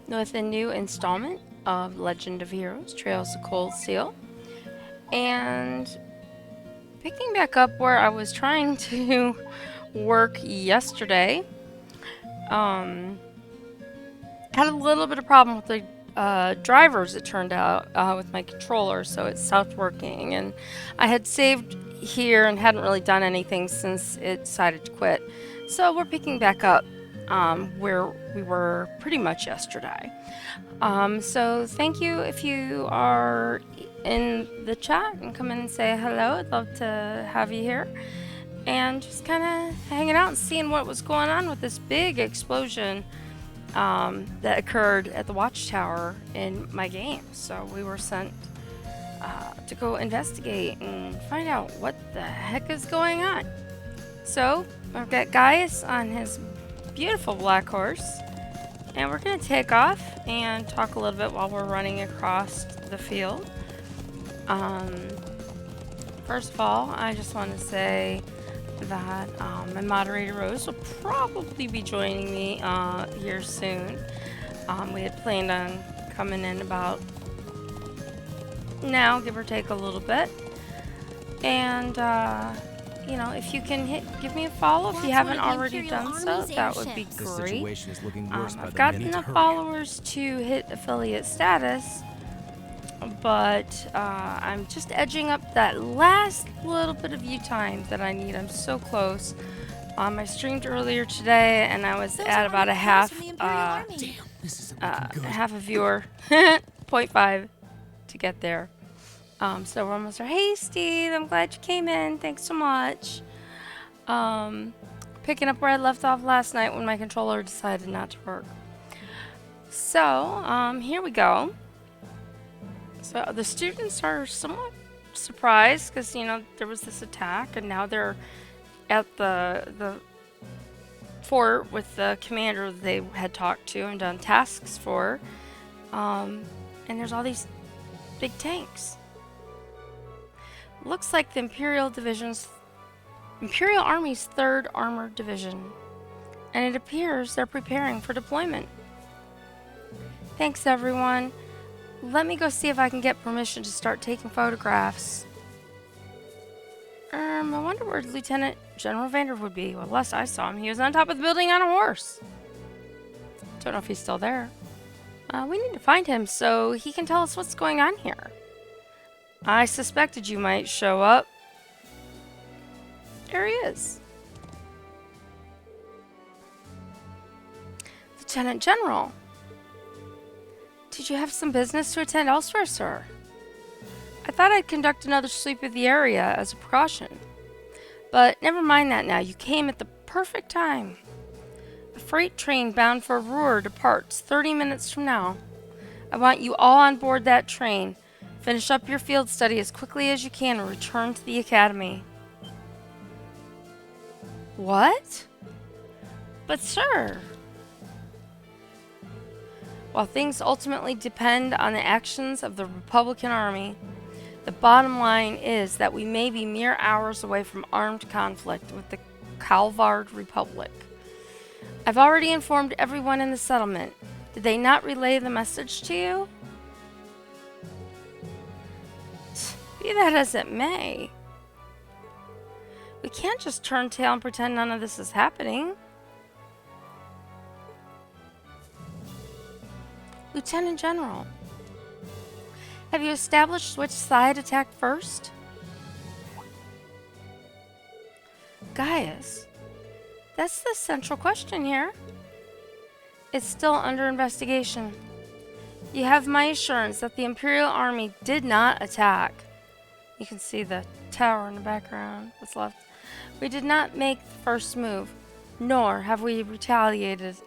with a new installment of Legend of Heroes Trails of Cold Steel. And picking back up where I was trying to work yesterday, um, had a little bit of problem with the drivers, it turned out, with my controller, so it stopped working. And I had saved here and hadn't really done anything since it decided to quit. So we're picking back up where we were pretty much yesterday. So thank you if you are in the chat and come in and say hello. I'd love to have you here. And just kind of hanging out and seeing what was going on with this big explosion that occurred at the watchtower in my game. So we were sent to go investigate and find out what the heck is going on. So I've got Gaius on his beautiful black horse, and we're going to take off and talk a little bit while we're running across the field. First of all, I just want to say that my moderator Rose will probably be joining me here soon. We had planned on coming in about now, give or take a little bit. And you know, if you can give me a follow if you haven't already done so, that would be great. I've got enough followers to hit affiliate status, but I'm just edging up that last little bit of view time that I need. I'm so close. I streamed earlier today, and I was at about a half a viewer, zero point 0.5 to get there. So we're almost there. Hey, Steve, I'm glad you came in. Thanks so much. Picking up where I left off last night when my controller decided not to work. So, here we go. So the students are somewhat surprised because, you know, there was this attack, and now they're at the fort with the commander they had talked to and done tasks for. And there's all these big tanks. Looks like the Imperial Army's 3rd Armored Division, and it appears they're preparing for deployment. Thanks, everyone. Let me go see if I can get permission to start taking photographs. I wonder where Lieutenant General Vander would be. Well, last I saw him, he was on top of the building on a horse. Don't know if he's still there. We need to find him so he can tell us what's going on here. I suspected you might show up. There he is. Lieutenant General. Did you have some business to attend elsewhere, sir? I thought I'd conduct another sweep of the area as a precaution. But never mind that now. You came at the perfect time. A freight train bound for Ruhr departs 30 minutes from now. I want you all on board that train. Finish up your field study as quickly as you can and return to the academy. What? But sir... While things ultimately depend on the actions of the Republican Army, the bottom line is that we may be mere hours away from armed conflict with the Calvard Republic. I've already informed everyone in the settlement. Did they not relay the message to you? Be that as it may, we can't just turn tail and pretend none of this is happening. Lieutenant General, have you established which side attacked first? Gaius, that's the central question here. It's still under investigation. You have my assurance that the Imperial Army did not attack. You can see the tower in the background, what's left. We did not make the first move, nor have we retaliated.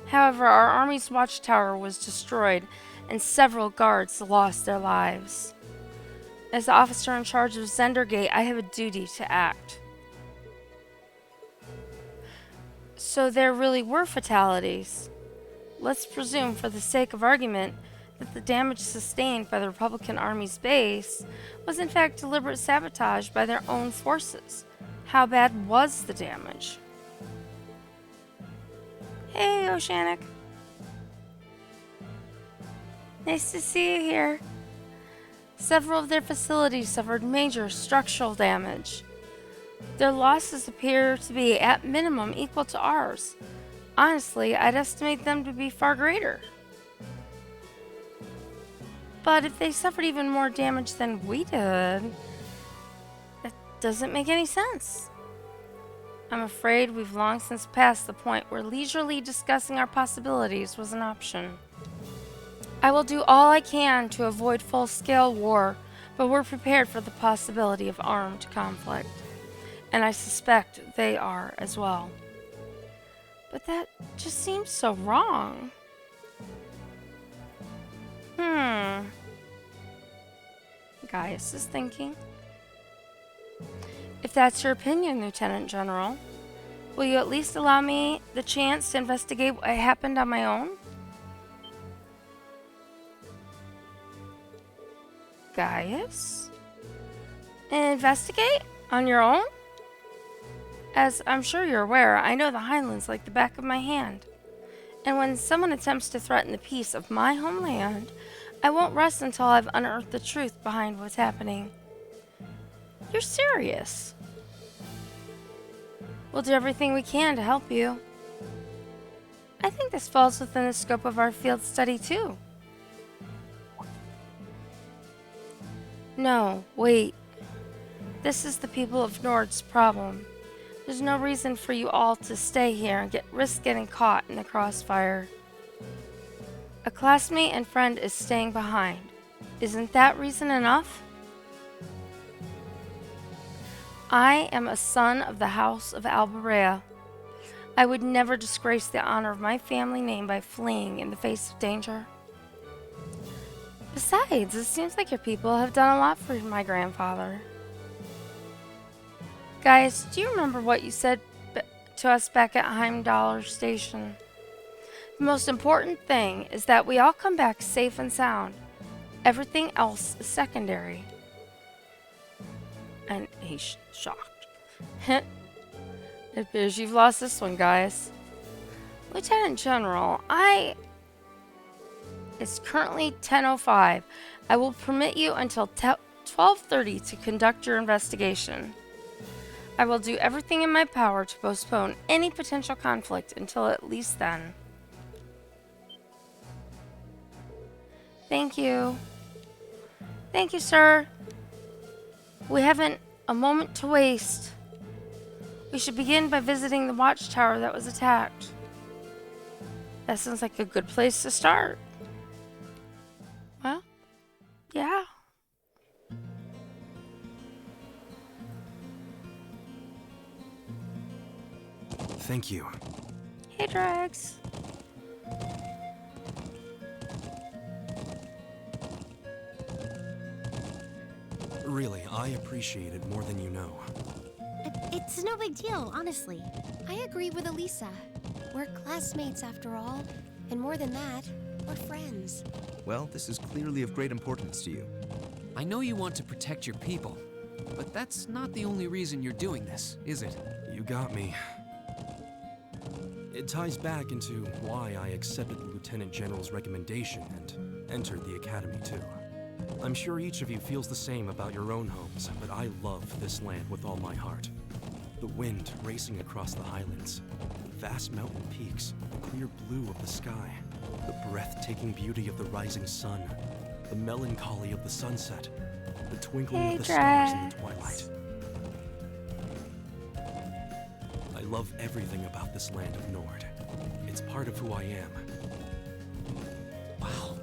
However, our army's watchtower was destroyed, and several guards lost their lives. As the officer in charge of Zendergate, I have a duty to act. So there really were fatalities. Let's presume, for the sake of argument, that the damage sustained by the Republican Army's base was in fact deliberate sabotage by their own forces. How bad was the damage? Hey, Oceanic. Nice to see you here. Several of their facilities suffered major structural damage. Their losses appear to be at minimum equal to ours. Honestly, I'd estimate them to be far greater. But if they suffered even more damage than we did, that doesn't make any sense. I'm afraid we've long since passed the point where leisurely discussing our possibilities was an option. I will do all I can to avoid full-scale war, but we're prepared for the possibility of armed conflict. And I suspect they are as well. But that just seems so wrong. Gaius is thinking. If that's your opinion, Lieutenant General, will you at least allow me the chance to investigate what happened on my own? Gaius? And investigate? On your own? As I'm sure you're aware, I know the Highlands like the back of my hand. And when someone attempts to threaten the peace of my homeland, I won't rest until I've unearthed the truth behind what's happening. You're serious? We'll do everything we can to help you. I think this falls within the scope of our field study too. No, wait. This is the people of Nord's problem. There's no reason for you all to stay here and risk getting caught in the crossfire. A classmate and friend is staying behind. Isn't that reason enough? I am a son of the House of Albarea. I would never disgrace the honor of my family name by fleeing in the face of danger. Besides, it seems like your people have done a lot for my grandfather. Guys, do you remember what you said to us back at Heimdallr Station? The most important thing is that we all come back safe and sound. Everything else is secondary. And he's shocked. It appears you've lost this one, guys. Lieutenant General, it's currently 10:05. I will permit you until 12:30 to conduct your investigation. I will do everything in my power to postpone any potential conflict until at least then. Thank you. Thank you, sir. We haven't a moment to waste. We should begin by visiting the watchtower that was attacked. That sounds like a good place to start. Well, yeah. Thank you. Hey, Drax. Really, I appreciate it more than you know. It's no big deal, honestly. I agree with Elisa. We're classmates after all, and more than that, we're friends. Well, this is clearly of great importance to you. I know you want to protect your people, but that's not the only reason you're doing this, is it? You got me. It ties back into why I accepted the Lieutenant General's recommendation and entered the Academy too. I'm sure each of you feels the same about your own homes, but I love this land with all my heart. The wind racing across the highlands, the vast mountain peaks, the clear blue of the sky, the breathtaking beauty of the rising sun, the melancholy of the sunset, the twinkling of the stars in the twilight. I love everything about this land of Nord. It's part of who I am. Wow.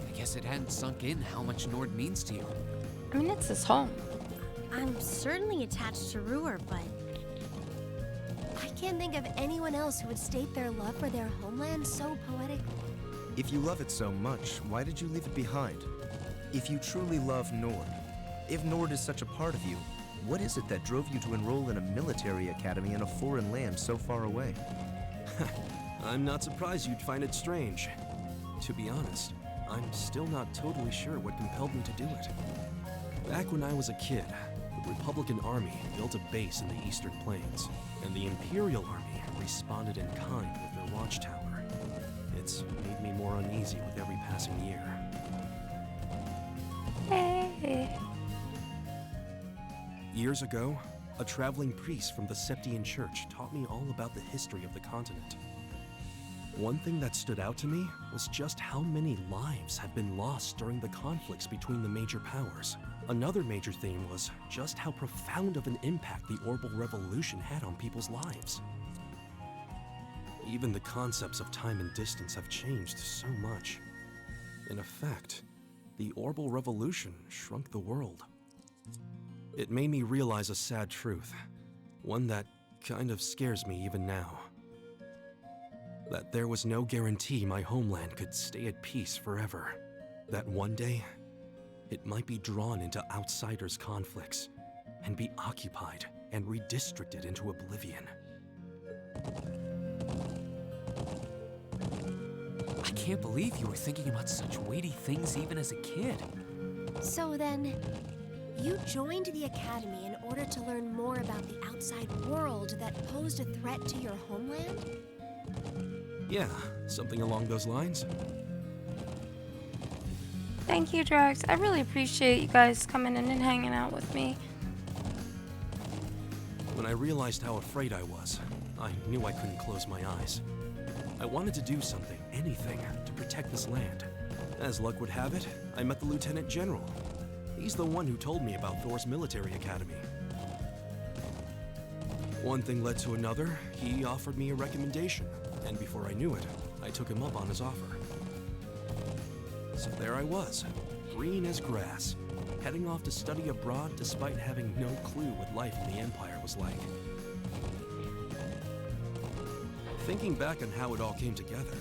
I guess it hadn't sunk in how much Nord means to you. I mean, it's his home. I'm certainly attached to Ruhr, but I can't think of anyone else who would state their love for their homeland so poetically. If you love it so much, why did you leave it behind? If you truly love Nord, if Nord is such a part of you, what is it that drove you to enroll in a military academy in a foreign land so far away? I'm not surprised you'd find it strange. To be honest, I'm still not totally sure what compelled me to do it. Back when I was a kid, the Republican Army built a base in the Eastern Plains, and the Imperial Army responded in kind with their watchtower. it's made me more uneasy with every passing year. Hey. Years ago, a traveling priest from the Septian Church taught me all about the history of the continent. One thing that stood out to me was just how many lives had been lost during the conflicts between the major powers. Another major theme was just how profound of an impact the Orbital Revolution had on people's lives. Even the concepts of time and distance have changed so much. In effect, the Orbital Revolution shrunk the world. It made me realize a sad truth, one that kind of scares me even now. That there was no guarantee my homeland could stay at peace forever. That one day, it might be drawn into outsiders' conflicts and be occupied and redistricted into oblivion. I can't believe you were thinking about such weighty things even as a kid. So then, you joined the Academy in order to learn more about the outside world that posed a threat to your homeland? Yeah, something along those lines. Thank you, Drax. I really appreciate you guys coming in and hanging out with me. When I realized how afraid I was, I knew I couldn't close my eyes. I wanted to do something, anything, to protect this land. As luck would have it, I met the Lieutenant General. He's the one who told me about Thor's military academy. One thing led to another. He offered me a recommendation, and before I knew it, I took him up on his offer. So there I was, green as grass, heading off to study abroad despite having no clue what life in the Empire was like. Thinking back on how it all came together,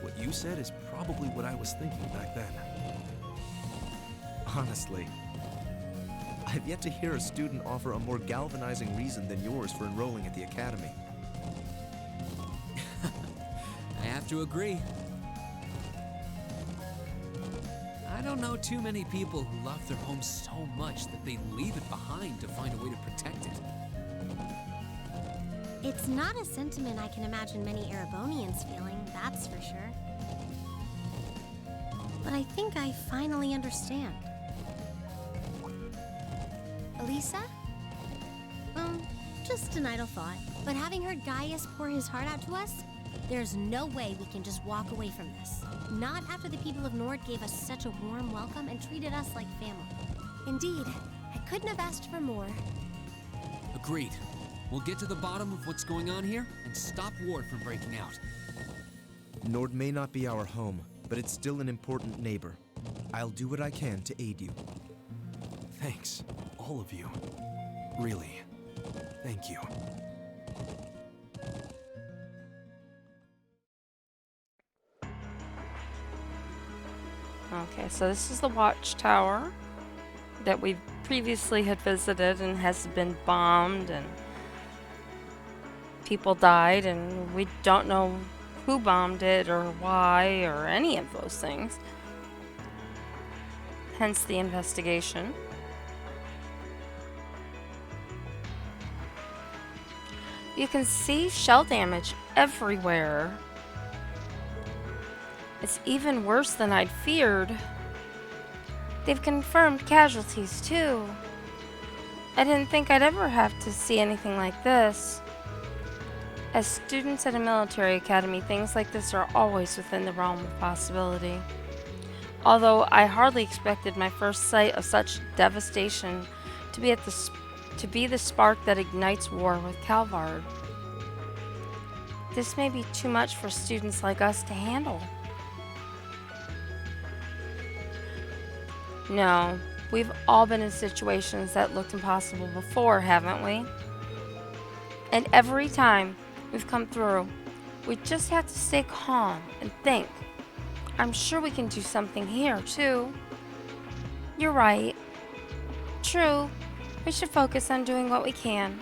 what you said is probably what I was thinking back then. Honestly, I've yet to hear a student offer a more galvanizing reason than yours for enrolling at the Academy. I have to agree. I don't know too many people who love their home so much that they leave it behind to find a way to protect it. It's not a sentiment I can imagine many Erebonians feeling, that's for sure. But I think I finally understand. Elisa? Just an idle thought. But having heard Gaius pour his heart out to us, there's no way we can just walk away from this. Not after the people of Nord gave us such a warm welcome and treated us like family. Indeed, I couldn't have asked for more. Agreed. We'll get to the bottom of what's going on here and stop Ward from breaking out. Nord may not be our home, but it's still an important neighbor. I'll do what I can to aid you. Thanks, all of you. Really, thank you. Okay, so this is the watchtower that we previously had visited and has been bombed and people died, and we don't know who bombed it or why or any of those things. Hence the investigation. You can see shell damage everywhere. It's even worse than I'd feared. They've confirmed casualties too. I didn't think I'd ever have to see anything like this. As students at a military academy, things like this are always within the realm of possibility. Although I hardly expected my first sight of such devastation to be the spark that ignites war with Calvard. This may be too much for students like us to handle. No, we've all been in situations that looked impossible before, haven't we? And every time we've come through, we just have to stay calm and think. I'm sure we can do something here, too. You're right. True, we should focus on doing what we can.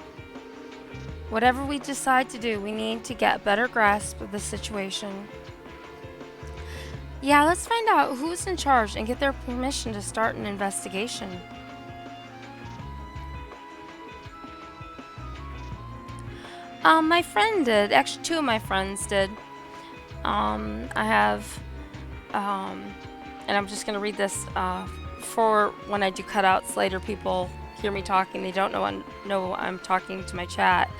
Whatever we decide to do, we need to get a better grasp of the situation. Yeah, let's find out who's in charge and get their permission to start an investigation. My friend did. Actually, two of my friends did. I have, and I'm just going to read this for when I do cutouts later. People hear me talking, they don't know I'm talking to my chat.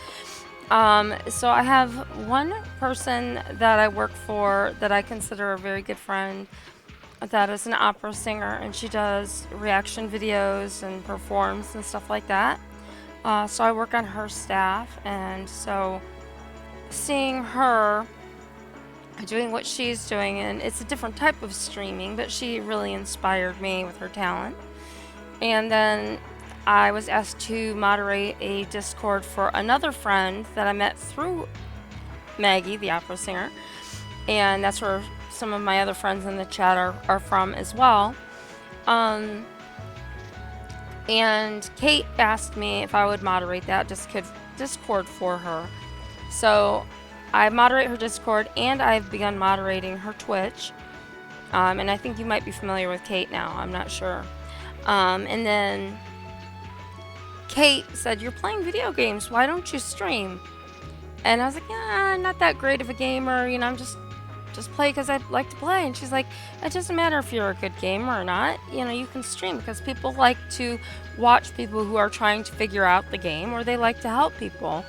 So I have one person that I work for that I consider a very good friend that is an opera singer, and she does reaction videos and performs and stuff like that. So I work on her staff, and so seeing her doing what she's doing, and it's a different type of streaming, but she really inspired me with her talent. And then I was asked to moderate a Discord for another friend that I met through Maggie, the opera singer, and that's where some of my other friends in the chat are from as well. And Kate asked me if I would moderate that Discord for her. So I moderate her Discord, and I've begun moderating her Twitch. And I think you might be familiar with Kate now, I'm not sure. And then Kate said, "You're playing video games, why don't you stream?" And I was like, "Yeah, I'm not that great of a gamer, you know, I'm just play because I like to play." And she's like, "It doesn't matter if you're a good gamer or not, you know, you can stream because people like to watch people who are trying to figure out the game, or they like to help people,"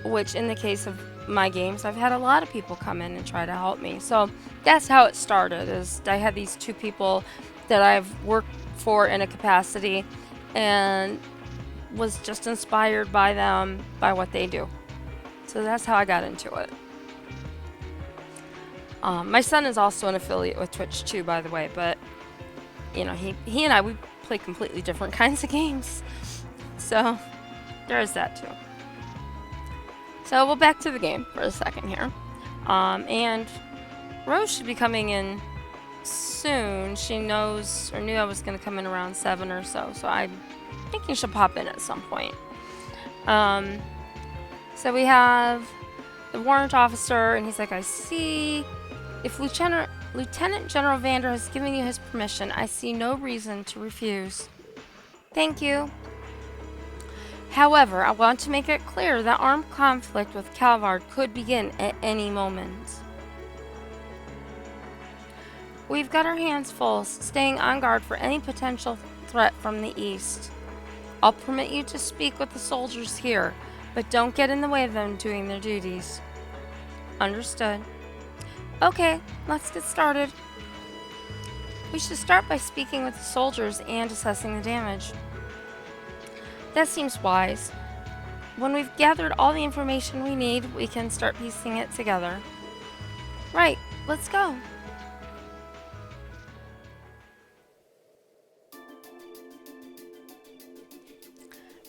which in the case of my games, I've had a lot of people come in and try to help me. So that's how it started. Is I had these two people that I've worked for in a capacity, and was just inspired by them, by what they do. So that's how I got into it. My son is also an affiliate with Twitch too, by the way, but you know, he and I, we play completely different kinds of games. So there's that too. So we'll back to the game for a second here. And Rose should be coming in soon. She knows or knew I was going to come in around 7 or so. So I'm thinking she'll pop in at some point. So we have the warrant officer, and he's like, "I see. If Lieutenant General Vander has given you his permission, I see no reason to refuse." "Thank you. However, I want to make it clear that armed conflict with Calvard could begin at any moment. We've got our hands full, staying on guard for any potential threat from the east. I'll permit you to speak with the soldiers here, but don't get in the way of them doing their duties." "Understood." "Okay, let's get started. We should start by speaking with the soldiers and assessing the damage." "That seems wise. When we've gathered all the information we need, we can start piecing it together." "Right, let's go."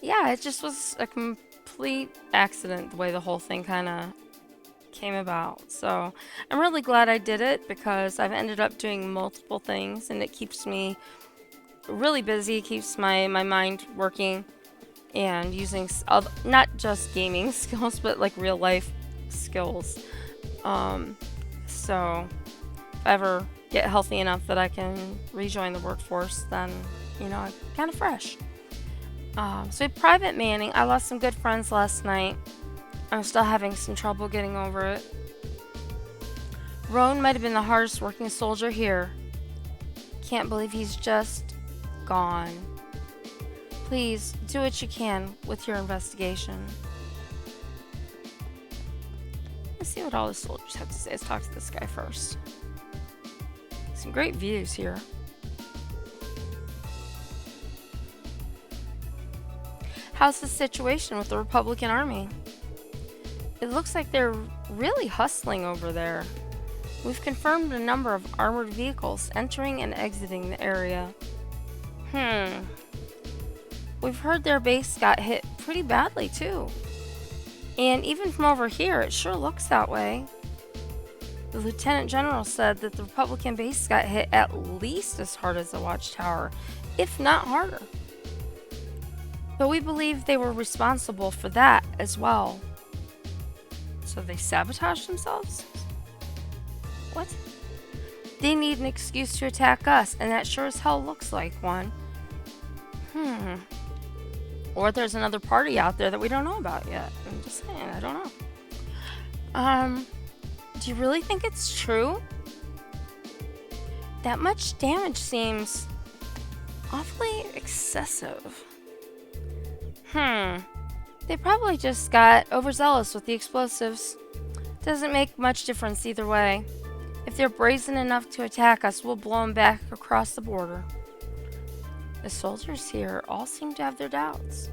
Yeah, it just was a complete accident the way the whole thing kind of came about. So I'm really glad I did it, because I've ended up doing multiple things, and it keeps me really busy, keeps my mind working, and using not just gaming skills, but like real life skills. So if I ever get healthy enough that I can rejoin the workforce, then, you know, I'm kind of fresh. So private manning, I lost some good friends last night. I'm still having some trouble getting over it. Roan might have been the hardest working soldier here. Can't believe he's just gone. Please do what you can with your investigation. Let's see what all the soldiers have to say. Let's talk to this guy first. Some great views here. How's the situation with the Republican Army? It looks like they're really hustling over there. We've confirmed a number of armored vehicles entering and exiting the area. We've heard their base got hit pretty badly too. And even from over here, it sure looks that way. The Lieutenant General said that the Republican base got hit at least as hard as the Watchtower, if not harder. But we believe they were responsible for that as well. So they sabotaged themselves? What? They need an excuse to attack us, and that sure as hell looks like one. Or there's another party out there that we don't know about yet. I'm just saying, I don't know. Do you really think it's true? That much damage seems awfully excessive. They probably just got overzealous with the explosives. Doesn't make much difference either way. If they're brazen enough to attack us, we'll blow them back across the border. The soldiers here all seem to have their doubts.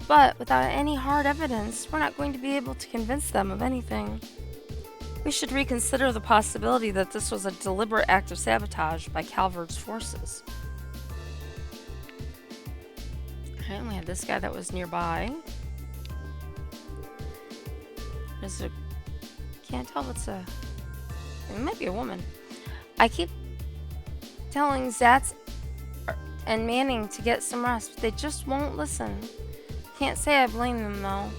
But without any hard evidence, we're not going to be able to convince them of anything. We should reconsider the possibility that this was a deliberate act of sabotage by Calvard's forces. Alright, we had this guy that was nearby. There's a... Can't tell if it's a... It might be a woman. I keep telling Zatz and Manning to get some rest, but they just won't listen. Can't say I blame them, though.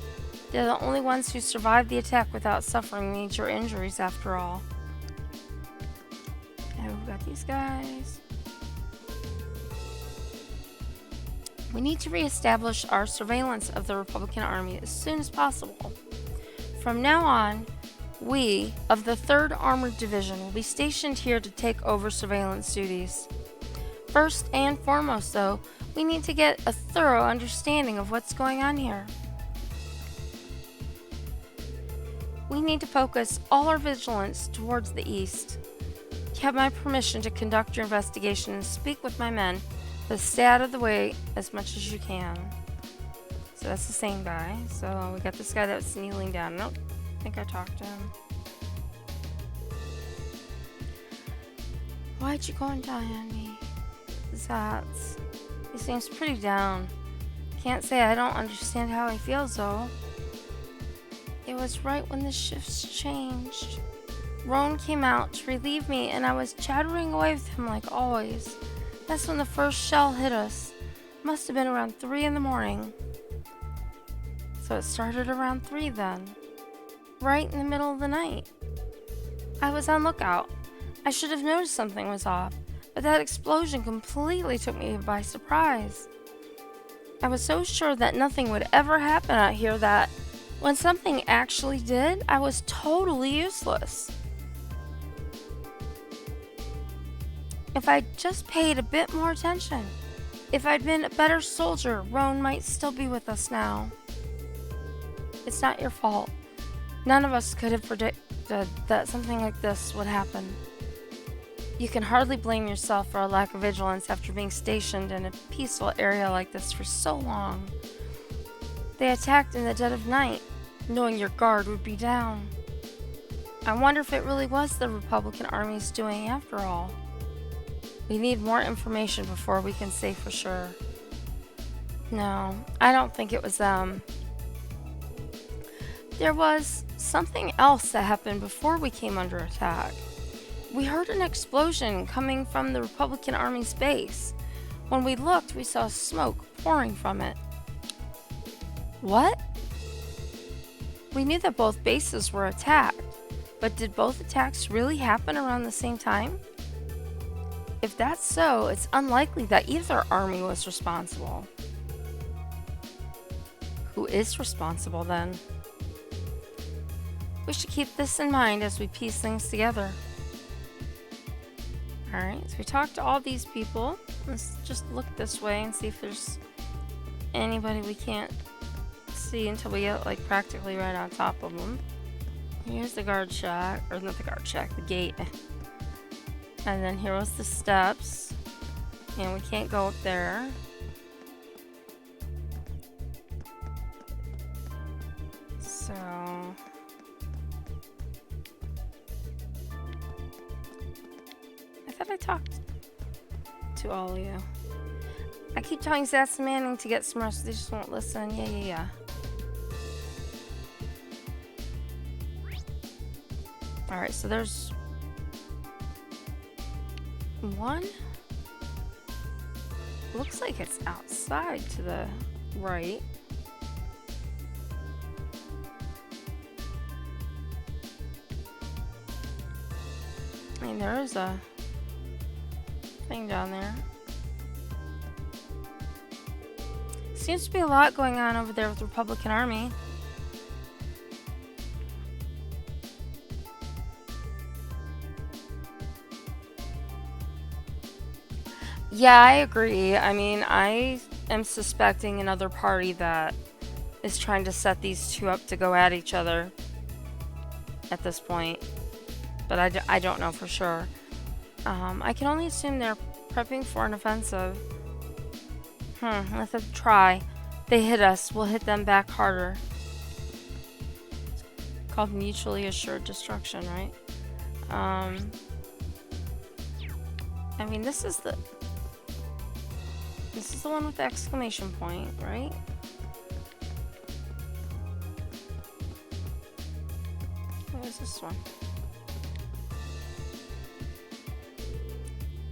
They're the only ones who survived the attack without suffering major injuries, after all. And we've got these guys. We need to reestablish our surveillance of the Republican Army as soon as possible. From now on, we, of the 3rd Armored Division, will be stationed here to take over surveillance duties. First and foremost, though, we need to get a thorough understanding of what's going on here. We need to focus all our vigilance towards the east. You have my permission to conduct your investigation and speak with my men, but stay out of the way as much as you can. So that's the same guy. So we got this guy that's kneeling down. I don't think I talked to him. Why'd you go and die on me? Zatz. He seems pretty down. Can't say I don't understand how he feels, though. It was right when the shifts changed. Roan came out to relieve me, and I was chattering away with him like always. That's when the first shell hit us. Must have been around 3 in the morning. So it started around 3 then. Right in the middle of the night. I was on lookout. I should have noticed something was off, but that explosion completely took me by surprise. I was so sure that nothing would ever happen out here that when something actually did, I was totally useless. If I'd just paid a bit more attention, if I'd been a better soldier, Roan might still be with us now. It's not your fault. None of us could have predicted that something like this would happen. You can hardly blame yourself for a lack of vigilance after being stationed in a peaceful area like this for so long. They attacked in the dead of night, knowing your guard would be down. I wonder if it really was the Republican Army's doing after all. We need more information before we can say for sure. No, I don't think it was them. There was something else that happened before we came under attack. We heard an explosion coming from the Republican Army's base. When we looked, we saw smoke pouring from it. What? We knew that both bases were attacked, but did both attacks really happen around the same time? If that's so, it's unlikely that either army was responsible. Who is responsible then? We should keep this in mind as we piece things together. Alright, so we talked to all these people. Let's just look this way and see if there's anybody we can't see until we get like practically right on top of them. Here's the guard shack, or not the guard shack, the gate. And then here was the steps. And we can't go up there. So... I thought I talked to all of you. I keep telling Zatz and Manning to get some rest, they just won't listen. Yeah. Alright, so there's one. Looks like it's outside to the right. I mean, there is a thing down there. Seems to be a lot going on over there with the Republican Army. Yeah, I agree. I mean, I am suspecting another party that is trying to set these two up to go at each other at this point. But I don't know for sure. I can only assume they're prepping for an offensive. Let's have to try. They hit us, we'll hit them back harder. It's called mutually assured destruction, right? I mean, this is the one with the exclamation point, right? What is this one?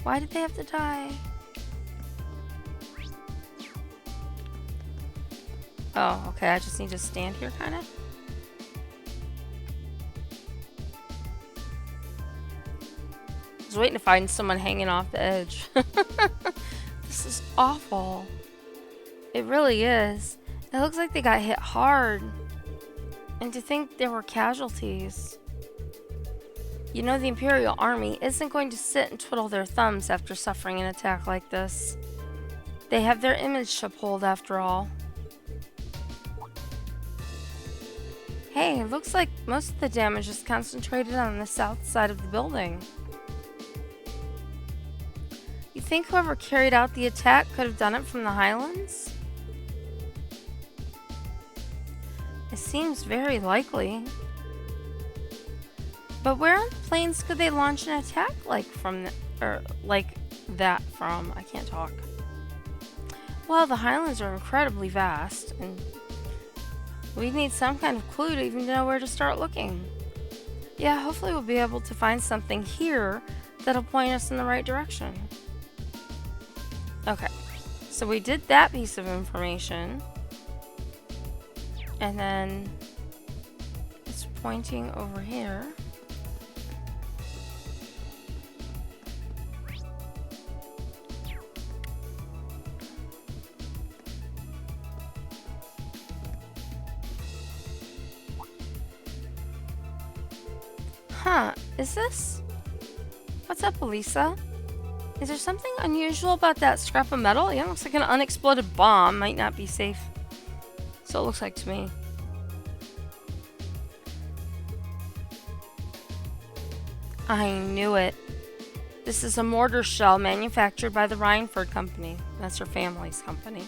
Why did they have to die? Oh, okay, I just need to stand here, kind of. I was waiting to find someone hanging off the edge. This is awful. It really is. It looks like they got hit hard. And to think there were casualties. You know, the Imperial Army isn't going to sit and twiddle their thumbs after suffering an attack like this. They have their image to uphold after all. Hey, it looks like most of the damage is concentrated on the south side of the building. You think whoever carried out the attack could have done it from the Highlands? It seems very likely. But where on the plains could they launch an attack like that from? I can't talk. Well, the Highlands are incredibly vast, and we need some kind of clue to even know where to start looking. Yeah, hopefully we'll be able to find something here that'll point us in the right direction. Okay, so we did that piece of information. And then it's pointing over here. Huh, is this? What's up, Elisa? Is there something unusual about that scrap of metal? Yeah, it looks like an unexploded bomb. Might not be safe. So it looks like to me. I knew it. This is a mortar shell manufactured by the Rhineford Company. That's her family's company.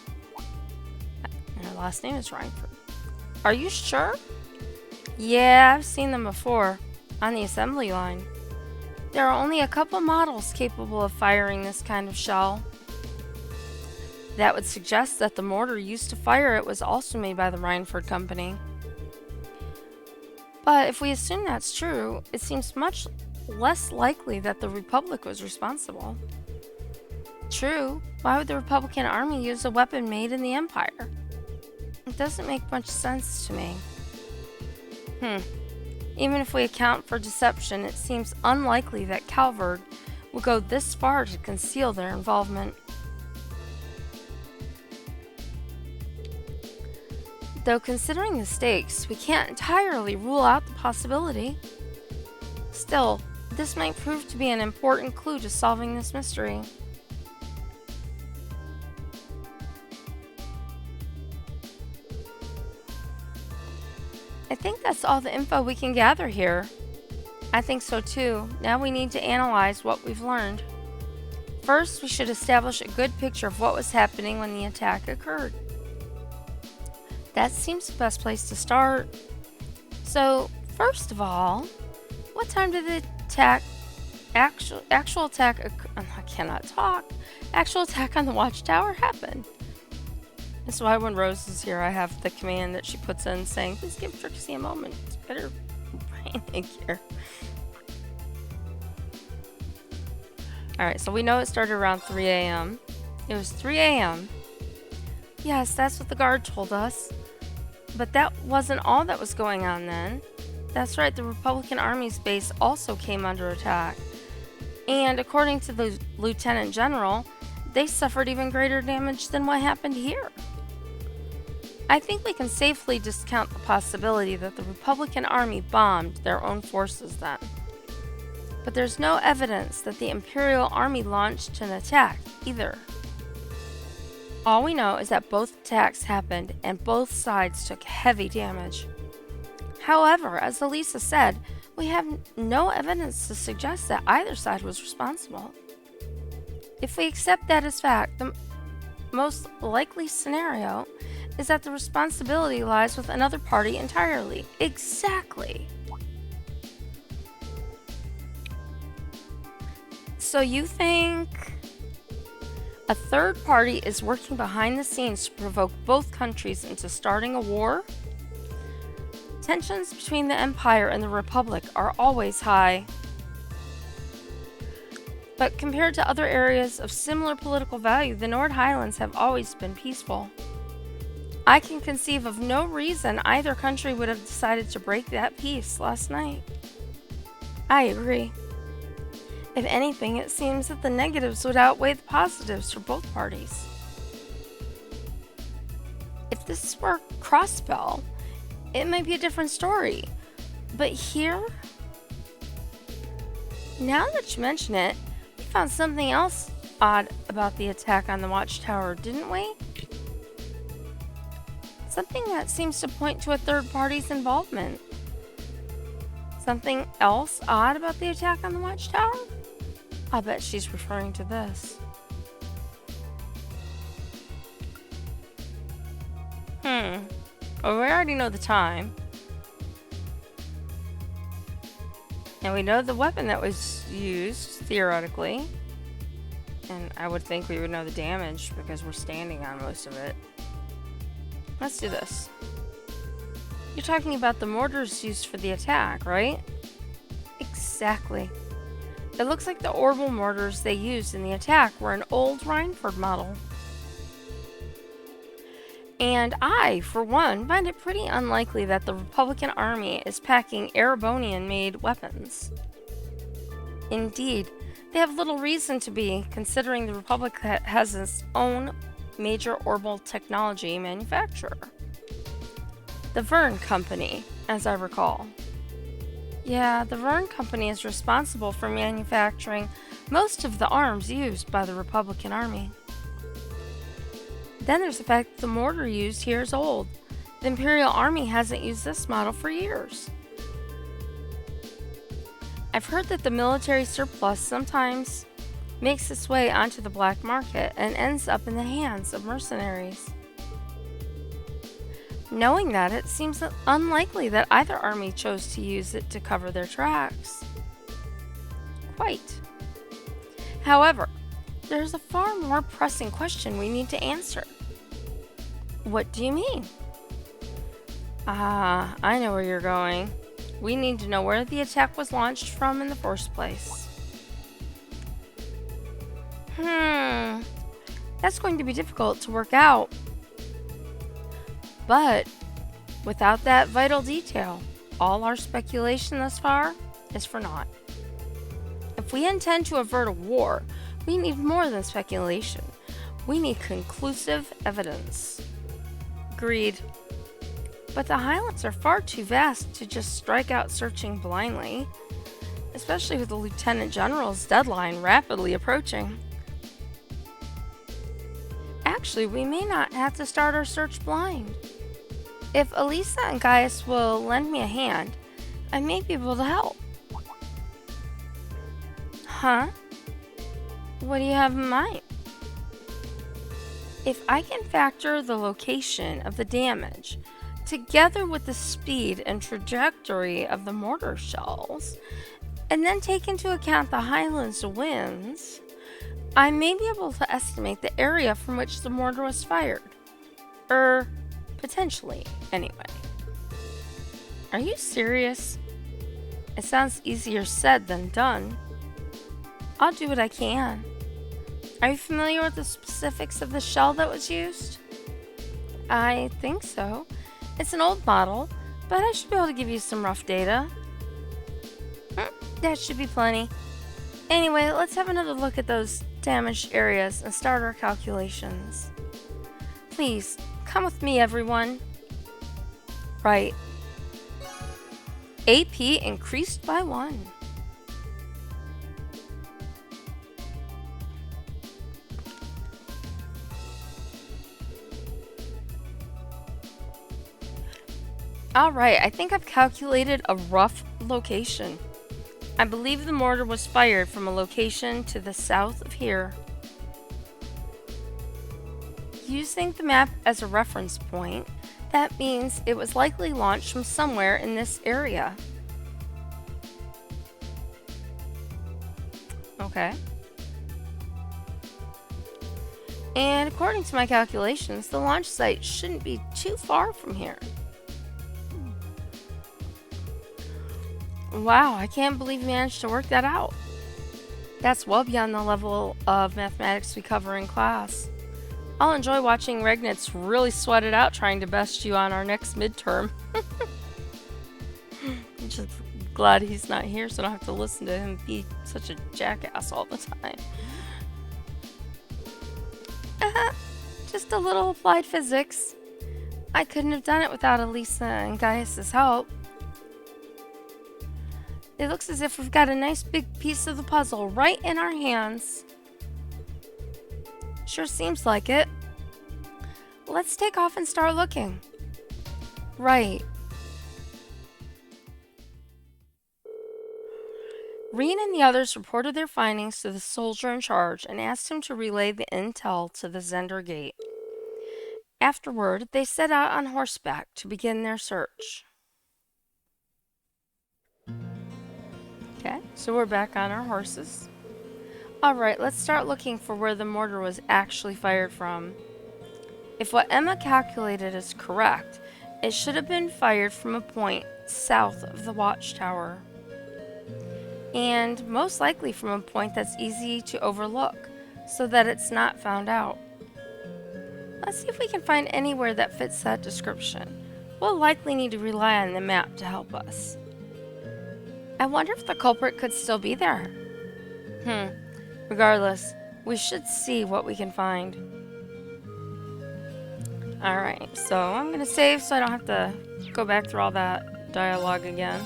And her last name is Rhineford. Are you sure? Yeah, I've seen them before. On the assembly line. There are only a couple models capable of firing this kind of shell. That would suggest that the mortar used to fire it was also made by the Rhineford Company. But if we assume that's true, it seems much less likely that the Republic was responsible. True, why would the Republican Army use a weapon made in the Empire? It doesn't make much sense to me. Even if we account for deception, it seems unlikely that Calvard would go this far to conceal their involvement. Though considering the stakes, we can't entirely rule out the possibility. Still, this might prove to be an important clue to solving this mystery. I think that's all the info we can gather here. I think so too. Now we need to analyze what we've learned. First, we should establish a good picture of what was happening when the attack occurred. That seems the best place to start. So, first of all, what time did the actual attack on the watchtower happen? That's why when Rose is here, I have the command that she puts in saying, please give Trixie a moment. Get her brain in gear. Alright, so we know it started around 3 a.m. It was 3 a.m. Yes, that's what the guard told us. But that wasn't all that was going on then. That's right, the Republican Army's base also came under attack. And according to the Lieutenant General, they suffered even greater damage than what happened here. I think we can safely discount the possibility that the Republican Army bombed their own forces then. but there's no evidence that the Imperial Army launched an attack either. All we know is that both attacks happened and both sides took heavy damage. However, as Elisa said, we have no evidence to suggest that either side was responsible. If we accept that as fact, the most likely scenario is that the responsibility lies with another party entirely. Exactly. So you think a third party is working behind the scenes to provoke both countries into starting a war? Tensions between the Empire and the Republic are always high. But compared to other areas of similar political value, the Nord Highlands have always been peaceful. I can conceive of no reason either country would have decided to break that peace last night. I agree. If anything, it seems that the negatives would outweigh the positives for both parties. If this were Crossbell, it might be a different story. But here, now that you mention it, we found something else odd about the attack on the watchtower, didn't we? Something that seems to point to a third party's involvement. Something else odd about the attack on the watchtower? I bet she's referring to this. Well, we already know the time. And we know the weapon that was used, theoretically. And I would think we would know the damage because we're standing on most of it. Let's do this. You're talking about the mortars used for the attack, right? Exactly. It looks like the orbital mortars they used in the attack were an old Reinford model. And I, for one, find it pretty unlikely that the Republican Army is packing Erebonian-made weapons. Indeed, they have little reason to be, considering the Republic has its own major orbital technology manufacturer. The Verne Company, as I recall. Yeah, the Verne Company is responsible for manufacturing most of the arms used by the Republican Army. Then there's the fact that the mortar used here is old. The Imperial Army hasn't used this model for years. I've heard that the military surplus sometimes makes its way onto the black market and ends up in the hands of mercenaries. Knowing that, it seems unlikely that either army chose to use it to cover their tracks. Quite. However, there's a far more pressing question we need to answer. What do you mean? I know where you're going. We need to know where the attack was launched from in the first place. That's going to be difficult to work out. But without that vital detail, all our speculation thus far is for naught. If we intend to avert a war, we need more than speculation. We need conclusive evidence. Agreed. But the Highlands are far too vast to just strike out searching blindly, especially with the Lieutenant General's deadline rapidly approaching. Actually, we may not have to start our search blind. If Elisa and Gaius will lend me a hand, I may be able to help. Huh? What do you have in mind? If I can factor the location of the damage together with the speed and trajectory of the mortar shells, and then take into account the Highlands winds, I may be able to estimate the area from which the mortar was fired. Potentially, anyway. Are you serious? It sounds easier said than done. I'll do what I can. Are you familiar with the specifics of the shell that was used? I think so. It's an old model, but I should be able to give you some rough data. That should be plenty. Anyway, let's have another look at those damaged areas and start our calculations. Please, come with me, everyone. Right. AP increased by 1. Alright, I think I've calculated a rough location. I believe the mortar was fired from a location to the south of here. Using the map as a reference point, that means it was likely launched from somewhere in this area. Okay. And according to my calculations, the launch site shouldn't be too far from here. Wow, I can't believe we managed to work that out. That's well beyond the level of mathematics we cover in class. I'll enjoy watching Regnitz really sweat it out trying to best you on our next midterm. I'm just glad he's not here so I don't have to listen to him be such a jackass all the time. Just a little applied physics. I couldn't have done it without Elisa and Gaius' help. It looks as if we've got a nice big piece of the puzzle right in our hands. Sure seems like it. Let's take off and start looking. Right. Reen and the others reported their findings to the soldier in charge and asked him to relay the intel to the Zender Gate. Afterward, they set out on horseback to begin their search. Okay, so we're back on our horses. Alright, let's start looking for where the mortar was actually fired from. If what Emma calculated is correct, it should have been fired from a point south of the watchtower. And most likely from a point that's easy to overlook, so that it's not found out. Let's see if we can find anywhere that fits that description. We'll likely need to rely on the map to help us. I wonder if the culprit could still be there. Regardless, we should see what we can find. Alright, so I'm going to save so I don't have to go back through all that dialogue again.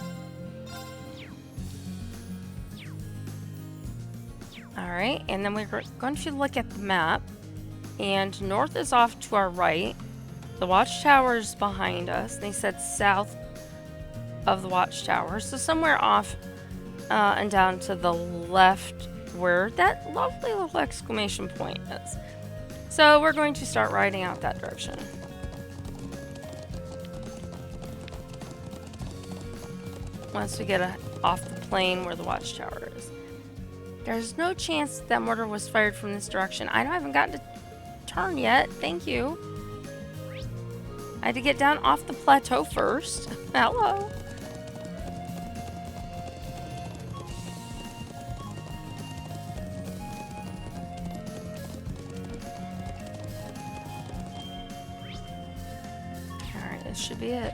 Alright, and then we're going to look at the map. And north is off to our right. The watchtower is behind us. They said south of the watchtower. So somewhere off and down to the left where that lovely little exclamation point is. So we're going to start riding out that direction. Once we get off the plain where the watchtower is. There's no chance that mortar was fired from this direction. I haven't gotten to turn yet. Thank you. I had to get down off the plateau first. Hello. Alright, this should be it.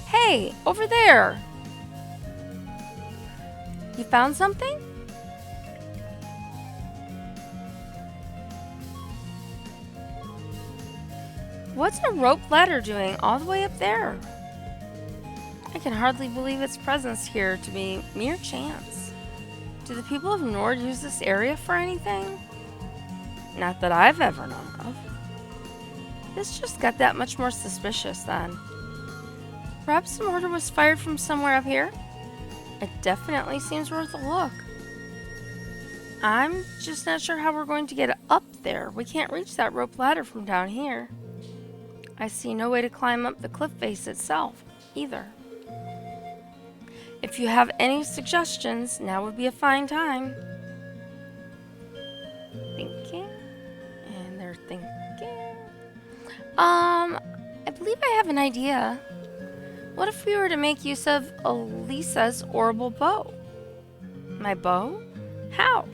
Hey, over there! You found something? What's a rope ladder doing all the way up there? I can hardly believe its presence here to be mere chance. Do the people of Nord use this area for anything? Not that I've ever known of. This just got that much more suspicious then. Perhaps the mortar was fired from somewhere up here? It definitely seems worth a look. I'm just not sure how we're going to get up there. We can't reach that rope ladder from down here. I see no way to climb up the cliff face itself, either. If you have any suggestions, now would be a fine time. Thinking. And they're thinking. I believe I have an idea. What if we were to make use of Elisa's orbital bow? My bow? How?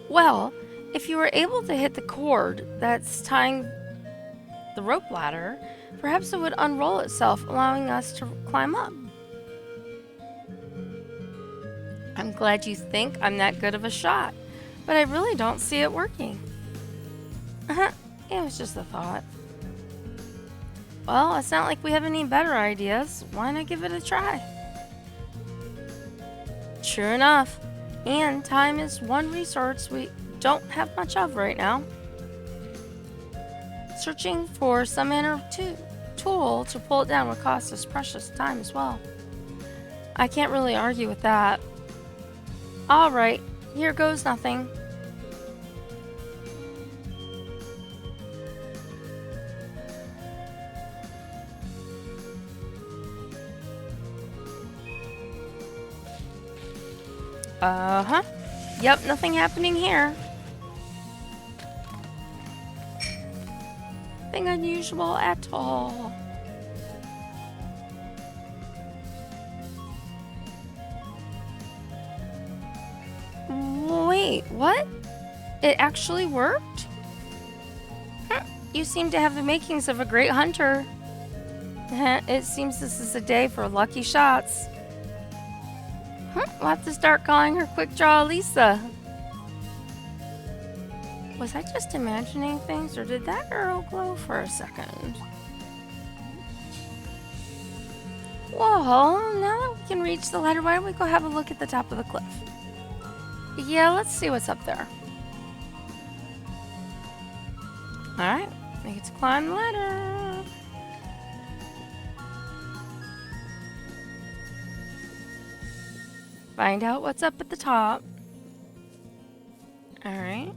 Well, if you were able to hit the cord that's tying the rope ladder, perhaps it would unroll itself, allowing us to climb up. I'm glad you think I'm that good of a shot, but I really don't see it working. It was just a thought. Well, it's not like we have any better ideas. Why not give it a try? True enough. And time is one resource we don't have much of right now. Searching for some inner tool to pull it down would cost us precious time as well. I can't really argue with that. Alright, here goes nothing. Uh-huh. Yep, nothing happening here. Nothing unusual at all. Wait, what? It actually worked? You seem to have the makings of a great hunter. It seems this is a day for lucky shots. We'll have to start calling her Quick Draw Lisa. Was I just imagining things, or did that girl glow for a second? Well, now that we can reach the ladder, why don't we go have a look at the top of the cliff? Yeah, let's see what's up there. Alright, we get to climb the ladder. Find out what's up at the top. Alright.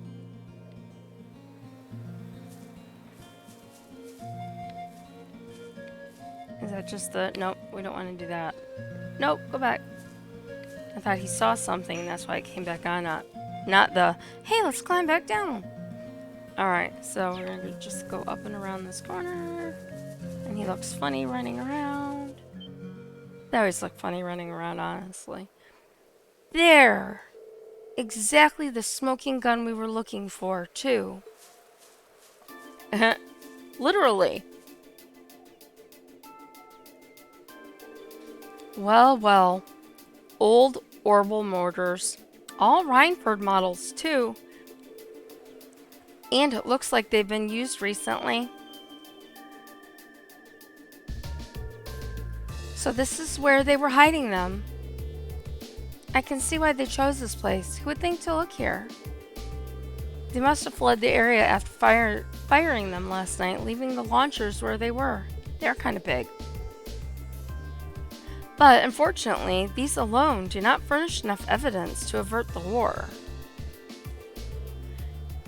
Is that just the... Nope, we don't want to do that. Nope, go back. I thought he saw something, that's why I came back on. Not the, hey, let's climb back down. Alright, so we're going to just go up and around this corner. And he looks funny running around. They always look funny running around, honestly. There! Exactly the smoking gun we were looking for, too. Literally. Well, well. Old Orbital mortars. All Reinford models, too. And it looks like they've been used recently. So this is where they were hiding them. I can see why they chose this place. Who would think to look here? They must have fled the area after firing them last night, leaving the launchers where they were. They're kind of big. But unfortunately, these alone do not furnish enough evidence to avert the war.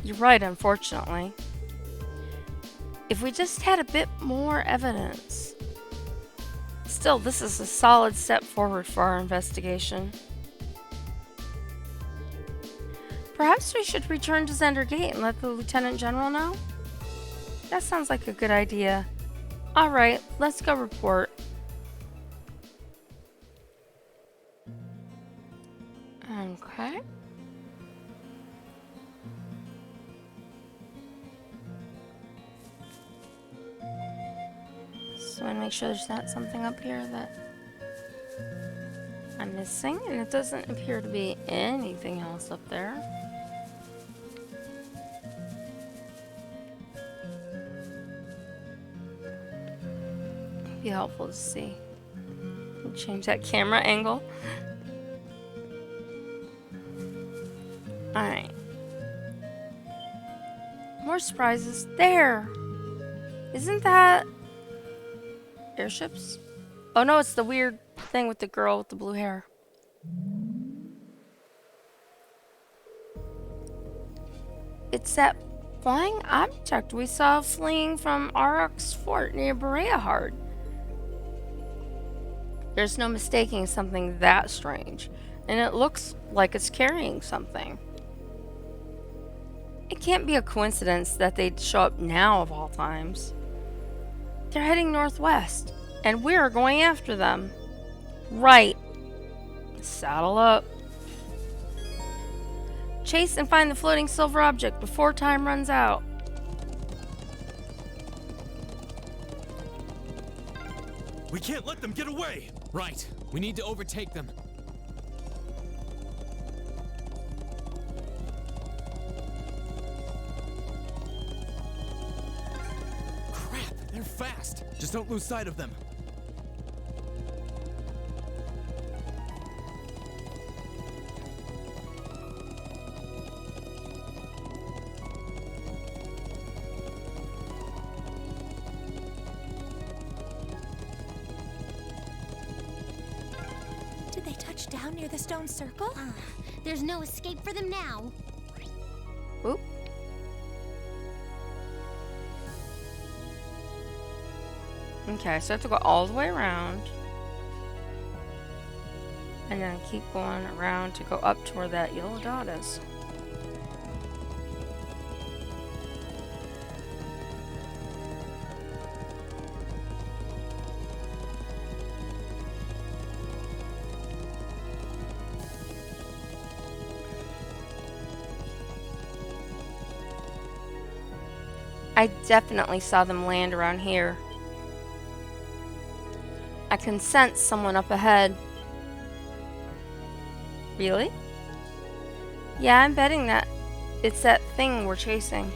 You're right, unfortunately. If we just had a bit more evidence. Still, this is a solid step forward for our investigation. Perhaps we should return to Zender Gate and let the Lieutenant General know? That sounds like a good idea. Alright, let's go report. Okay. So I'm gonna make sure there's not something up here that I'm missing, and it doesn't appear to be anything else up there. It'd be helpful to see. Change that camera angle. Alright. More surprises. There! Isn't that airships? Oh no, it's the weird thing with the girl with the blue hair. It's that flying object we saw fleeing from Aurochs Fort near Bereahard. There's no mistaking something that strange, and it looks like it's carrying something. It can't be a coincidence that they'd show up now of all times. They're heading northwest, and we're going after them. Right. Saddle up. Chase and find the floating silver object before time runs out. We can't let them get away! Right. We need to overtake them. Crap, they're fast. Just don't lose sight of them. Did they touch down near the stone circle? There's no escape for them now. Oop. Okay, so I have to go all the way around. And then keep going around to go up to where that yellow dot is. I definitely saw them land around here. I can sense someone up ahead. Really? Yeah, I'm betting that it's that thing we're chasing.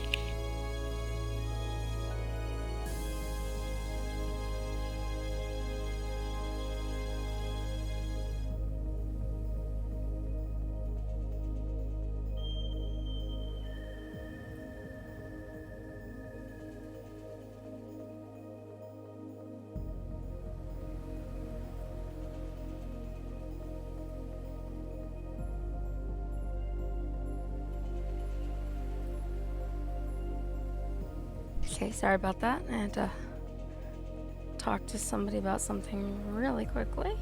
Okay, sorry about that. I had to talk to somebody about something really quickly.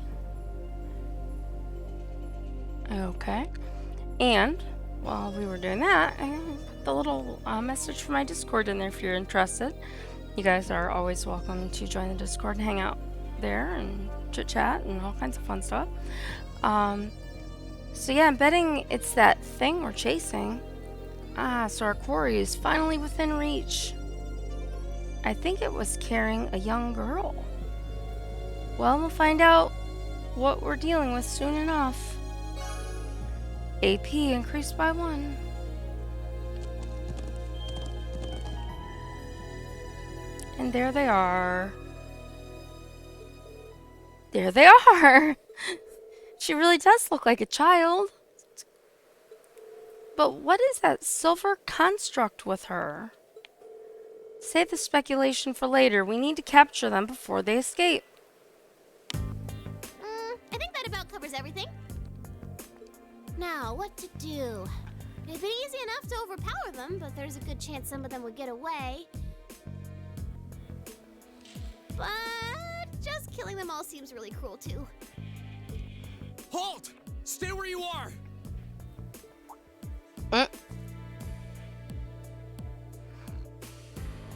Okay. And while we were doing that, I put the little message for my Discord in there if you're interested. You guys are always welcome to join the Discord and hang out there and chit chat and all kinds of fun stuff. So yeah, I'm betting it's that thing we're chasing. So our quarry is finally within reach. I think it was carrying a young girl. Well, we'll find out what we're dealing with soon enough. AP increased by 1. And there they are. There they are! She really does look like a child. But what is that silver construct with her? Save the speculation for later. We need to capture them before they escape. I think that about covers everything. Now, what to do? It'd be easy enough to overpower them, but there's a good chance some of them would get away. But just killing them all seems really cruel, too. Halt! Stay where you are!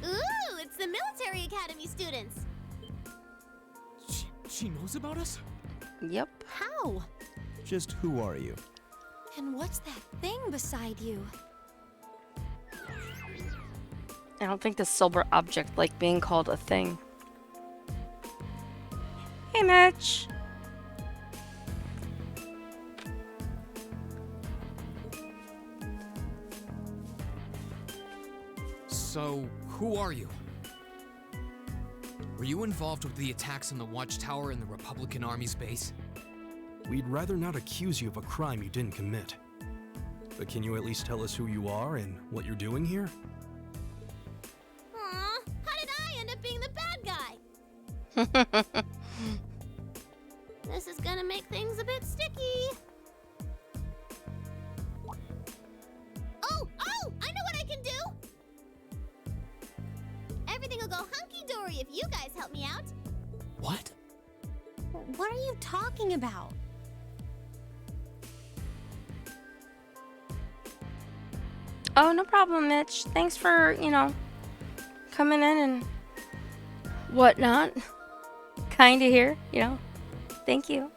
Ooh, it's the military academy students. She knows about us? Yep. How? Just who are you? And what's that thing beside you? I don't think the silver object like being called a thing. Hey, Mitch. So, who are you? Were you involved with the attacks on the Watchtower and the Republican Army's base? We'd rather not accuse you of a crime you didn't commit. But can you at least tell us who you are and what you're doing here? Aw, how did I end up being the bad guy? This is gonna make things a bit sticky. Oh! I know what I can do! Everything will go hunky-dory if you guys help me out. What? What are you talking about? Oh, no problem, Mitch. Thanks for, coming in and whatnot. Kinda here, Thank you.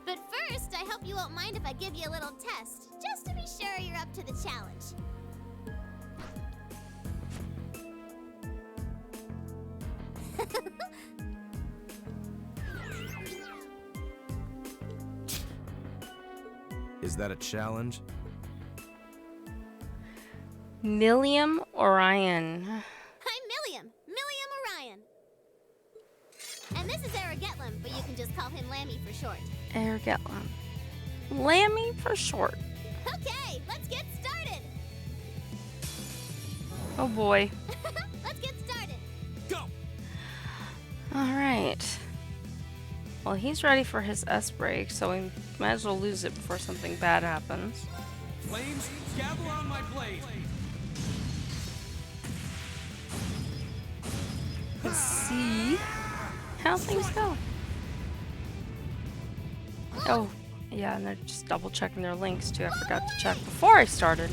But first, I hope you won't mind if I give you a little test, just to be sure you're up to the challenge. Is that a challenge? Milliam Orion. I'm Milliam Orion. And this is Eric Getlam, but you can just call him Lammy for short. Ergetlam. Lammy for short. Okay, let's get started. Oh boy. Let's get started. Go! Alright. Well, he's ready for his S break, so we might as well lose it before something bad happens. Flames, gather on my blade. Let's see how things go. Oh, yeah, and they're just double checking their links too. I forgot to check before I started.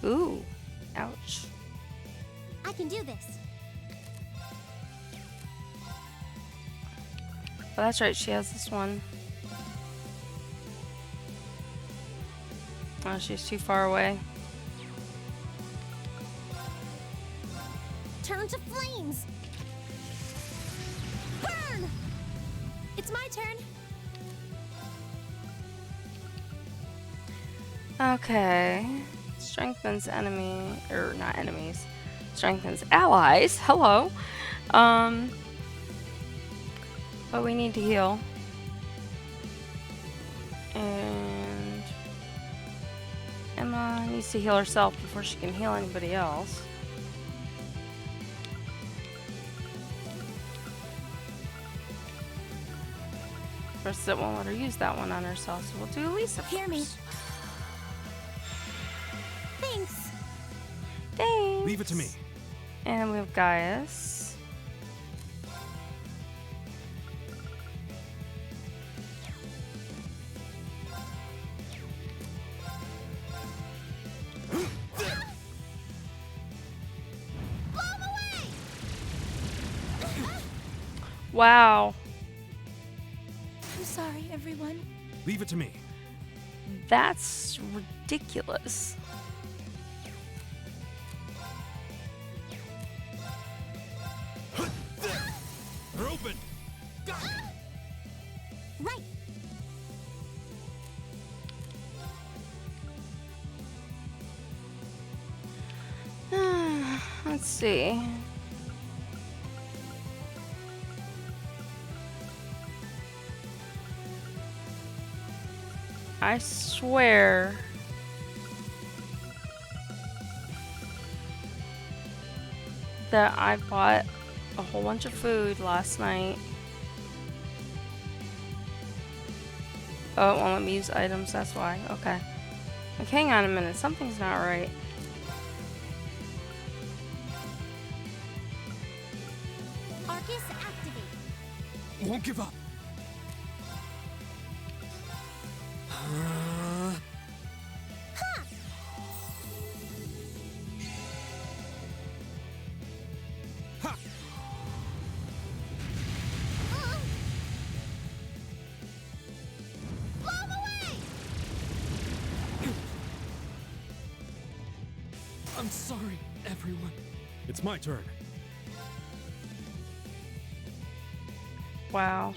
Ooh, ouch. I can do this. Oh, that's right, she has this one. Oh, she's too far away. Turn to flames. Burn! It's my turn. Okay. Strengthens enemy, or not enemies. Strengthens allies. Hello. But we need to heal. And Emma needs to heal herself before she can heal anybody else. First, it won't let her use that one on herself, so we'll do Elisa first. Hear me. Thanks. Thanks. Leave it to me. And we have Gaius. Wow, I'm sorry, everyone. Leave it to me. that's ridiculous. They're open. Right. Let's see. I swear. That I bought a whole bunch of food last night. Oh, it won't let me use items, that's why. Okay. Like, hang on a minute, something's not right. Arcus activate. Won't give up. I'm sorry, everyone. It's my turn. Wow.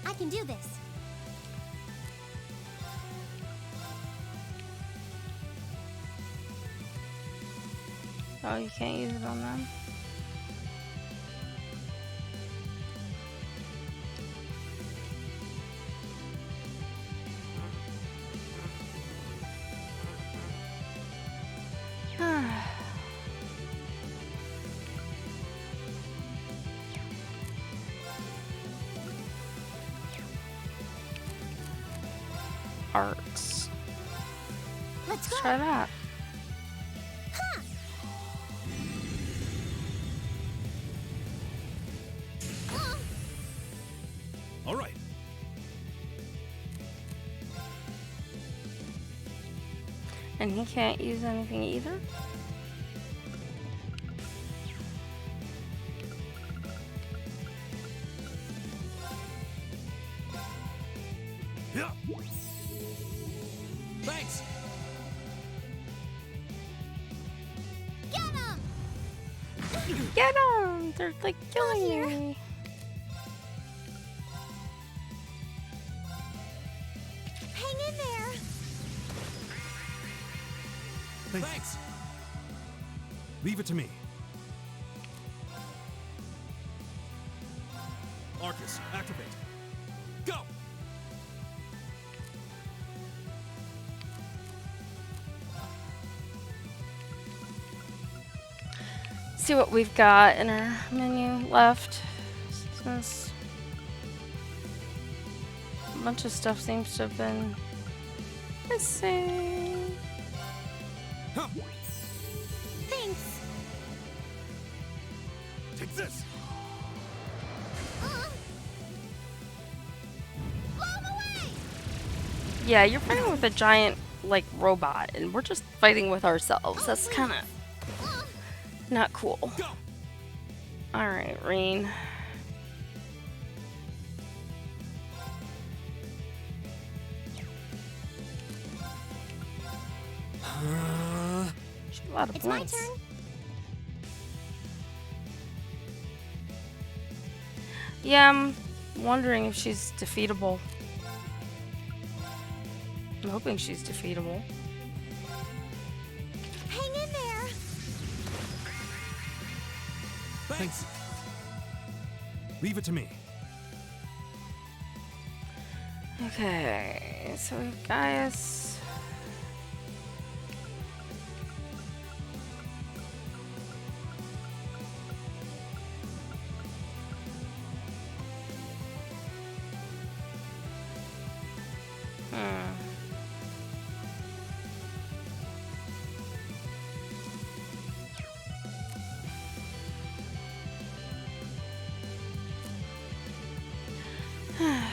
I can do this. Oh, you can't use it on them? Arcs. Let's Let's go. try that. All right. And he can't use anything either? Yeah. Thanks. Get him! Get them! They're like killing here. me. Thanks. Leave it to me. Arcus, activate. Go! See what we've got in our menu left. Since a bunch of stuff seems to have been missing. Huh. Thanks. Take this! Blow 'em away! Yeah, you're fighting with a giant, like, robot, and we're just fighting with ourselves. That's kind of not cool. Go! Alright, Reen. She had a lot of It's my points. turn. Yeah, I'm wondering if she's defeatable. I'm hoping she's defeatable. Hang in there. Thanks. Leave it to me. Okay, so we have Gaius. Hmm.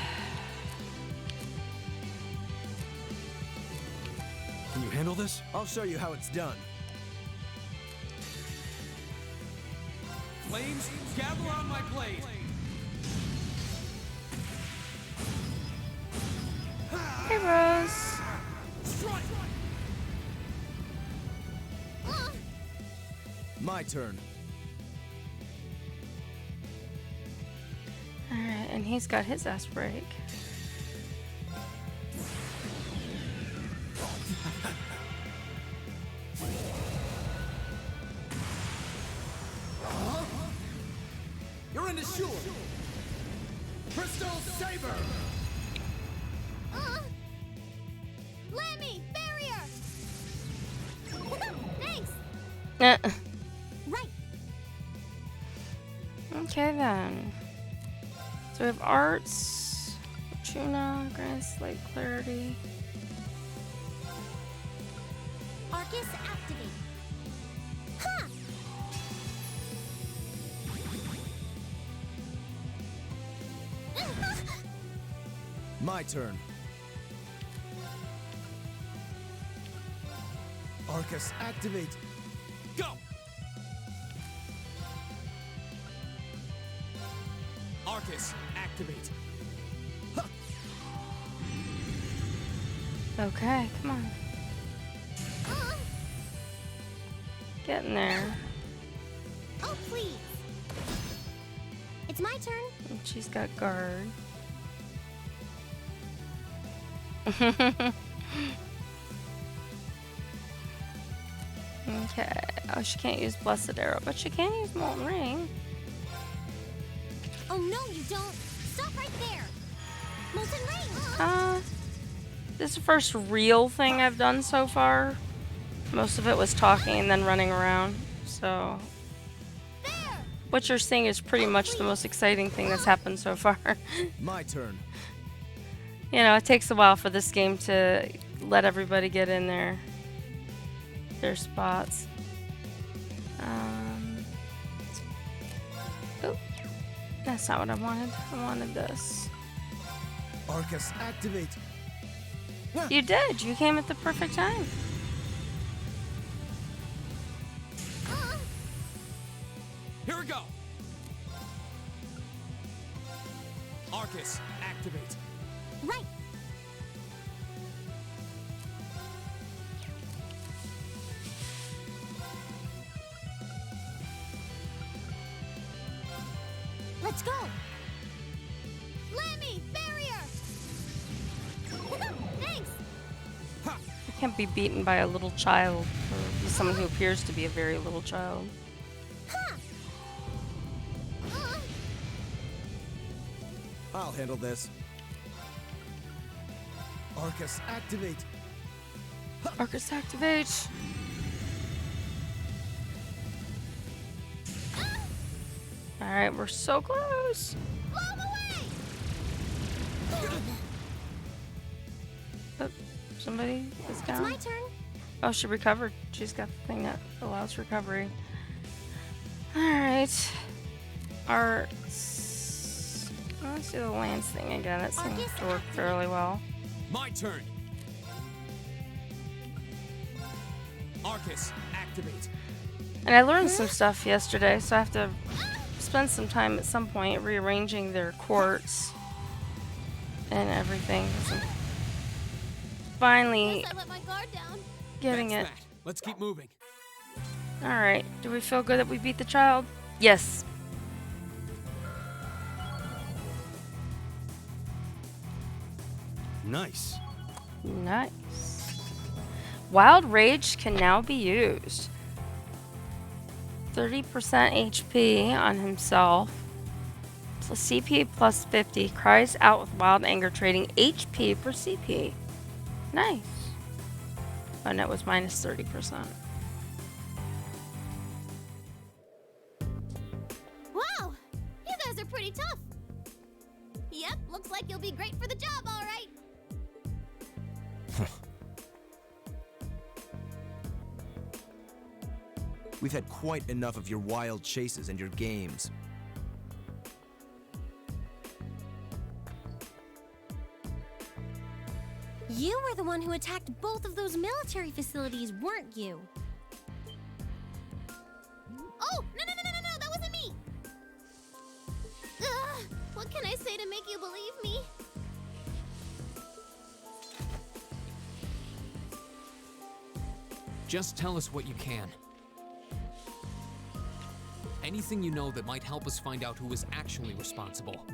Can you handle this? I'll show you how it's done. Flames, gather on my blade. Hey, Rose. Strike! My turn. Alright, and he's got his ass break. You're in the shore. Crystal Saber! Lammy, barrier. Thanks. Eh. Right. Okay then. So we have Arts, Fortuna, Grants, Light Clarity. Arcus, activate. Ha! My turn. Arcus, activate. Go! Arcus, activate. Okay, come on. Getting there. Oh, please. It's my turn. And she's got guard. Okay. Oh, she can't use Blessed Arrow, but she can use Molten Ring. Oh, no, you don't. Stop right there. Molten Ring. This is the first real thing I've done so far. Most of it was talking and then running around. So, There. what you're seeing is pretty much the most exciting thing that's happened so far. My turn. You know, it takes a while for this game to let everybody get in their spots. Oh, that's not what I wanted. I wanted this. Arcus, activate. You did. You came at the perfect time. Here we go! Arcus, activate. Right. Let's go. Lammy, barrier. Thanks. You can't be beaten by a little child for He's someone who appears to be a very little child. I'll handle this. Arcus, activate! Arcus, activate! Alright, we're so close! Blow him away! Oh, somebody is It's down. my turn. Oh, she recovered. She's got the thing that allows recovery. Alright. Let's do the lance thing again. It seems to work fairly well. My turn. Arcus, activate. And I learned some stuff yesterday, so I have to spend some time at some point rearranging their quartz and everything. So finally Guess I let my guard down. getting That's it. that. Let's keep moving. Alright, do we feel good that we beat the child? Yes. Nice. Nice. Wild Rage can now be used. 30% HP on himself. Plus CP plus 50. Cries out with Wild Anger, trading HP for CP. Nice. Oh, and it was minus 30%. Wow, you guys are pretty tough. Yep, looks like you'll be great for the job, all right. We've had quite enough of your wild chases and your games. You were the one who attacked both of those military facilities, weren't you? Oh, no, that wasn't me! Ugh, what can I say to make you believe me? Just tell us what you can. Anything you know that might help us find out who is actually responsible.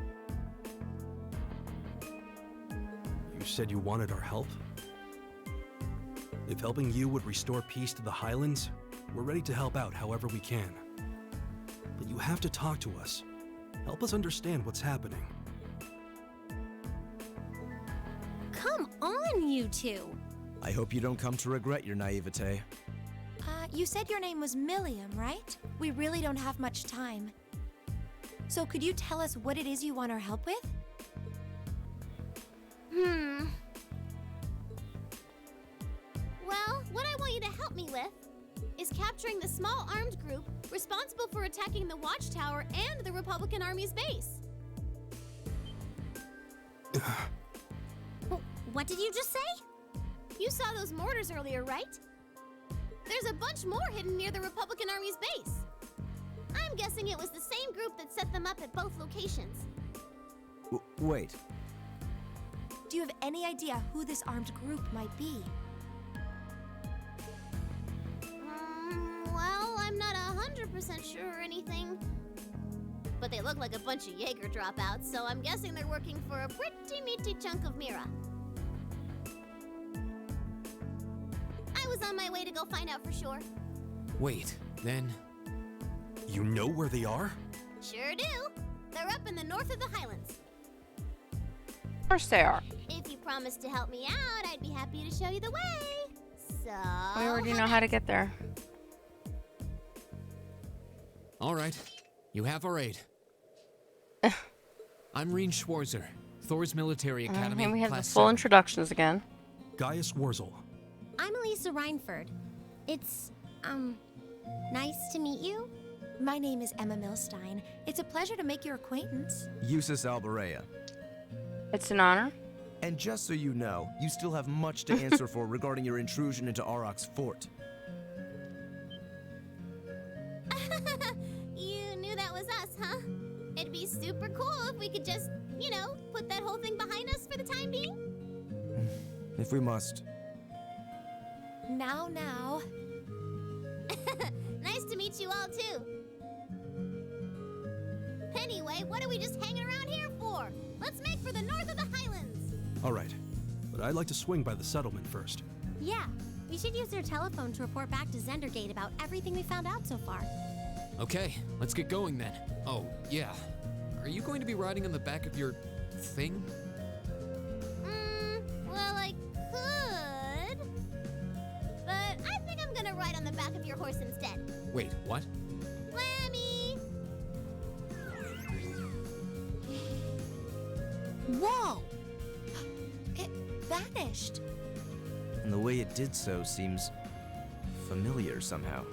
You said you wanted our help? If helping you would restore peace to the Highlands, we're ready to help out however we can. But you have to talk to us. Help us understand what's happening. Come on, you two. I hope you don't come to regret your naivete. You said your name was Milliam, right? We really don't have much time. So could you tell us what it is you want our help with? Well, what I want you to help me with is capturing the small armed group responsible for attacking the Watchtower and the Republican Army's base. What did you just say? You saw those mortars earlier, right? There's a bunch more hidden near the Republican Army's base. I'm guessing it was the same group that set them up at both locations. Wait. Do you have any idea who this armed group might be? Well, I'm not 100% sure or anything. But they look like a bunch of Jaeger dropouts, so I'm guessing they're working for a pretty meaty chunk of Mira. I was on my way to go find out for sure. Wait, then... You know where they are? Sure do. They're up in the north of the Highlands. Of course they are. If you promise to help me out, I'd be happy to show you the way. So... We already know how to get there. All right, you have our aid. I'm Reen Schwarzer, Thor's Military Academy, And we have the Class full 7. introductions again. Gaius Wurzel. I'm Elisa Reinford. It's, nice to meet you. My name is Emma Milstein. It's a pleasure to make your acquaintance. Eustace Alberea. It's an honor. And just so you know, you still have much to answer for regarding your intrusion into Auroch's fort. You knew that was us, huh? It'd be super cool if we could just, put that whole thing behind us for the time being. If we must. Now. Nice to meet you all, too. Anyway, what are we just hanging around here for? Let's make for the north of the Highlands. All right, but I'd like to swing by the settlement first. Yeah, We should use their telephone to report back to Zendergate about everything we found out so far. Okay, let's get going then. Oh, yeah. Are you going to be riding on the back of your thing? Well, I could. But I think I'm gonna ride on the back of your horse instead. Wait, what? Lammy! Whoa! It vanished. And the way it did so seems familiar somehow.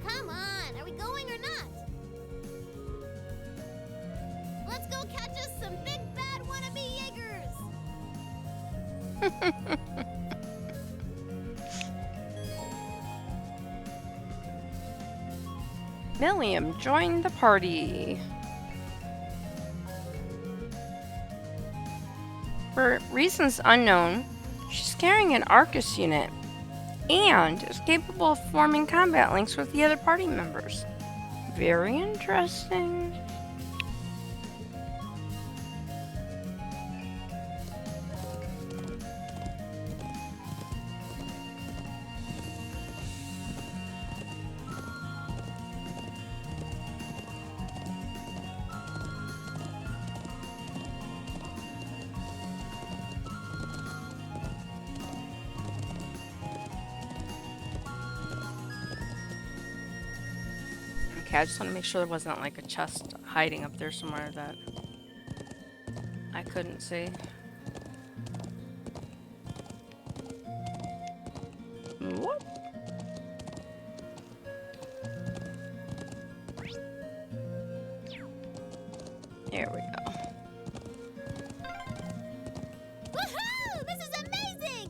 Come on, are we going or not? Let's go catch us some big bad wannabe Jaegers! Milliam joined the party. For reasons unknown, she's carrying an Arcus unit and is capable of forming combat links with the other party members. Very interesting. Okay, I just want to make sure there wasn't like a chest hiding up there somewhere that I couldn't see. What? There we go. Woohoo! This is amazing!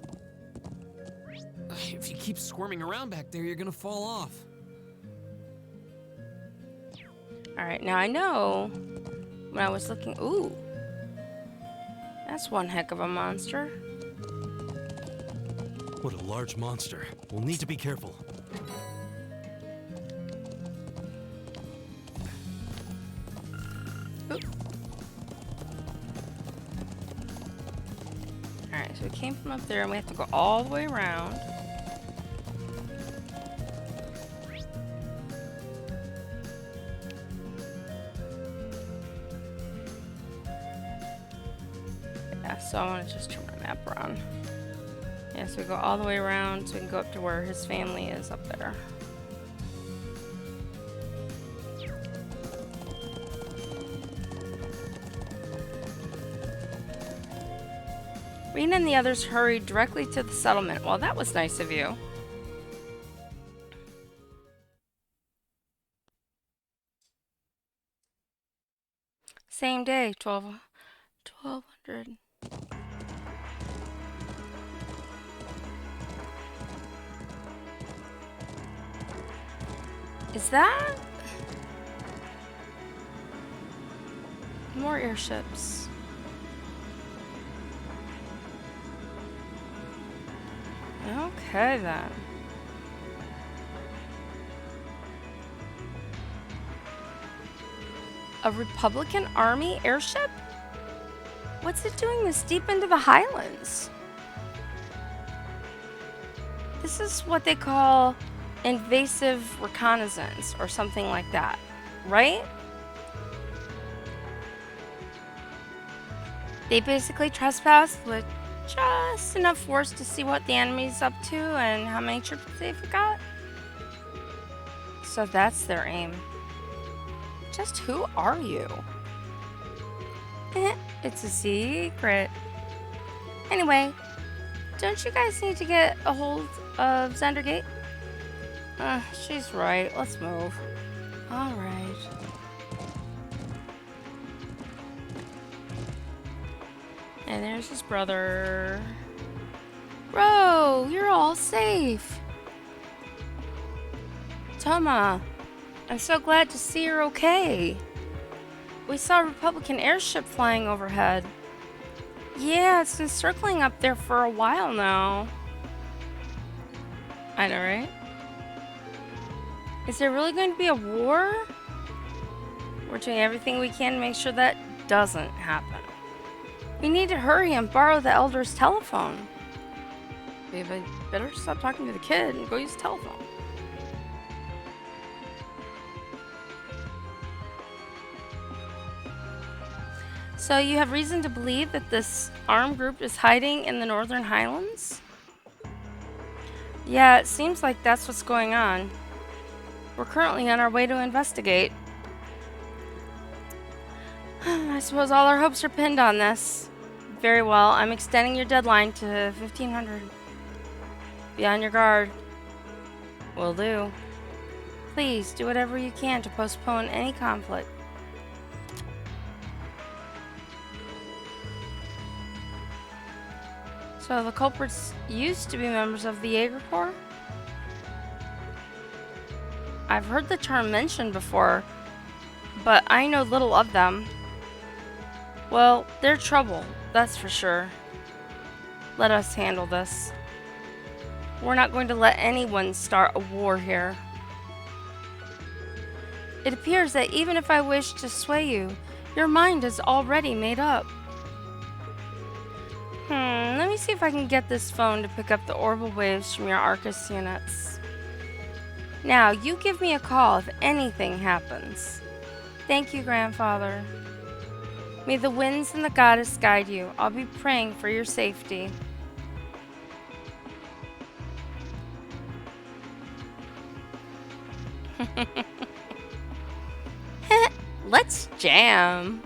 If you keep squirming around back there, you're gonna fall off. Alright, now I know when I was looking. Ooh. That's one heck of a monster. What a large monster. We'll need to be careful. Alright, so we came from up there and we have to go all the way around. Yeah, so I want to just turn my map around. Yeah, so we go all the way around so we can go up to where his family is up there. Rena and the others hurried directly to the settlement. Well, that was nice of you. Same day, 1200. Is that more airships? Okay then. A Republican Army airship? What's it doing this deep into the Highlands? This is what they call invasive reconnaissance or something like that, right? They basically trespass with just enough force to see what the enemy's up to and how many troops they've got. So that's their aim. Just who are you? It's a secret. Anyway, don't you guys need to get a hold of Zendergate? She's right. Let's move. All right. And there's his brother. Bro, you're all safe. Toma, I'm so glad to see you're okay. We saw a Republican airship flying overhead. Yeah, it's been circling up there for a while now. I know, right? Is there really going to be a war? We're doing everything we can to make sure that doesn't happen. We need to hurry and borrow the Elder's telephone. Maybe I better stop talking to the kid and go use the telephone. So you have reason to believe that this armed group is hiding in the Northern Highlands? Yeah, it seems like that's what's going on. We're currently on our way to investigate. I suppose all our hopes are pinned on this. Very well, I'm extending your deadline to 1500. Be on your guard. Will do. Please do whatever you can to postpone any conflict. So the culprits used to be members of the Jaeger Corps? I've heard the term mentioned before, but I know little of them. Well, they're trouble, that's for sure. Let us handle this. We're not going to let anyone start a war here. It appears that even if I wish to sway you, your mind is already made up. Let me see if I can get this phone to pick up the orbital waves from your Arcus units. Now, you give me a call if anything happens. Thank you, Grandfather. May the winds and the goddess guide you. I'll be praying for your safety. Let's jam.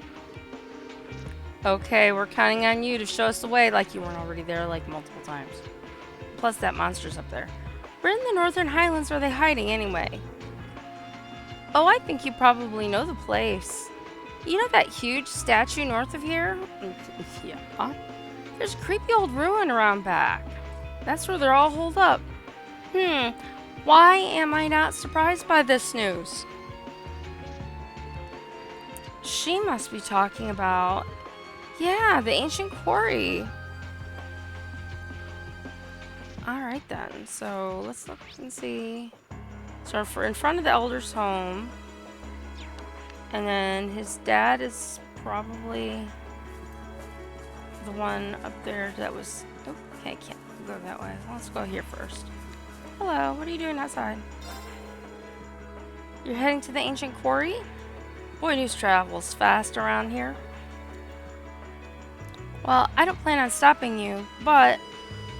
Okay, we're counting on you to show us the way like you weren't already there like multiple times. Plus that monster's up there. Where in the Northern Highlands are they hiding anyway? Oh, I think you probably know the place. You know that huge statue north of here? Yeah. There's a creepy old ruin around back. That's where they're all holed up. Why am I not surprised by this news? She must be talking about... Yeah, the ancient quarry. Alright then, so let's look and see. So for in front of the elder's home. And then his dad is probably the one up there that was... Oh, okay, I can't go that way. Let's go here first. Hello, what are you doing outside? You're heading to the ancient quarry? Boy, news travels fast around here. Well, I don't plan on stopping you, but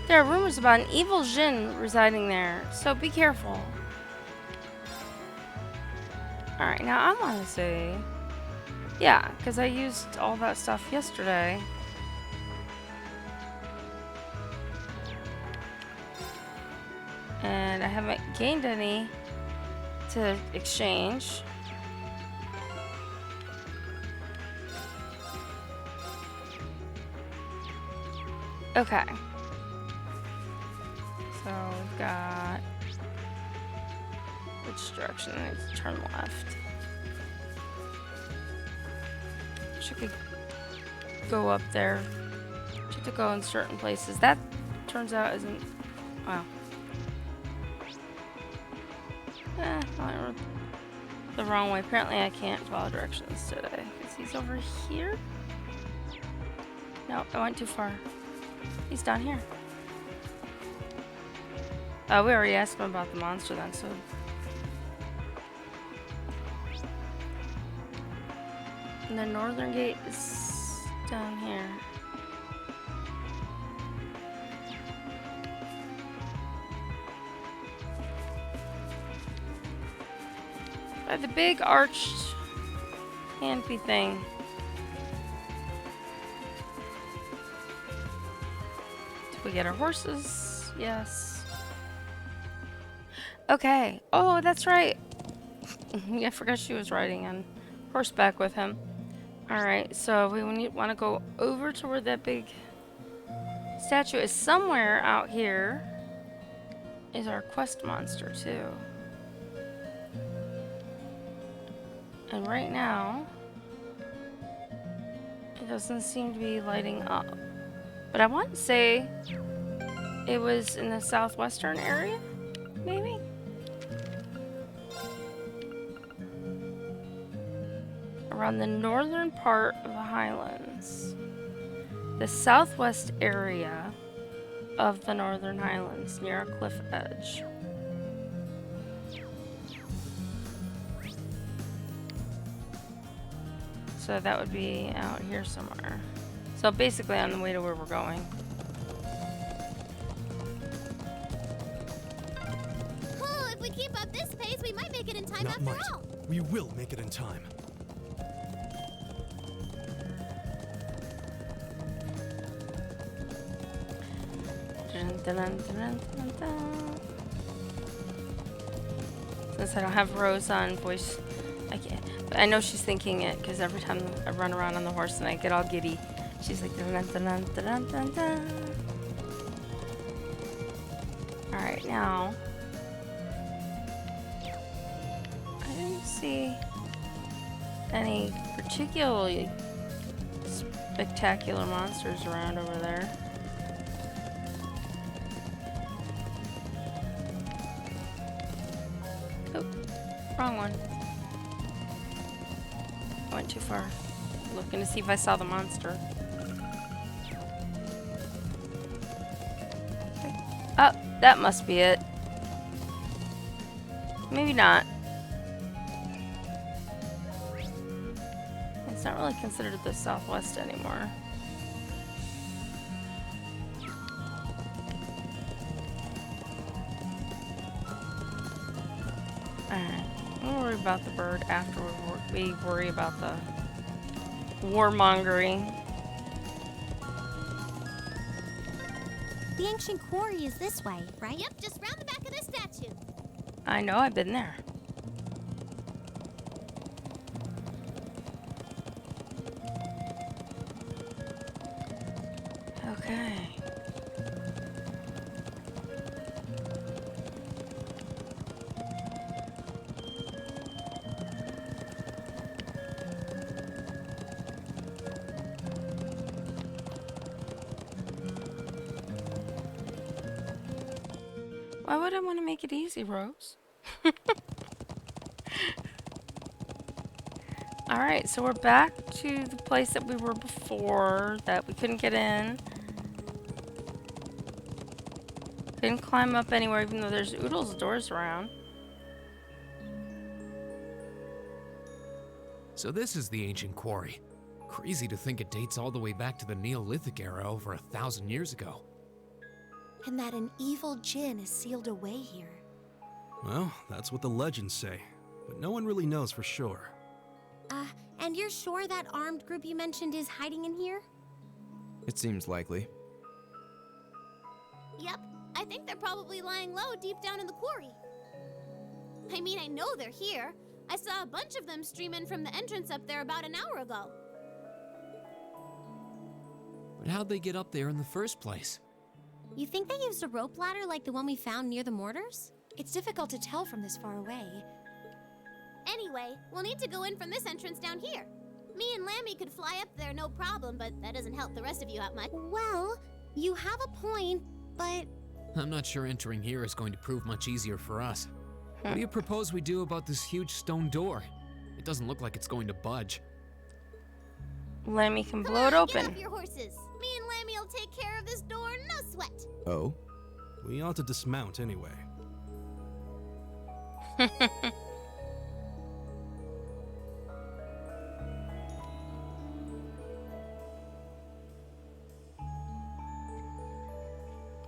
there are rumors about an evil Jinn residing there, so be careful. Alright, now I want to say... Yeah, because I used all that stuff yesterday. And I haven't gained any to exchange. Okay. So we've got... Which direction? I need to turn left. She could go up there. She had to go in certain places. That turns out isn't... Wow. I went the wrong way. Apparently I can't follow directions today. Because he's over here? No, I went too far. He's down here. Oh, we already asked him about the monster then, so... And the northern gate is down here. By the big arched canopy thing. Did we get our horses? Yes. Okay. Oh, that's right. I forgot she was riding on horseback with him. Alright, so we want to go over to where that big statue is. Somewhere out here is our quest monster, too. And right now, it doesn't seem to be lighting up. But I want to say it was in the southwestern area, maybe? Around the northern part of the Highlands. The southwest area of the Northern Highlands near a cliff edge. So that would be out here somewhere. So basically on the way to where we're going. Oh, if we keep up this pace, we might make it in time Not after might. all. We will make it in time. Dun, dun, dun, dun, dun. Since I don't have Rose on voice, I can't. But I know she's thinking it because every time I run around on the horse and I get all giddy, she's like dun dun dun dun dun dun dun. All right, now I didn't see any particularly spectacular monsters around over there. Oh, wrong one. I went too far. Looking to see if I saw the monster. Oh, that must be it. Maybe not. It's not really considered the Southwest anymore. Alright, we'll worry about the bird after we worry about the warmongering. The ancient quarry is this way, right? Yep, just round the back of this statue. I know, I've been there. Okay. Why would I want to make it easy, Rose? Alright, so we're back to the place that we were before, that we couldn't get in. Couldn't climb up anywhere, even though there's oodles of doors around. So this is the ancient quarry. Crazy to think it dates all the way back to the Neolithic era over 1,000 years ago. And that an evil djinn is sealed away here. Well, that's what the legends say, but no one really knows for sure. And you're sure that armed group you mentioned is hiding in here? It seems likely. Yep, I think they're probably lying low deep down in the quarry. I mean, I know they're here. I saw a bunch of them stream in from the entrance up there about an hour ago. But how'd they get up there in the first place? You think they used a rope ladder like the one we found near the mortars? It's difficult to tell from this far away. Anyway, we'll need to go in from this entrance down here. Me and Lammy could fly up there no problem, but that doesn't help the rest of you out much. Well, you have a point, but I'm not sure entering here is going to prove much easier for us. What do you propose we do about this huge stone door? It doesn't look like it's going to budge. Lammy can Come blow it on, get open. off your horses. Me and Lammy will take care of this door, no sweat. Oh? We ought to dismount anyway.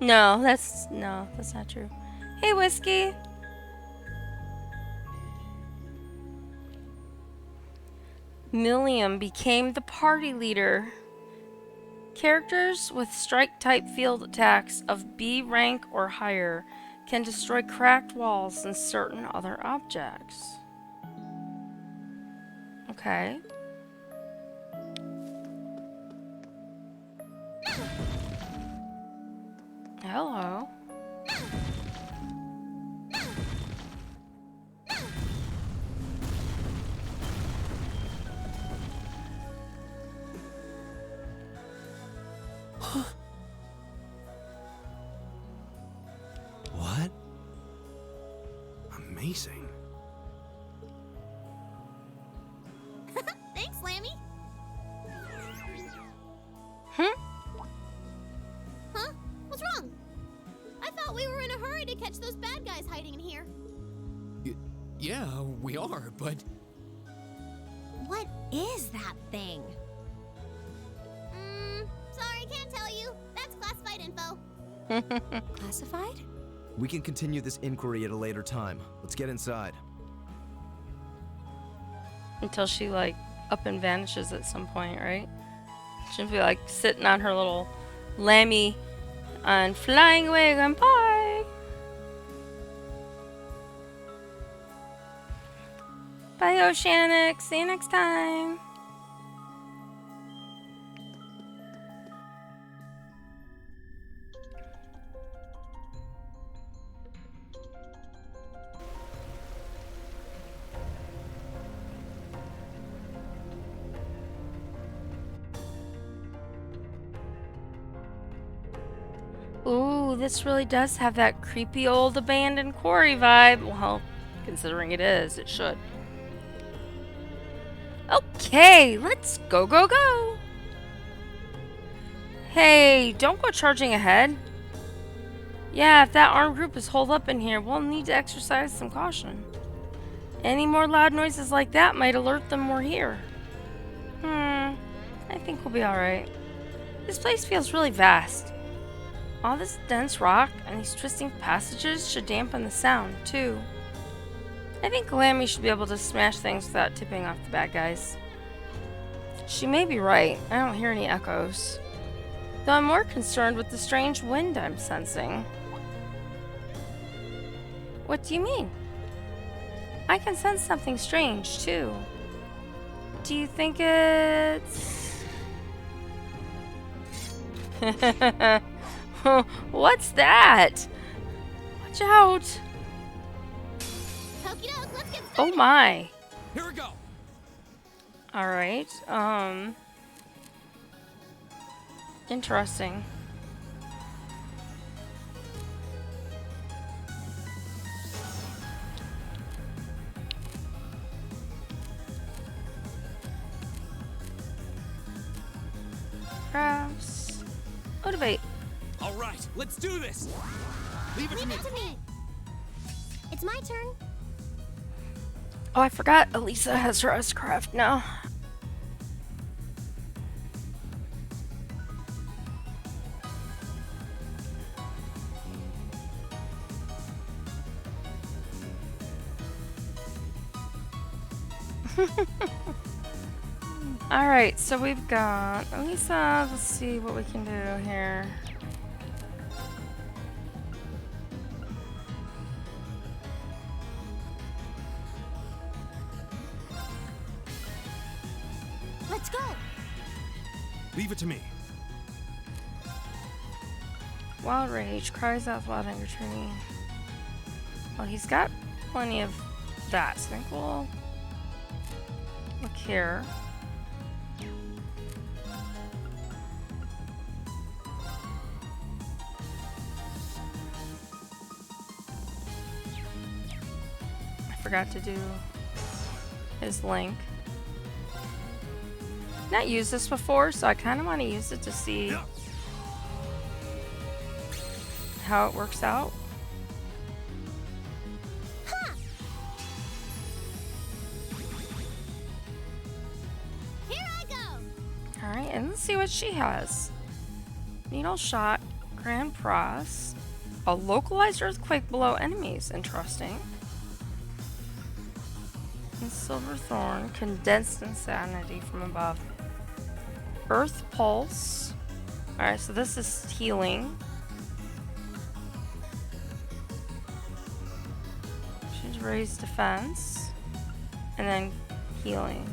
No, that's not true. Hey, Whiskey. Milliam became the party leader. Characters with strike-type field attacks of B rank or higher can destroy cracked walls and certain other objects. Okay. Hello. What? Amazing. Thanks, Lammy. Hmm? Huh? What's wrong? guys hiding in here. Yeah, we are, but What is that thing? Sorry, can't tell you. That's classified info. Classified? We can continue this inquiry at a later time. Let's get inside. Until she, like, up and vanishes at some point, right? She'll be, like, sitting on her little lammy and flying away going, bye! Bye, Oceanic. See you next time. Ooh, this really does have that creepy old abandoned quarry vibe. Well, considering it is, it should. Okay, let's go, go, go. Hey, don't go charging ahead. Yeah, if that armed group is holed up in here, we'll need to exercise some caution. Any more loud noises like that might alert them we're here. I think we'll be alright. This place feels really vast. All this dense rock and these twisting passages should dampen the sound, too. I think Lammy should be able to smash things without tipping off the bad guys. She may be right. I don't hear any echoes. Though I'm more concerned with the strange wind I'm sensing. What do you mean? I can sense something strange, too. Do you think it's... What's that? Watch out! Okie doke, let's get started. Oh my. Here we go. Alright, interesting. Crafts. Motivate. All right, let's do this. Leave it to Leave me. it to me. It's my turn. Oh, I forgot Elisa has her S-Craft now. Alright, so we've got Elisa. Let's see what we can do here. Let's go. Leave it to me. Wild Rage cries out loud and returning. Well, he's got plenty of that, so I think we'll look here. I forgot to do his link. Not used this before, so I kind of want to use it to see how it works out. Here I go. Alright, and let's see what she has. Needle Shot, Grand Pros, a localized earthquake below enemies. Interesting. And Silverthorn, Condensed Insanity from above. Earth Pulse. Alright, so this is healing. She's raised defense. And then healing.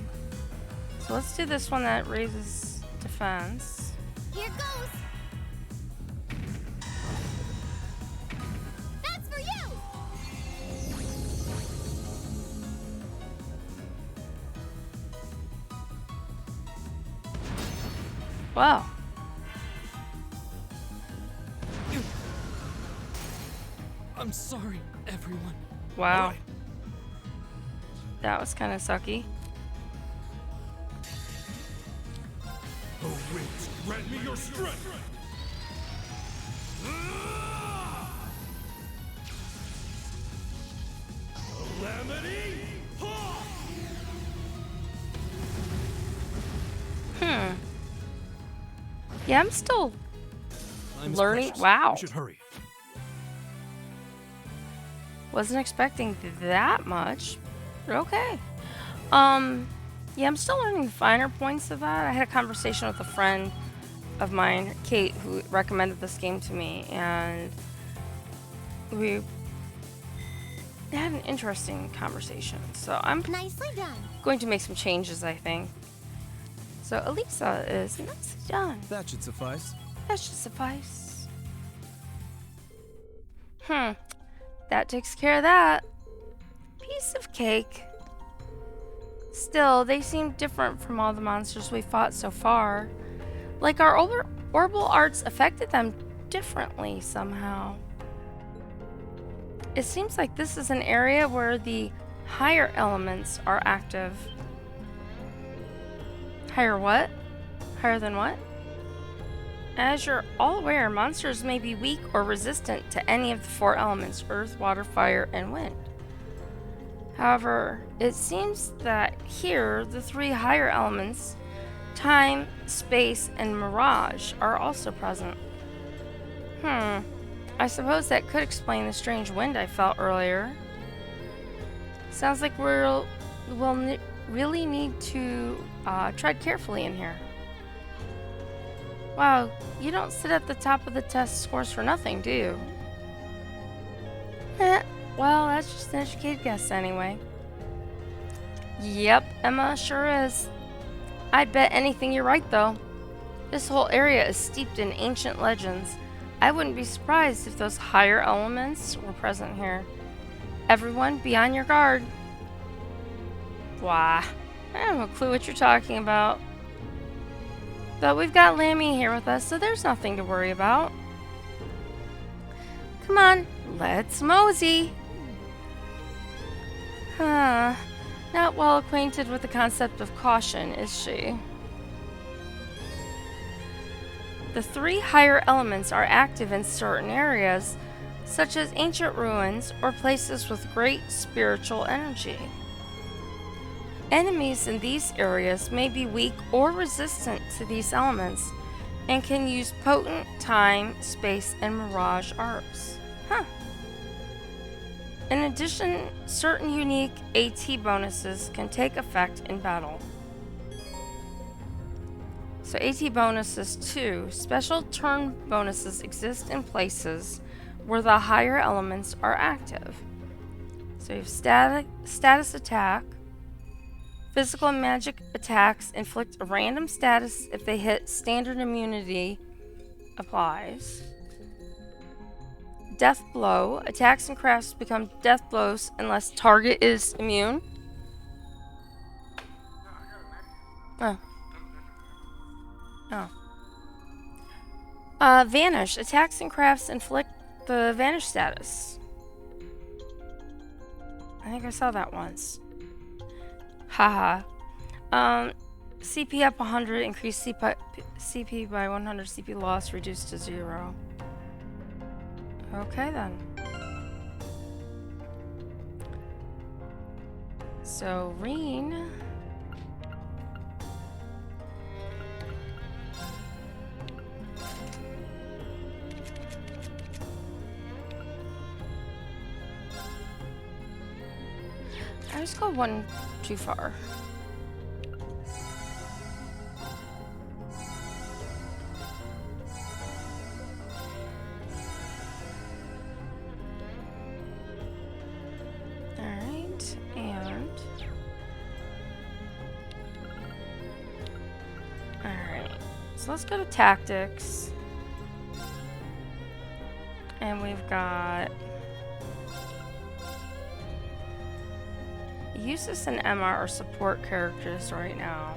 So let's do this one that raises defense. Here goes. That's for you. Wow. I'm sorry, everyone. Wow. All right. That was kind of sucky. Oh, winds, grant me your strength. Yeah, I'm still Time is learning. precious. Wow. We should hurry. Wasn't expecting that much. But okay. Yeah, I'm still learning the finer points of that. I had a conversation with a friend of mine, Kate, who recommended this game to me, and we had an interesting conversation. So I'm Nicely done. going to make some changes, I think. So Elisa is nicely done. That should suffice. That should suffice. That takes care of that. Piece of cake. Still, they seem different from all the monsters we fought so far. Like our orbital arts affected them differently somehow. It seems like this is an area where the higher elements are active. Higher what? Higher than what? As you're all aware, monsters may be weak or resistant to any of the 4 elements: earth, water, fire, and wind. However, it seems that here, the 3 higher elements, time, space, and mirage, are also present. I suppose that could explain the strange wind I felt earlier. Sounds like we'll really need to tread carefully in here. Wow, you don't sit at the top of the test scores for nothing, do you? Well, that's just an educated guess anyway. Yep, Emma sure is. I'd bet anything you're right, though. This whole area is steeped in ancient legends. I wouldn't be surprised if those higher elements were present here. Everyone, be on your guard. Why? I have no clue what you're talking about. But we've got Lammy here with us, so there's nothing to worry about. Come on, let's mosey. Not well acquainted with the concept of caution, is she? The 3 higher elements are active in certain areas, such as ancient ruins or places with great spiritual energy. Enemies in these areas may be weak or resistant to these elements and can use potent time, space, and mirage arts. In addition, certain unique AT bonuses can take effect in battle. So AT bonuses too. Special turn bonuses exist in places where the higher elements are active. So you have status attack. Physical and magic attacks inflict a random status if they hit. Standard immunity applies. Death blow. Attacks and crafts become death blows unless target is immune. Vanish. Attacks and crafts inflict the vanish status. I think I saw that once. Haha. CP up 100, increase CP by 100, CP loss reduced to 0. Okay then. So, Reen. I just go one too far. Alright, and... Alright, so let's go to tactics. And we've got... Eustace and Emma are support characters right now.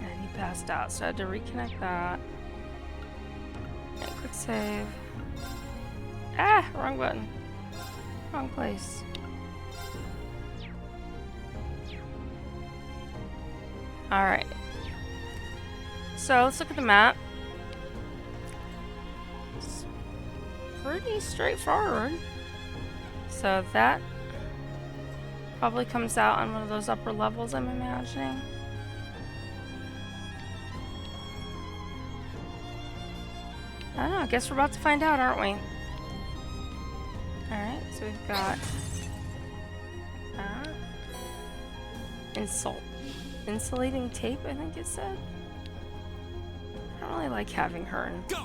And he passed out, so I had to reconnect that. And quick save. Ah, wrong button. Wrong place. Alright. So let's look at the map. pretty straightforward. So that probably comes out on one of those upper levels, I'm imagining. I don't know, I guess we're about to find out, aren't we? Alright, so we've got insulating tape, I think it said. I don't really like having her in. Go!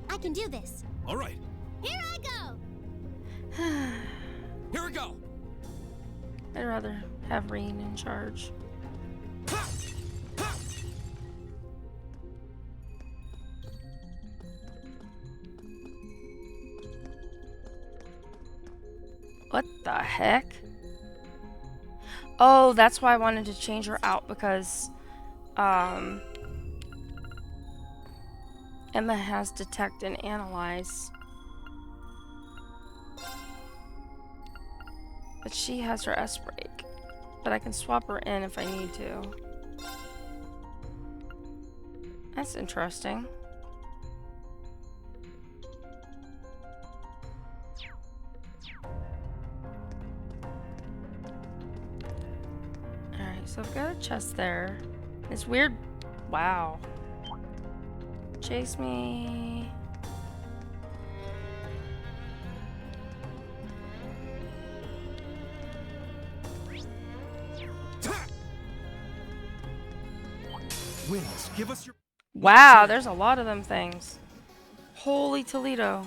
I can do this. All right, Here I go! here we go! I'd rather have Reen in charge. Ha! Ha! What the heck? Oh, that's why I wanted to change her out, because Emma has detect and analyze. But she has her S-break. But I can swap her in if I need to. That's interesting. Alright, so I've got a chest there. It's weird. Wow. Chase me. Ta! Winds, give us your... Wow, there's a lot of them things. Holy Toledo.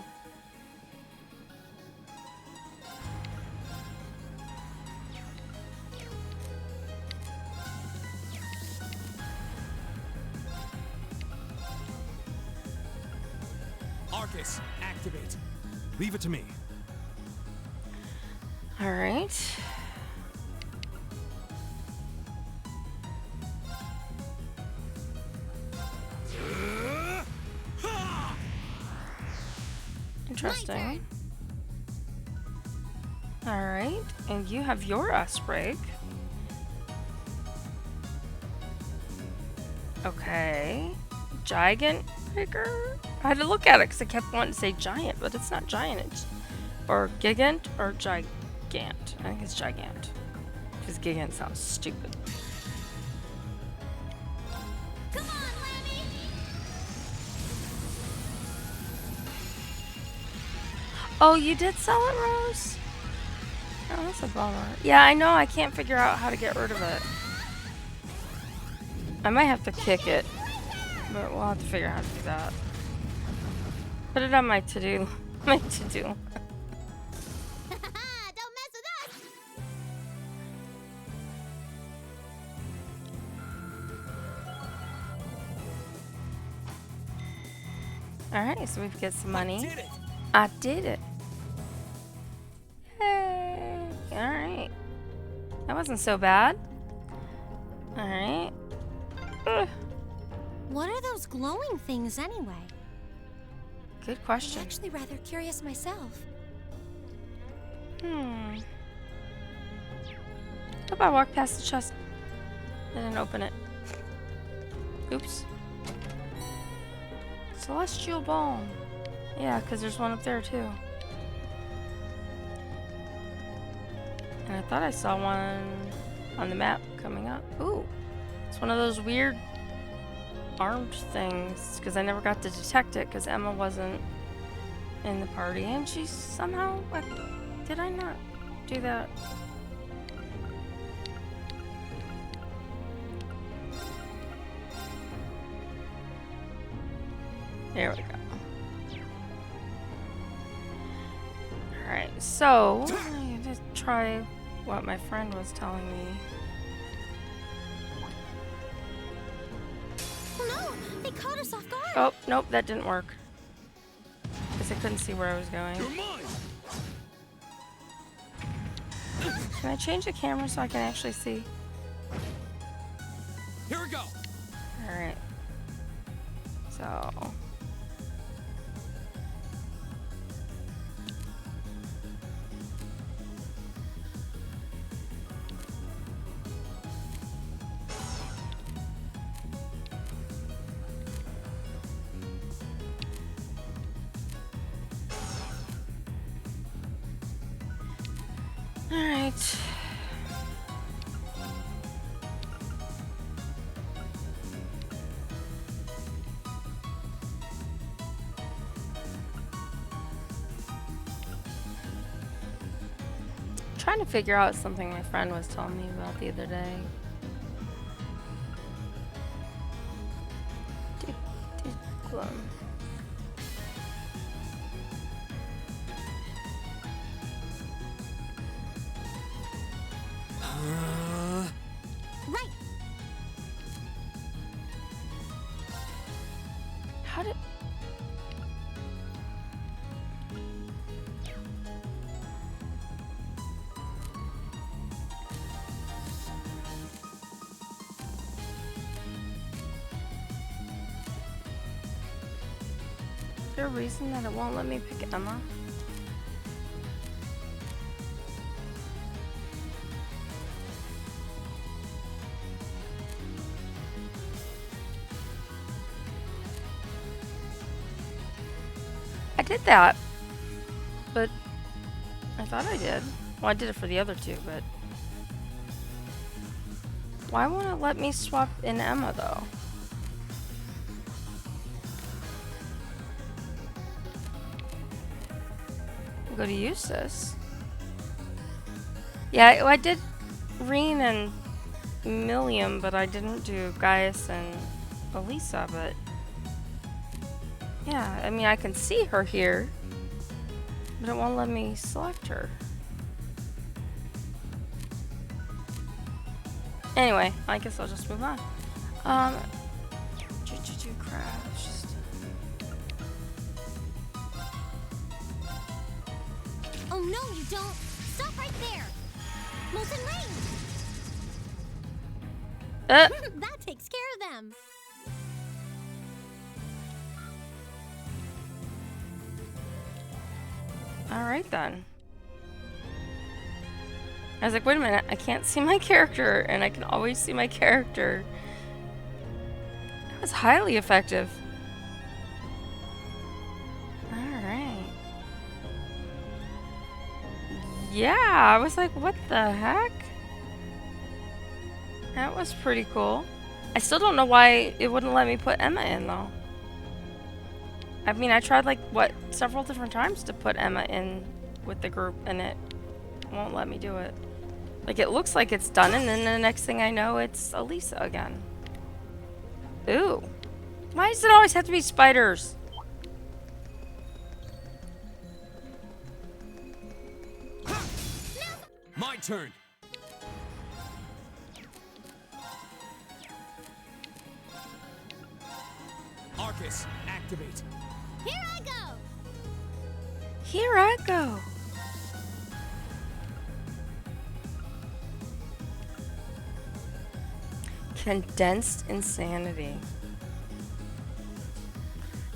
Arcus, activate. Leave it to me. All right. Interesting. All right, and you have your S-break. Okay. Gigant breaker? I had to look at it because I kept wanting to say giant, but it's not giant. It's or gigant or gigant. I think it's gigant. Because gigant sounds stupid. Come on, Lammy! Oh, you did sell it, Rose? Oh, that's a bummer. Yeah, I know. I can't figure out how to get rid of it. I might have to kick it, but we'll have to figure out how to do that. Put it on my to-do. My to-do. Don't mess with us! Alright, so we've got some money. Did it! I did it. Hey. Alright. That wasn't so bad. Alright. What are those glowing things anyway? Good I'm question. actually rather curious myself. Hope I walked past the chest. I didn't open it. Oops. Celestial Balm. Yeah, because there's one up there too. And I thought I saw one on the map coming up. Ooh. It's one of those weird armed things, because I never got to detect it because Emma wasn't in the party, and she somehow... Did I not do that? There we go. Alright, so I'm gonna try what my friend was telling me. Oh no! They caught us off guard! Oh, nope, that didn't work. Because I couldn't see where I was going. You're mine! Can I change the camera so I can actually see? Here we go! Alright. So... Alright. Trying to figure out something my friend was telling me about the other day. Glum. Right. How did... Is there a reason that it won't let me pick Emma? I did that, but I thought I did. Well, I did it for the other two, but why won't it let me swap in Emma though? Go to Eustace. Yeah, I did Reen and Milliam, but I didn't do Gaius and Elisa, but yeah, I mean, I can see her here, but it won't let me select her. Anyway, I guess I'll just move on. Crash. Oh no, you don't! Stop right there! Molten Rain! That takes care of them! Alright then. I was like, wait a minute, I can't see my character, and I can always see my character. That was highly effective. Alright. Yeah, I was like, what the heck? That was pretty cool. I still don't know why it wouldn't let me put Emma in, though. I mean, I tried, like, what, several different times to put Emma in with the group, and it won't let me do it. Like, it looks like it's done, and then the next thing I know, it's Elisa again. Ooh. Why does it always have to be spiders? My turn. Arcus, activate. Here I go! Here I go. Condensed insanity.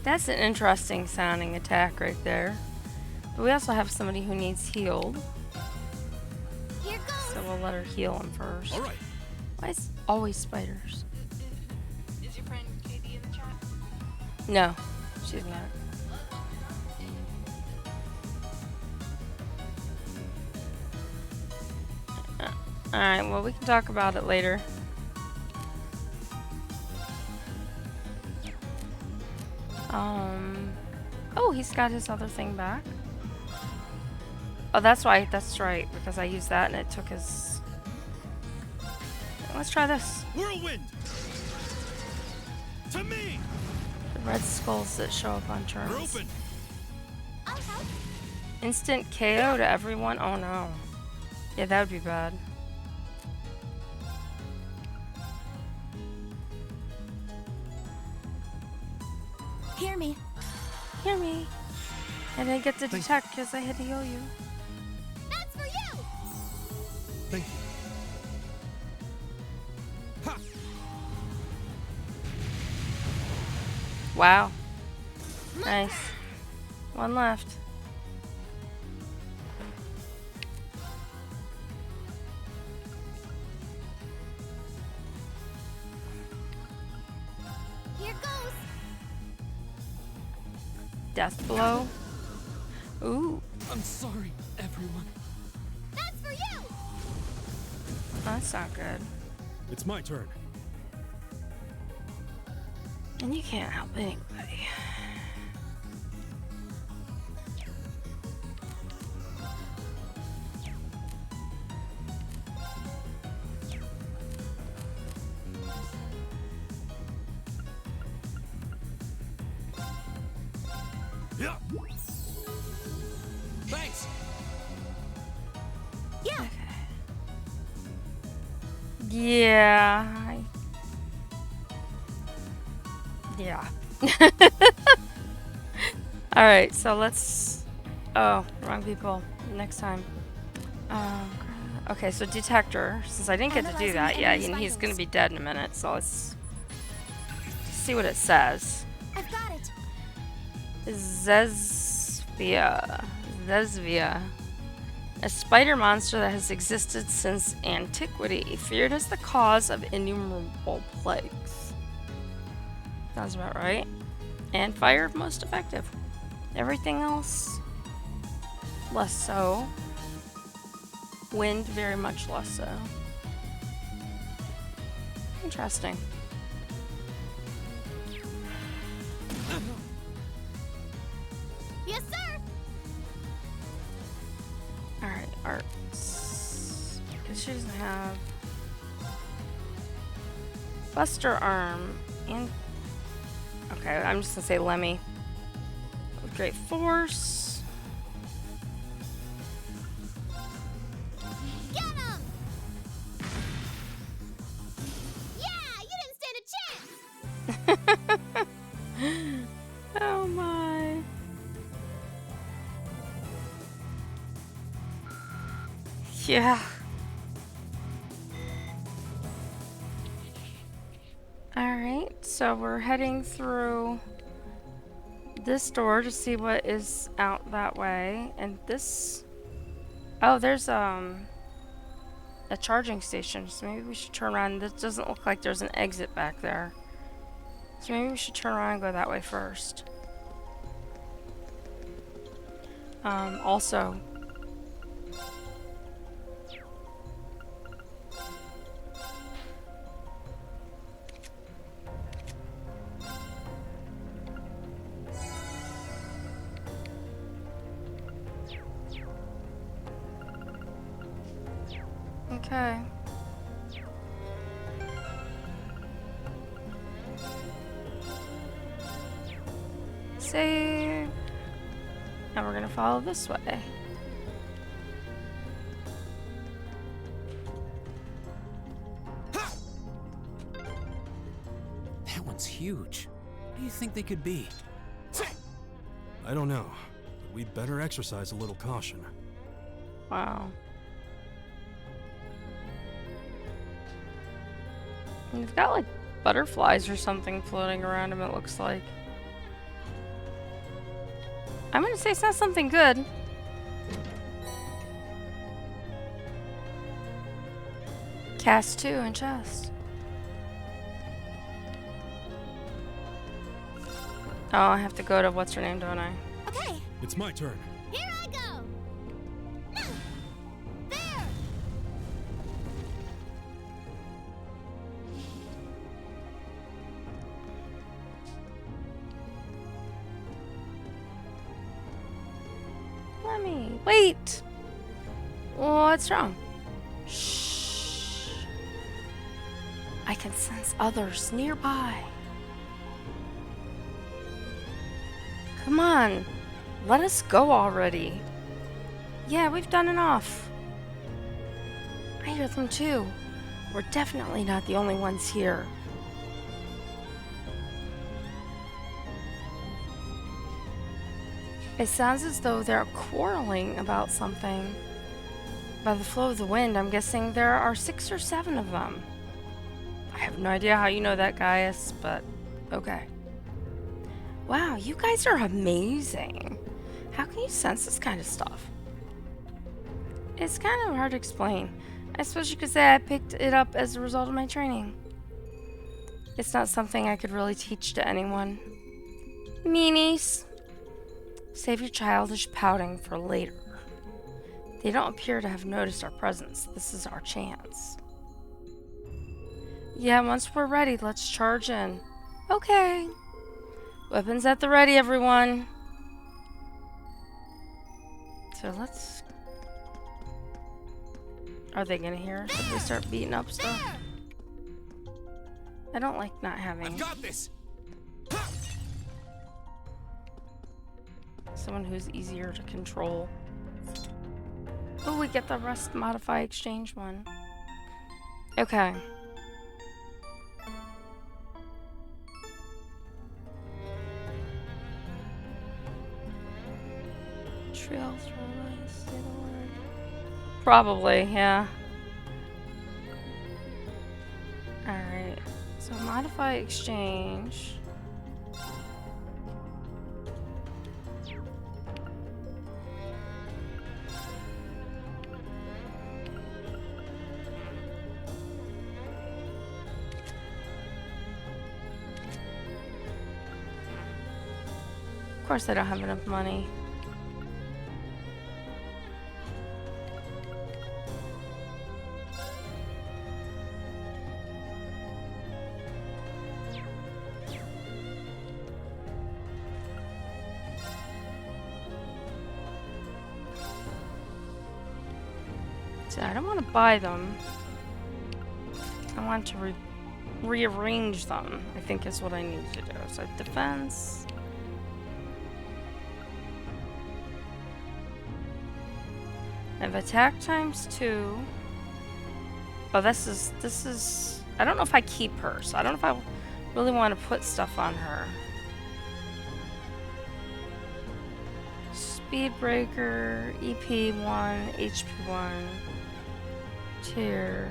That's an interesting sounding attack right there. But we also have somebody who needs healed. Here goes! So we'll let her heal him first. All right. Why is always spiders? Is your friend Katie in the chat? No, she's not. Alright, well, we can talk about it later. Oh, he's got his other thing back. Oh, that's why. That's right, because I used that and it took his... Let's try this. Whirlwind! To me! The red skulls that show up on We're turns. open! I'll help. Instant KO to everyone? Oh no. Yeah, that would be bad. Hear me. Hear me. I didn't get to detect because I had to heal you. That's for you! Thank you. Ha! Wow. Nice. One left. Here goes! Death blow. Ooh. I'm sorry, everyone. That's for you! That's not good. It's my turn. And you can't help anybody. Yeah. Thanks! Yeah. Yeah. Yeah. Alright, so let's... Oh, wrong people. Next time. Okay, so detector. Since I didn't get to do Analyzing that, the yeah, enemy's he's gonna vitals. be dead in a minute, so let's see what it says. I've got it. Zesvia. Zesvia. A spider monster that has existed since antiquity, feared as the cause of innumerable plagues. Sounds about right. And fire most effective. Everything else, less so. Wind, very much less so. Interesting. Yes, sir. Alright, arts. Because she doesn't have Buster Arm and... Okay, I'm just gonna say Lemmy. With Great Force. Get him! Yeah, you didn't stand a chance. Oh my. Yeah. Alright, so we're heading through this door to see what is out that way. And this... Oh, there's a charging station, so maybe we should turn around. This doesn't look like there's an exit back there. So maybe we should turn around and go that way first. Also... Okay. Save. And we're gonna follow this way. That one's huge. What do you think they could be? I don't know, but we'd better exercise a little caution. Wow. And they've got like butterflies or something floating around them, it looks like. I'm gonna say it's not something good. Cast 2 and chest. Oh, I have to go to what's her name, don't I? Okay. It's my turn. Here I go. There. Let me wait. What's wrong? Shh. I can sense others nearby. Come on. Let us go already. Yeah, we've done enough. I hear them too. We're definitely not the only ones here. It sounds as though they're quarreling about something. By the flow of the wind, I'm guessing there are 6 or 7 of them. I have no idea how you know that, Gaius, but okay. Wow, you guys are amazing. How can you sense this kind of stuff? It's kind of hard to explain. I suppose you could say I picked it up as a result of my training. It's not something I could really teach to anyone. Meanies. Save your childish pouting for later. They don't appear to have noticed our presence. This is our chance. Yeah, once we're ready, let's charge in. Okay. Weapons at the ready, everyone. So let's... Are they gonna hear us if we start beating up stuff? I don't like not having... I've got this. someone who's easier to control. Oh, we get the rust modify exchange one. Okay. Trail through say the word. Probably, yeah. Alright. So modify exchange. Of course I don't have enough money. So I don't want to buy them. I want to rearrange them, I think is what I need to do. So defense. I have attack ×2. Oh, this is, I don't know if I keep her, so I don't know if I really want to put stuff on her. Speed breaker, EP1, HP1, tier.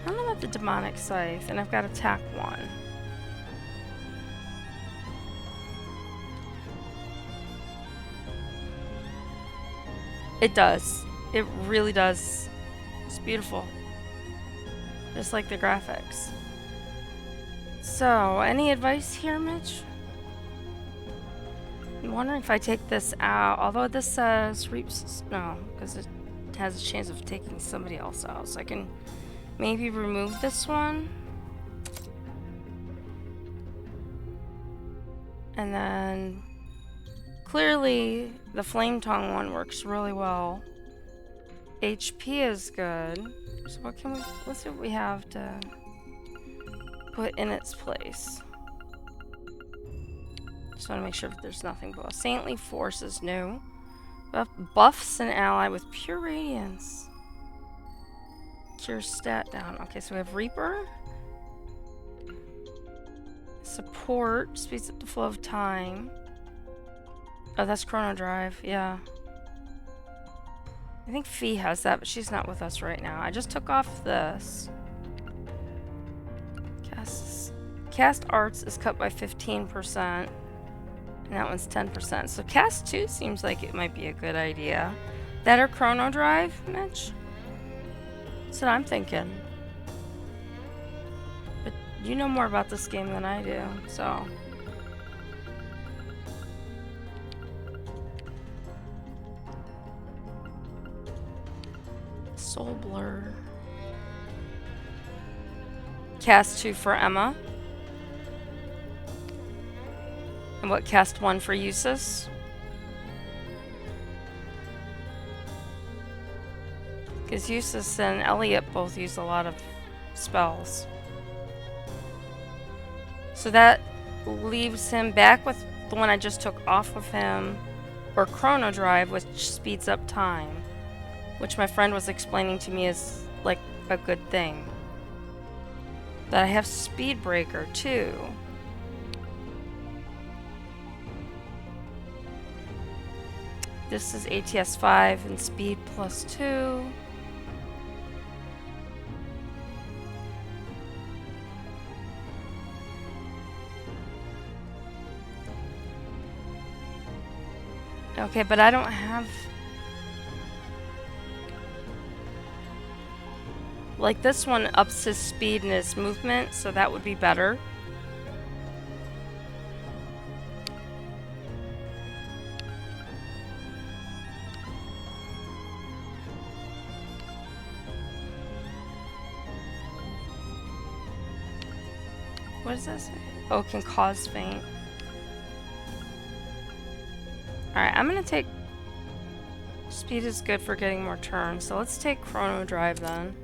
I don't know about the demonic scythe, and I've got attack 1. It does. It really does. It's beautiful. Just like the graphics. So, any advice here, Mitch? I'm wondering if I take this out. Although this says reaps... No, because it has a chance of taking somebody else out. So I can maybe remove this one. And then... Clearly, the Flame Tongue one works really well. HP is good. So what can we... Let's see what we have to put in its place. Just want to make sure that there's nothing below. Saintly Force is new. Buffs an ally with Pure Radiance. Cure stat down. Okay, so we have Reaper. Support. Speeds up the flow of time. Oh, that's Chrono Drive, yeah. I think Fee has that, but she's not with us right now. I just took off this. Cast Arts is cut by 15%. And that one's 10%. So Cast 2 seems like it might be a good idea. That or Chrono Drive, Mitch? That's what I'm thinking. But you know more about this game than I do, so... Soul Blur. Cast 2 for Emma. And what, cast 1 for Eustace? Because Eustace and Elliot both use a lot of spells. So that leaves him back with the one I just took off of him, or Chrono Drive, which speeds up time. Which my friend was explaining to me is like a good thing. That I have Speed Breaker too. This is ATS 5 and speed +2. Okay, but I don't have... Like, this one ups his speed and his movement, so that would be better. what does that say? Oh, it can cause faint. Alright, I'm gonna take... Speed is good for getting more turns, so let's take Chrono Drive then.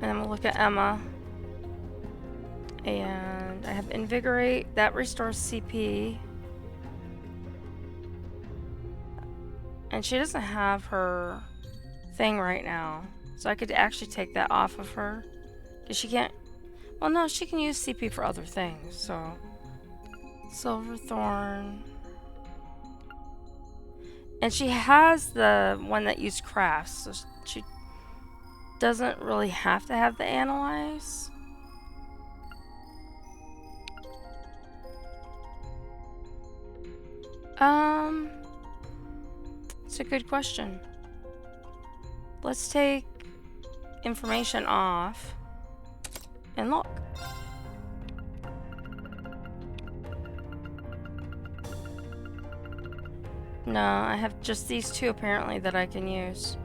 And then we'll look at Emma. And I have Invigorate. That restores CP. And she doesn't have her thing right now. So I could actually take that off of her. Because she can't... Well, no, she can use CP for other things, so... Silverthorn... And she has the one that used crafts, so she doesn't really have to have the analyze. It's a good question. Let's take information off and look. No, I have just these two apparently that I can use.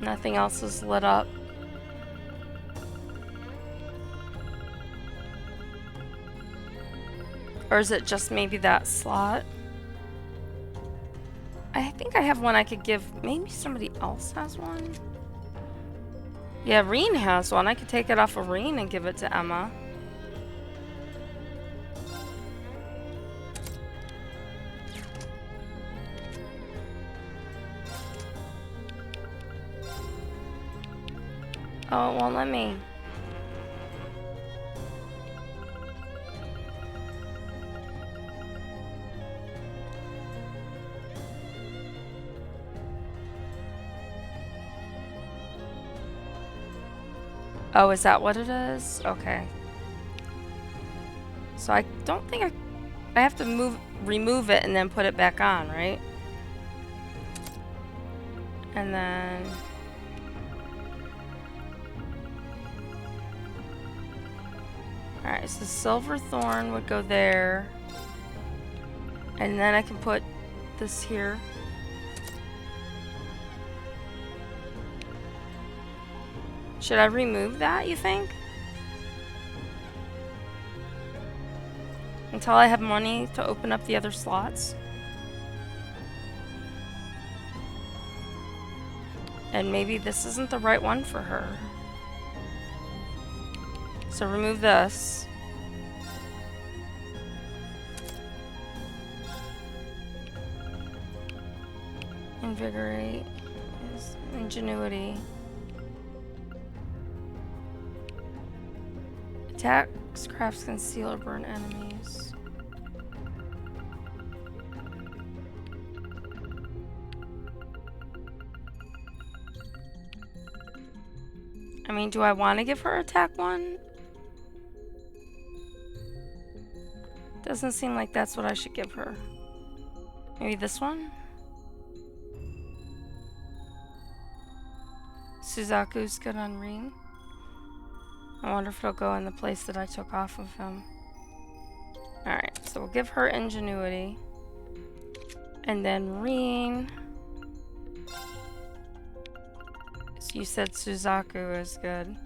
Nothing else is lit up. Or is it just maybe that slot? I think I have one I could give. Maybe somebody else has one? Yeah, Reen has one. I could take it off of Reen and give it to Emma. Oh, it won't let me. Oh, is that what it is? Okay. So I don't think I have to remove it and then put it back on, right? And then... Alright, so Silverthorn would go there. And then I can put this here. Should I remove that, you think? Until I have money to open up the other slots? And maybe this isn't the right one for her. So remove this. Invigorate is Ingenuity. Attacks, crafts, conceal, or burn enemies. I mean, do I want to give her attack 1? Doesn't seem like that's what I should give her. Maybe this one? Suzaku's good on Reen. I wonder if it'll go in the place that I took off of him. Alright, so we'll give her Ingenuity. And then Reen. So you said Suzaku is good.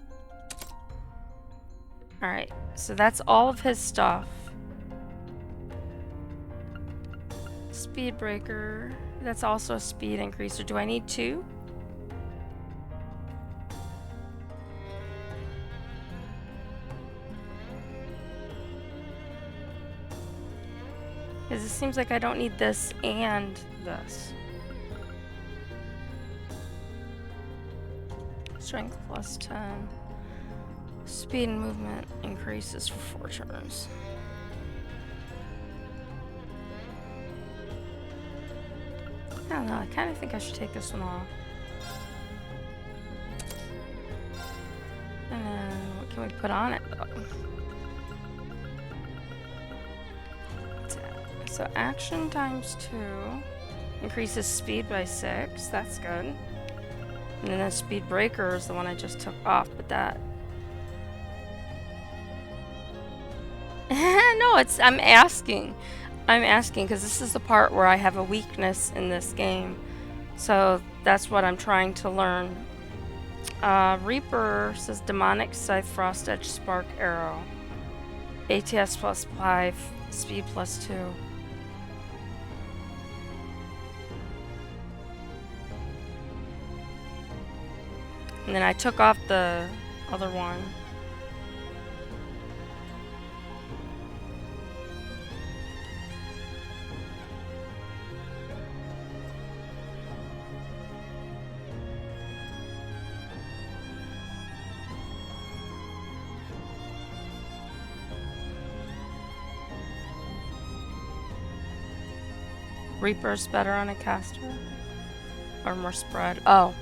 Alright, so that's all of his stuff. Speed breaker. That's also a speed increaser. Do I need 2? Because it seems like I don't need this and this. Strength plus 10. Speed and movement increases for 4 turns. I don't know, I kind of think I should take this one off. And then, what can we put on it though? So action times 2 increases speed by 6, that's good. And then the speed breaker is the one I just took off, but that... No, I'm asking. I'm asking because this is the part where I have a weakness in this game. So that's what I'm trying to learn. Reaper says Demonic Scythe Frost Edge Spark Arrow. ATS plus 5, speed plus 2. And then I took off the other one. Reaper's better on a caster? Or more spread? Oh.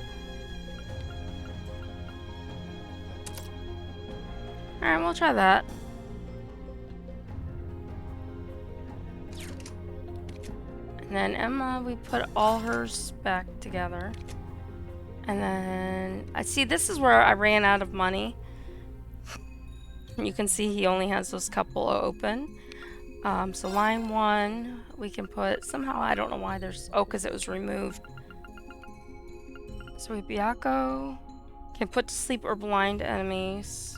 Alright, we'll try that. And then Emma, we put all hers back together. And then, I see this is where I ran out of money. You can see he only has those couple open. So line 1, we can put, somehow, I don't know why there's, oh, because it was removed. So Byaku can put to sleep or blind enemies.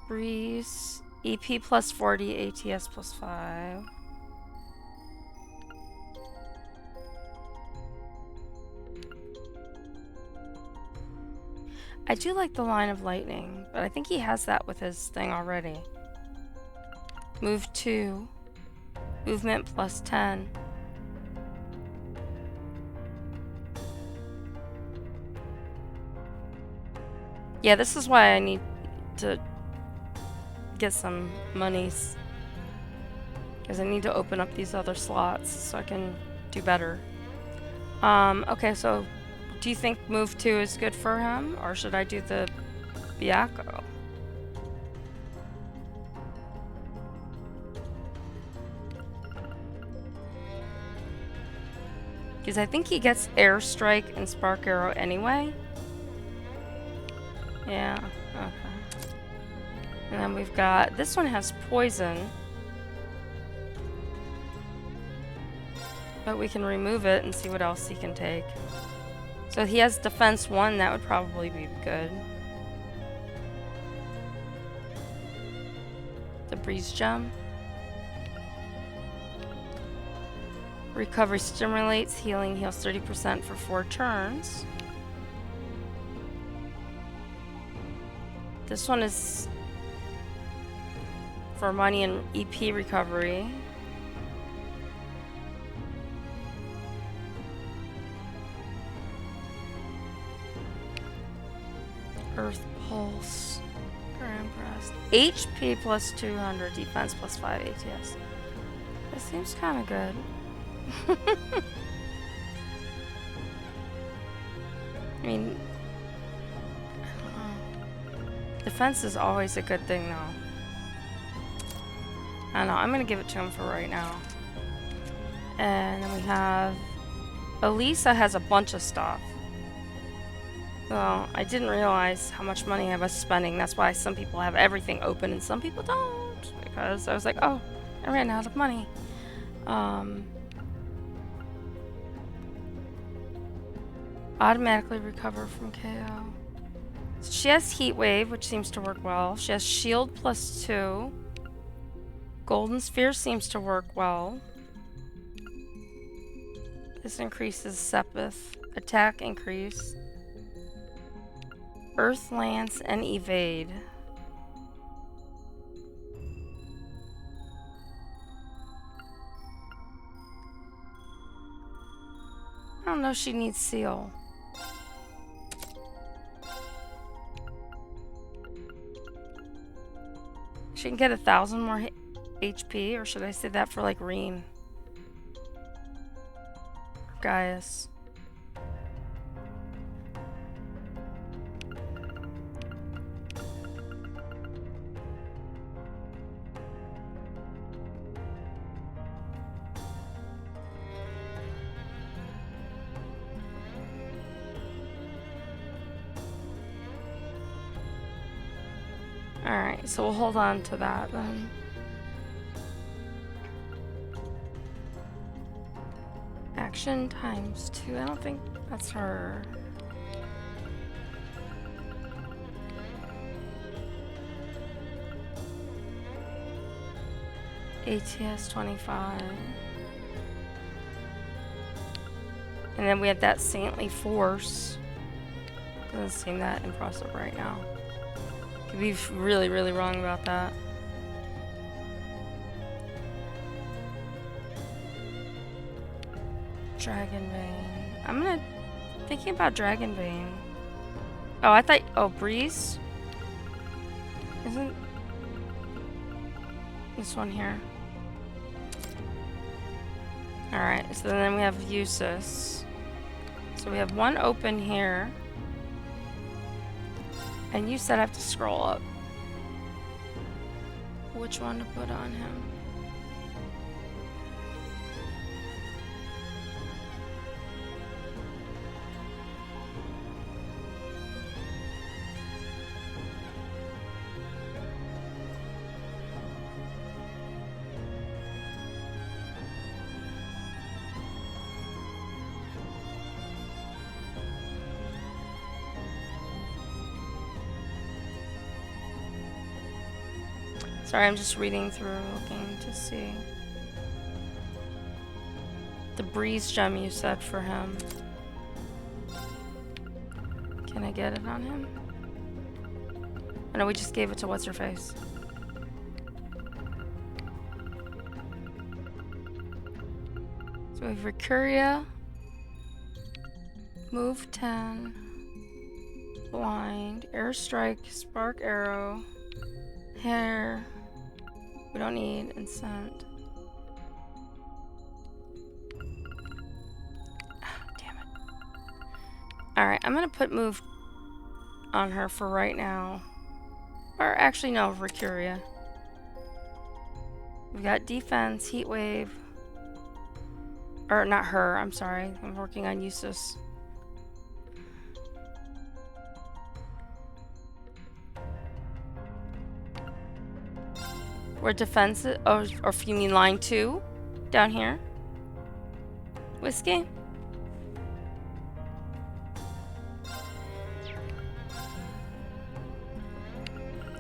Breeze, EP plus 40, ATS plus 5. I do like the line of lightning, but I think he has that with his thing already. Move 2. Movement plus 10. Yeah, this is why I need to get some monies. Because I need to open up these other slots so I can do better. Okay, so do you think move 2 is good for him? Or should I do the Byaku? Because I think he gets Airstrike and Spark Arrow anyway. Yeah, okay. And then we've got, this one has Poison. But we can remove it and see what else he can take. So he has Defense 1, that would probably be good. The Breeze Gem. Recovery stimulates, healing heals 30% for 4 turns. This one is for money and EP recovery. Earth Pulse. Grand Press. HP plus 200, defense plus 5 ATS. That seems kind of good. I mean, I don't know. Defense is always a good thing, though. I don't know. I'm gonna give it to him for right now. And then we have Elisa has a bunch of stuff. Well, I didn't realize how much money I was spending. That's why some people have everything open and some people don't. Because I was like, oh, I ran out of money. Automatically recover from KO. So she has Heat Wave, which seems to work well. She has Shield plus 2. Golden Sphere seems to work well. This increases Sepith. Attack increase. Earth Lance and Evade. I don't know if she needs Seal. She can get 1,000 more HP, or should I say that for like Reen? Or Gaius. Alright, so we'll hold on to that then. Action times 2. I don't think that's her. ATS 25. And then we have that Saintly Force. Doesn't seem that impressive right now. Could be really, really wrong about that. Dragonbane. I'm gonna thinking about Dragonbane. Oh, I thought. Oh, Breeze. Isn't this one here? All right. So then we have Usus. So we have one open here. And you said I have to scroll up. Which one to put on him? Sorry, I'm just reading through, looking to see. The Breeze gem you said for him. Can I get it on him? Oh no, we just gave it to What's-Her-Face. So we have Ricuria. Move 10. Blind. Airstrike. Spark Arrow. Hair. We don't need Incent. Oh, damn it. Alright, I'm gonna put move on her for right now. Or actually no, Ricuria. We've got defense, heat wave. Or not her, I'm sorry. I'm working on Usus. We're defensive. Oh, or if you mean line 2? Down here? Whiskey?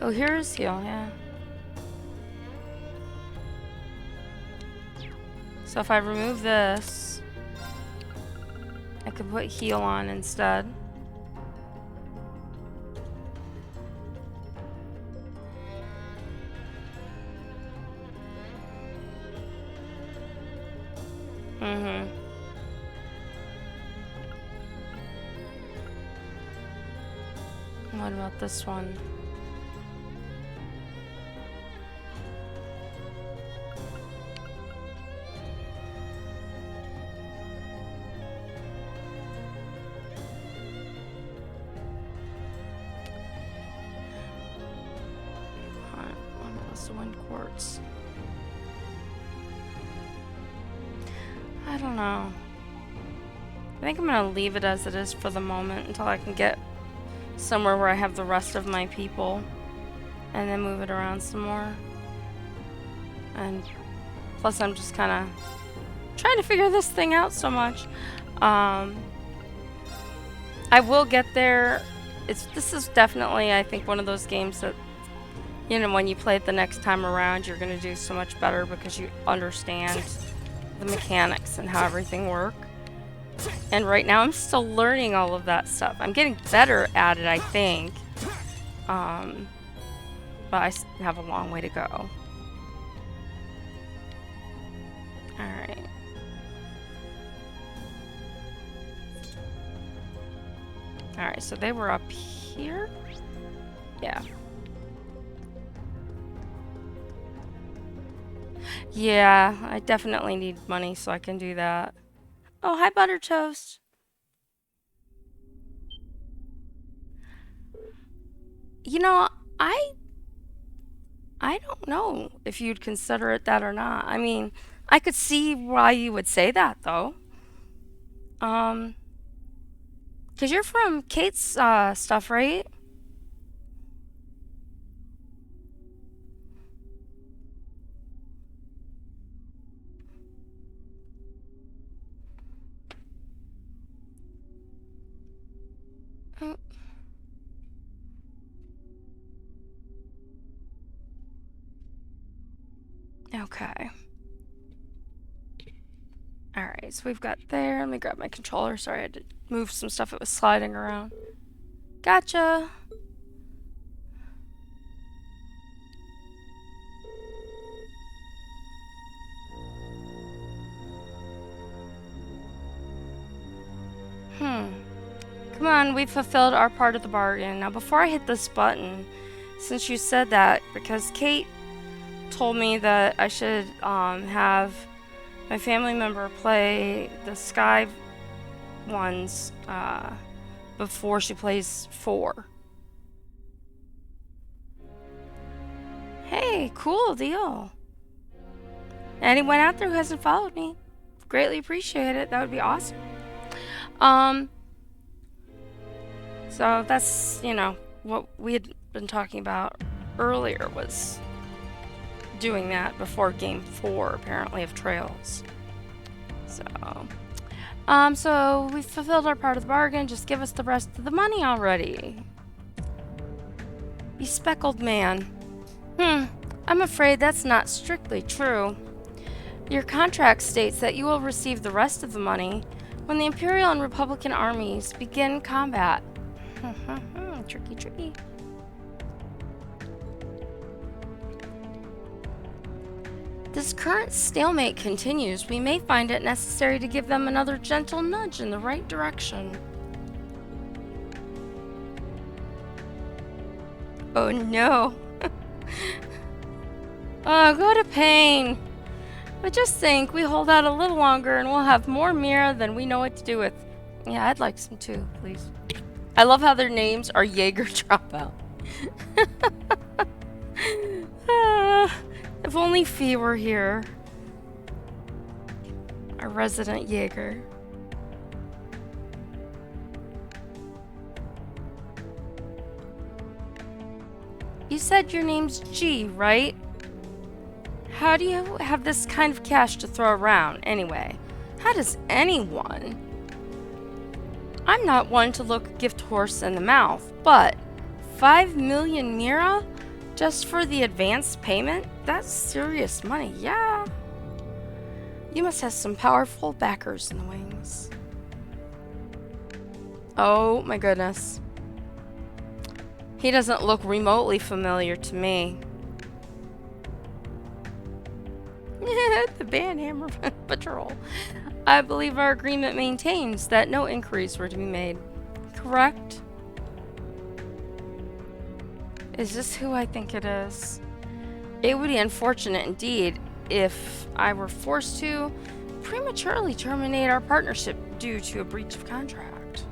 Oh, here's heal, yeah. So if I remove this, I could put heal on instead. What about this one? One plus one quartz. I don't know. I think I'm gonna leave it as it is for the moment until I can get somewhere where I have the rest of my people, and then move it around some more. And plus I'm just kind of trying to figure this thing out so much. I will get there. This is definitely, I think, one of those games that, you know, when you play it the next time around, you're going to do so much better because you understand the mechanics and how everything works. And right now I'm still learning all of that stuff. I'm getting better at it, I think. But I have a long way to go. Alright. Alright, so they were up here? Yeah. Yeah, I definitely need money so I can do that. Oh, hi, Butter Toast. You know, I don't know if you'd consider it that or not. I mean, I could see why you would say that, though. 'Cause you're from Kate's stuff, right? Oh. Okay. Alright, so we've got there. Let me grab my controller. Sorry, I had to move some stuff. It was sliding around. Gotcha. Come on, we've fulfilled our part of the bargain. Now, before I hit this button, since you said that, because Kate told me that I should have my family member play the Sky ones before she plays 4. Hey, cool deal. Anyone out there who hasn't followed me, greatly appreciate it. That would be awesome. So that's, you know, what we had been talking about earlier was doing that before game 4, apparently, of Trails. So we've fulfilled our part of the bargain. Just give us the rest of the money already. You speckled man. I'm afraid that's not strictly true. Your contract states that you will receive the rest of the money when the Imperial and Republican armies begin combat. Tricky, tricky. This current stalemate continues. We may find it necessary to give them another gentle nudge in the right direction. Oh no. Oh, go to pain. But just think, we hold out a little longer and we'll have more Mira than we know what to do with. Yeah, I'd like some too, please. I love how their names are Jaeger Dropout. If only Fee were here. Our resident Jaeger. You said your name's G, right? How do you have this kind of cash to throw around, anyway? How does anyone? I'm not one to look a gift horse in the mouth, but 5 million Mira just for the advance payment? That's serious money, yeah. You must have some powerful backers in the wings. Oh my goodness. He doesn't look remotely familiar to me. The Banhammer Patrol. I believe our agreement maintains that no inquiries were to be made. Correct? Is this who I think it is? It would be unfortunate indeed if I were forced to prematurely terminate our partnership due to a breach of contract.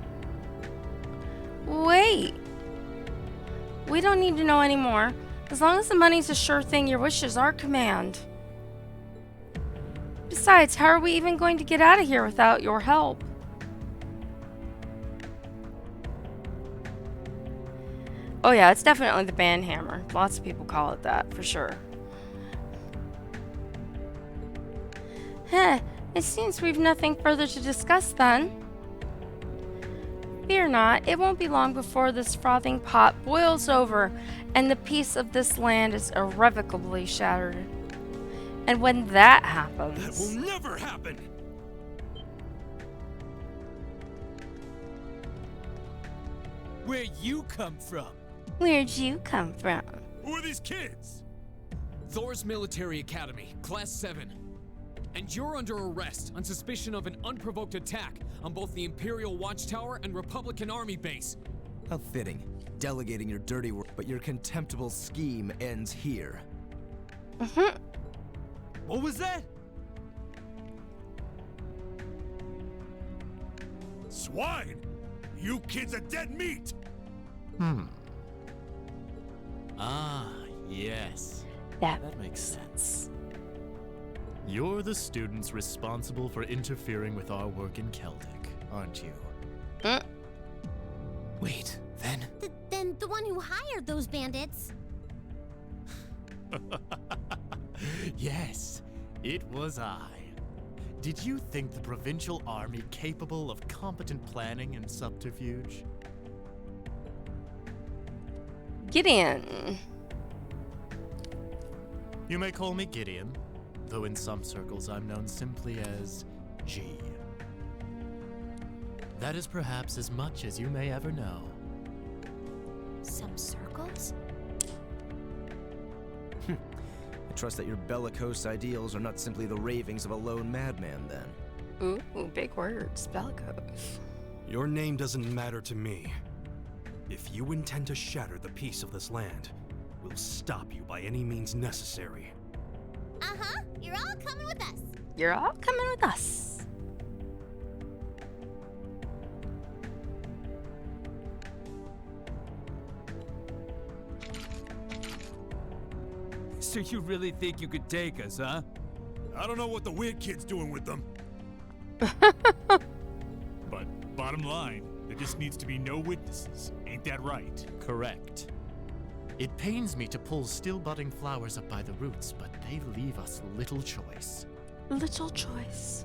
Wait! We don't need to know anymore. As long as the money's a sure thing, your wish is our command. Besides, how are we even going to get out of here without your help? Oh yeah, it's definitely the Banhammer. Lots of people call it that, for sure. It seems we've nothing further to discuss then. Fear not, it won't be long before this frothing pot boils over and the peace of this land is irrevocably shattered. And when that happens... That will never happen! Where you come from? Where'd you come from? Who are these kids? Thor's Military Academy, Class 7. And you're under arrest on suspicion of an unprovoked attack on both the Imperial Watchtower and Republican Army base. How fitting. Delegating your dirty work, but your contemptible scheme ends here. What was that? Swine! You kids are dead meat! Ah, yes. That That makes sense. You're the students responsible for interfering with our work in Celtic, aren't you? Wait, then? Then the one who hired those bandits. Yes, it was I. Did you think the provincial army capable of competent planning and subterfuge? Gideon. You may call me Gideon, though in some circles I'm known simply as G. That is perhaps as much as you may ever know. Some circles? I trust that your bellicose ideals are not simply the ravings of a lone madman, then. Ooh, big words, bellicose. Your name doesn't matter to me. If you intend to shatter the peace of this land, we'll stop you by any means necessary. Uh-huh. You're all coming with us. You're all coming with us. So you really think you could take us, huh? I don't know what the weird kid's doing with them. But bottom line, there just needs to be no witnesses. Ain't that right? Correct. It pains me to pull still budding flowers up by the roots, but they leave us little choice. Little choice.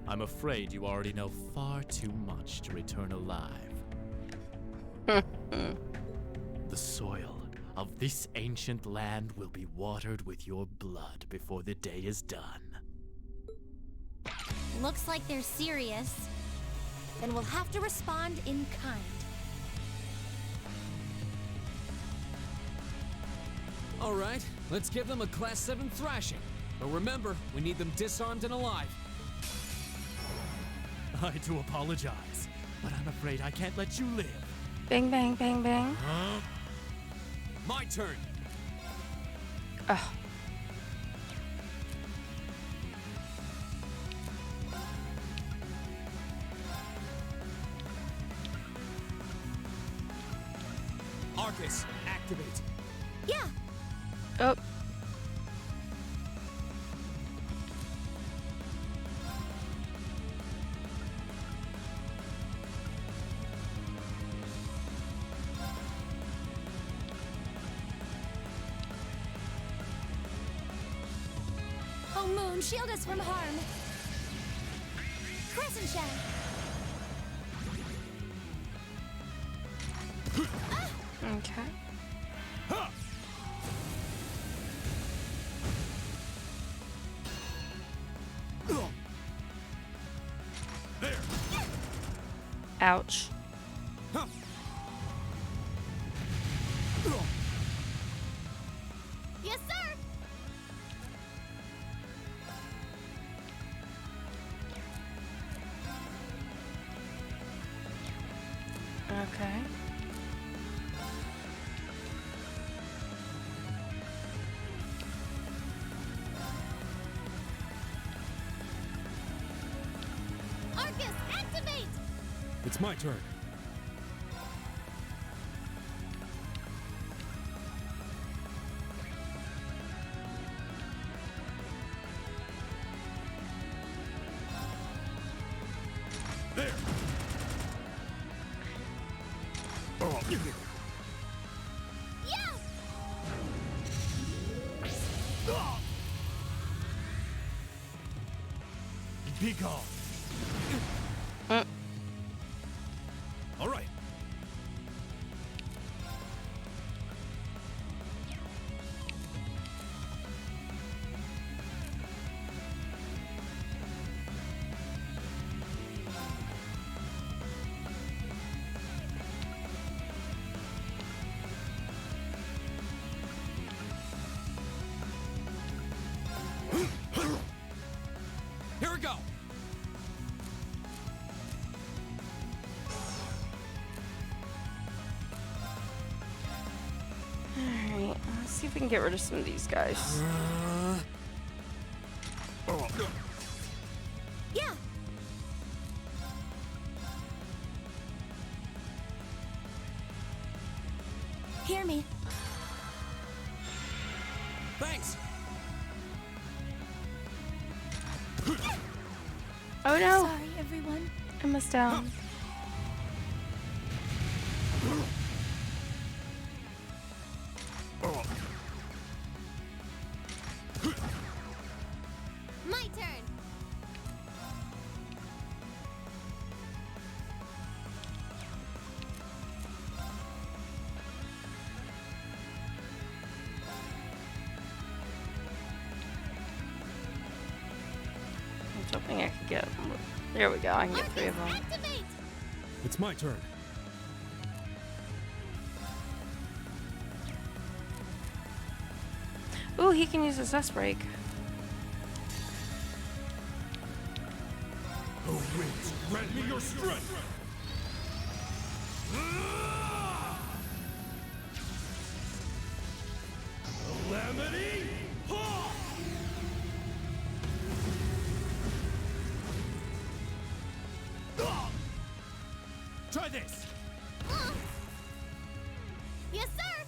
I'm afraid you already know far too much to return alive. The soil of this ancient land will be watered with your blood before the day is done. Looks like they're serious. Then we'll have to respond in kind. All right, let's give them a Class 7 thrashing. But remember, we need them disarmed and alive. I do apologize, but I'm afraid I can't let you live. Bang, bang, bang, bang. My turn. Ugh. Arcus, activate. Yeah. Oh. Oh, Moon, shield us from harm. Crescent Shell. Okay. Ouch. Yes, sir. Okay. Arcus, activate. It's my turn. There. Yeah. Be gone. All right. Here we go. Alright, let's see if we can get rid of some of these guys. Yeah. Hear me. Thanks. Oh no! Sorry, everyone. I missed out. My turn. was hoping I could get. There we go. I can get 3 of them. Activate! It's my turn. Ooh, he can use his S break. O winds, grant me your strength! Calamity! Ha! Try this! Yes, sir!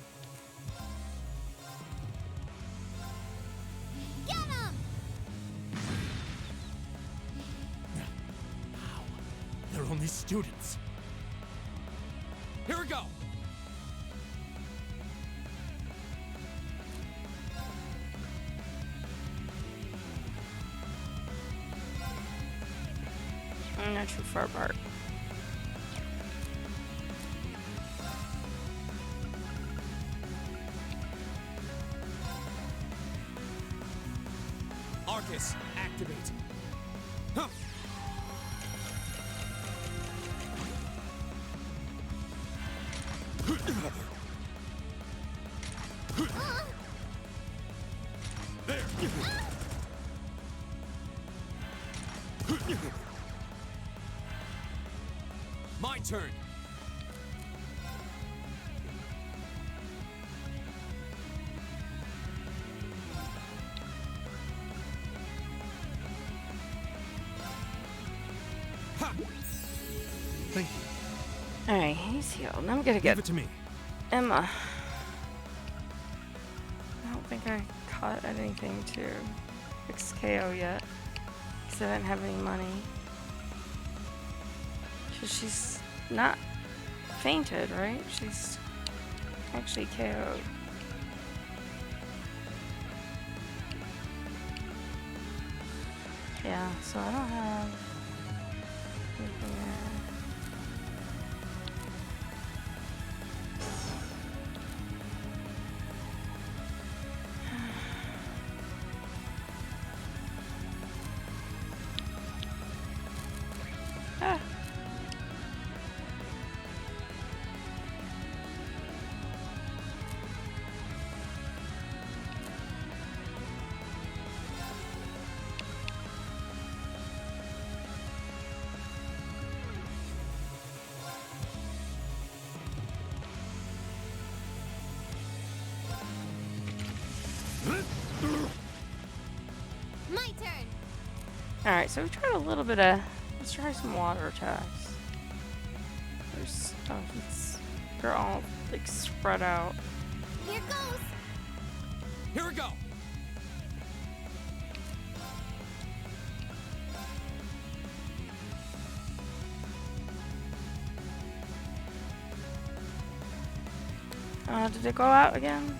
Get him! They're only students. Here we go! I'm not too far apart. Arcus, activate. Huh. My turn. Thank you. Alright, he's healed. Now I'm gonna Give get it to me. Emma. I don't think I caught anything to fix KO yet. Because I didn't have any money. So she's not fainted, right? She's actually KO'd. Yeah, so I don't have anything there. Ah. My turn. Alright, so we tried a little bit of. Let's try some water attacks. There's. Oh, they're all like spread out. Here goes. Here we go. Did it go out again?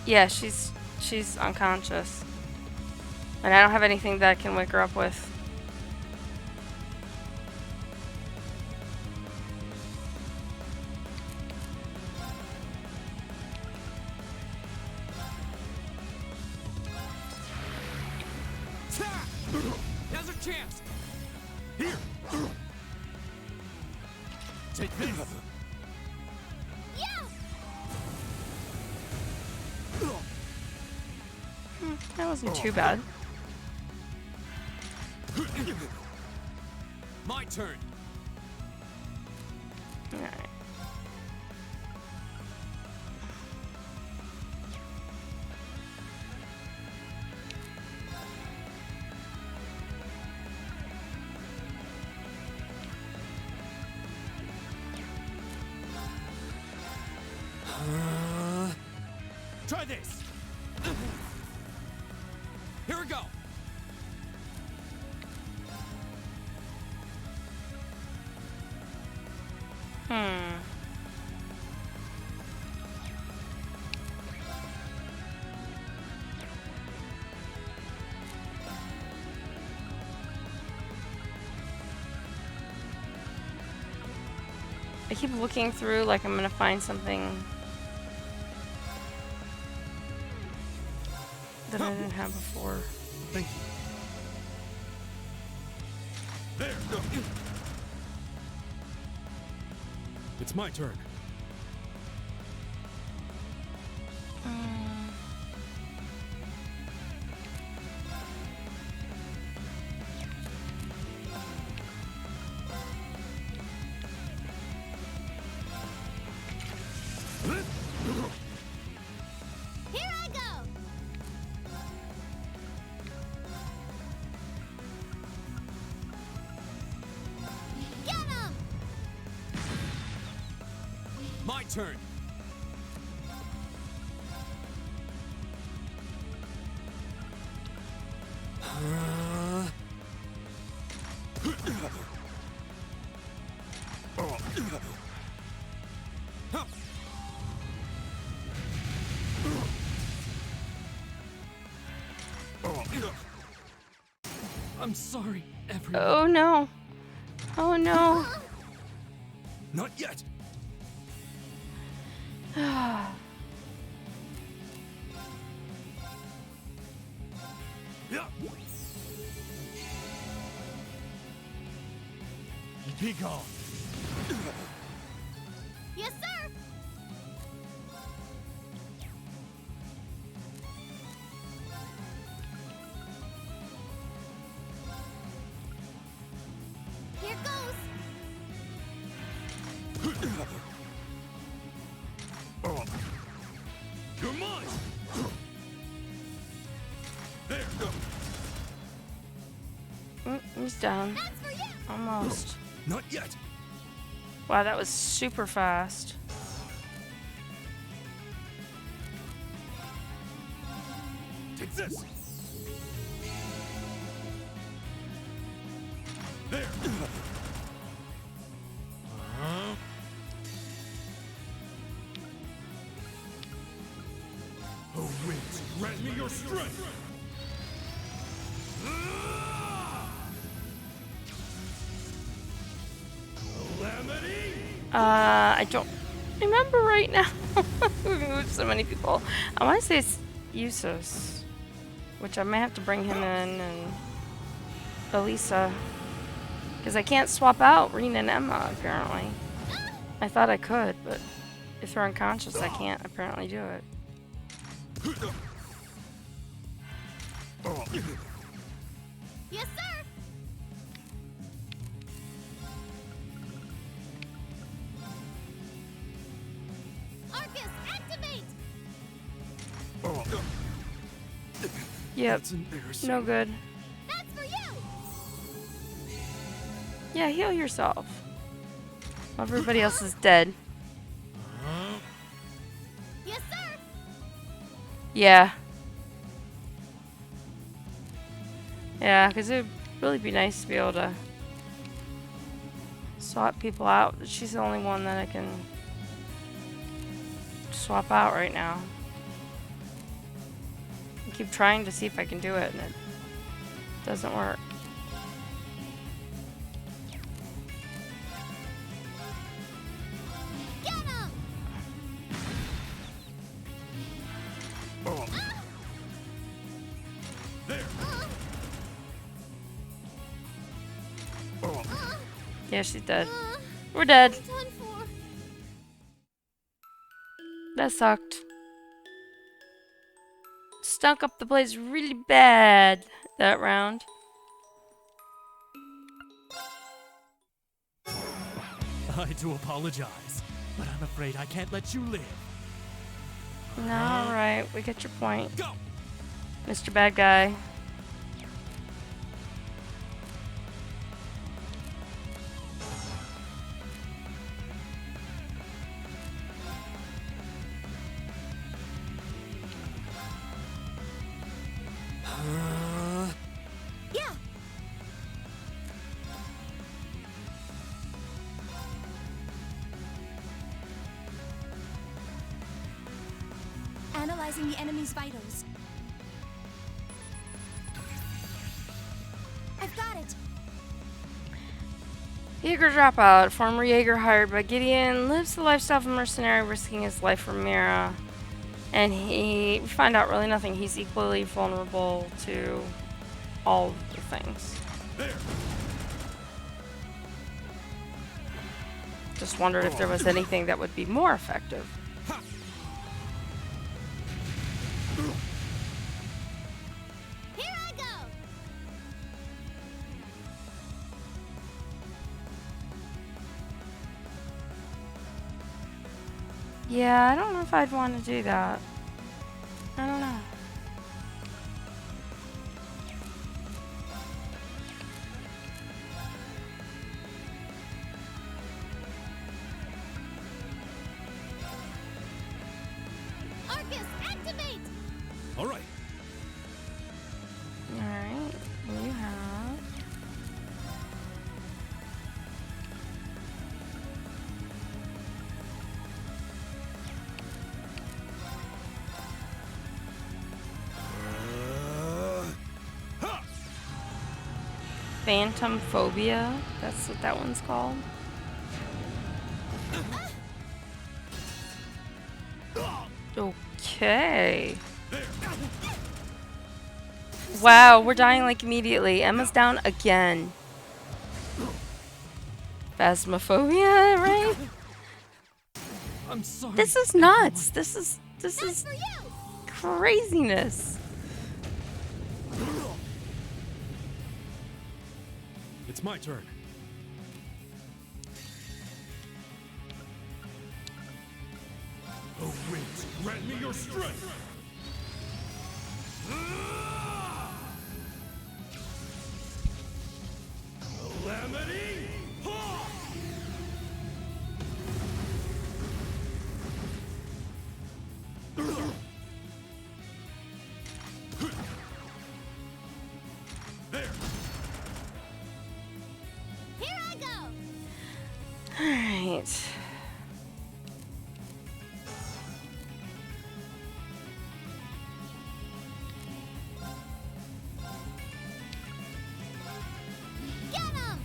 Yeah, she's unconscious. And I don't have anything that I can wake her up with. Now's our chance. Here! Take this. Yeah! That wasn't too bad. My turn. Alright. Try this. Here we go. I keep looking through like I'm gonna find something that I didn't have before. Thank you. There, go. It's my turn. Here I go! Get him! My turn. I'm sorry, everyone. Oh no. Oh no. Not yet. Be gone. Yes, sir! Here goes! You're mine! There, go. He's down. That's for you! Almost. Not yet. Wow, that was super fast. Take this. There. Oh, winds, grant me your strength. Calamity. I don't remember right now. We've moved so many people. I want to say it's Usos, which I might have to bring him in, and Elisa, because I can't swap out Rena and Emma apparently. I thought I could, but if they're unconscious, I can't apparently do it. Yes, sir! Arcus, activate! Yep. That's embarrassing. No good. That's for you! Yeah, heal yourself. Everybody else is dead. Yes, sir! Yeah. Yeah, because it would really be nice to be able to swap people out. She's the only one that I can swap out right now. I keep trying to see if I can do it, and it doesn't work. Get him! There. Yeah, she's dead. We're dead. Done for. That sucked. Stunk up the place really bad that round. I do apologize, but I'm afraid I can't let you live. Alright, we get your point. Go! Mr. Bad Guy. Yeah. Analyzing the enemy's vitals. I've got it. Jaeger dropout. Former Jaeger hired by Gideon lives the lifestyle of a mercenary, risking his life for Mira And we find out really nothing. He's equally vulnerable to all the things. Just wondered if there was anything that would be more effective. Here I go. Yeah, I don't know if I'd want to do that. I don't know. Arcus, activate. All right. Alright, you have... Phantom Phobia? That's what that one's called. Okay. Wow, we're dying like immediately. Emma's down again. Phasmophobia, right? I'm sorry. This is nuts. This is craziness. It's my turn. Oh, winds, grant me your strength! Calamity! Ha! There! Here I go. Alright. Get him.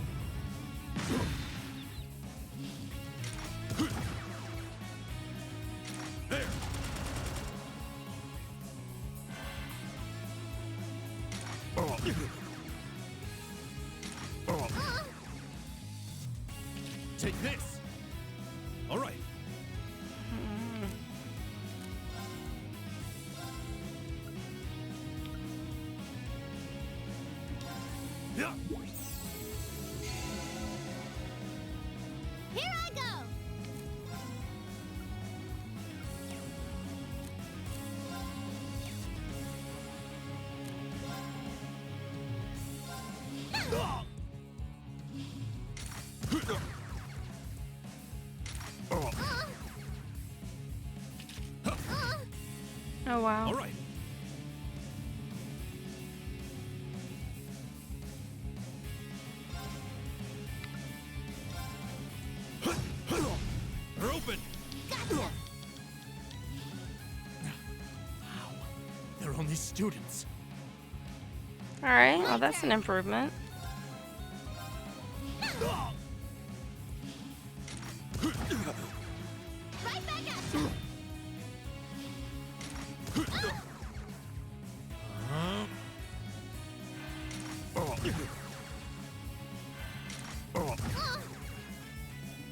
There! Take this. All right. Yeah! Here I go. Oh wow. All right. They're open! Gotcha. They're only students. Alright, well that's an improvement. Right back at you.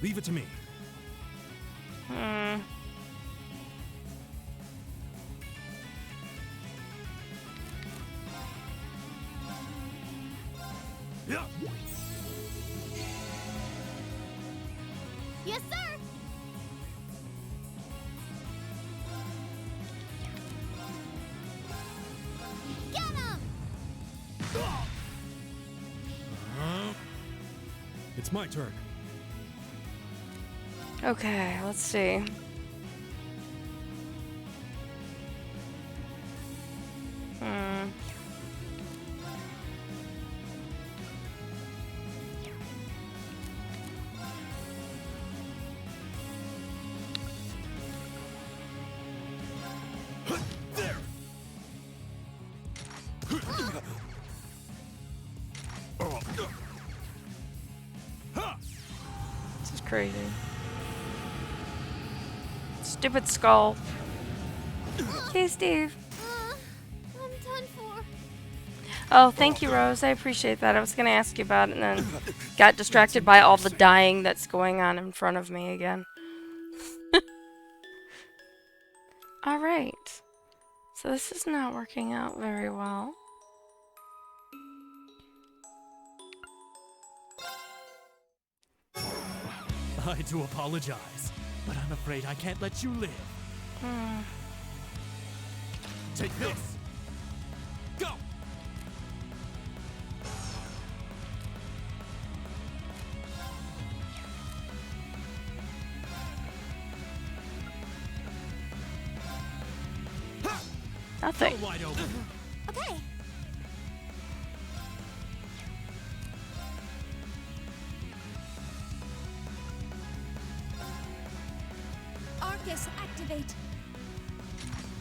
Leave it to me. Yeah! Yes, sir. Get him. It's my turn. Okay, let's see. There! This is crazy. Stupid skull. Okay, Steve. I'm done for. Oh, thank you, Rose. I appreciate that. I was going to ask you about it and then got distracted by all the dying that's going on in front of me again. Alright. So this is not working out very well. I do apologize, but I'm afraid I can't let you live. Take this. Go. Nothing. Go wide open. Okay. Arcus, activate.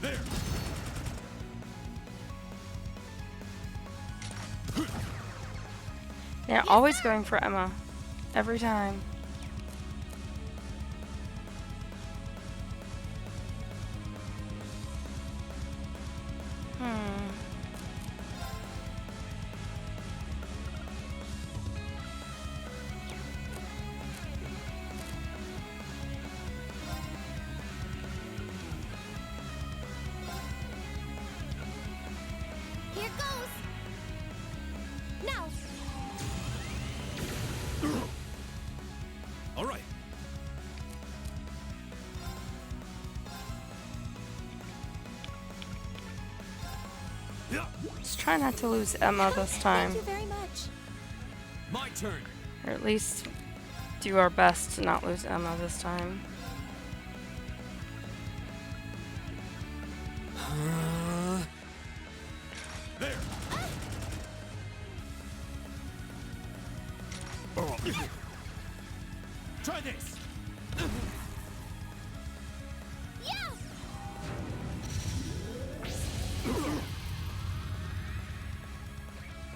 There. They're always going for Emma. Every time. Here goes. Now. All right. Just try not to lose Emma this time. Thank you very much. My turn. Or at least do our best to not lose Emma this time. There. Try this. Yeah.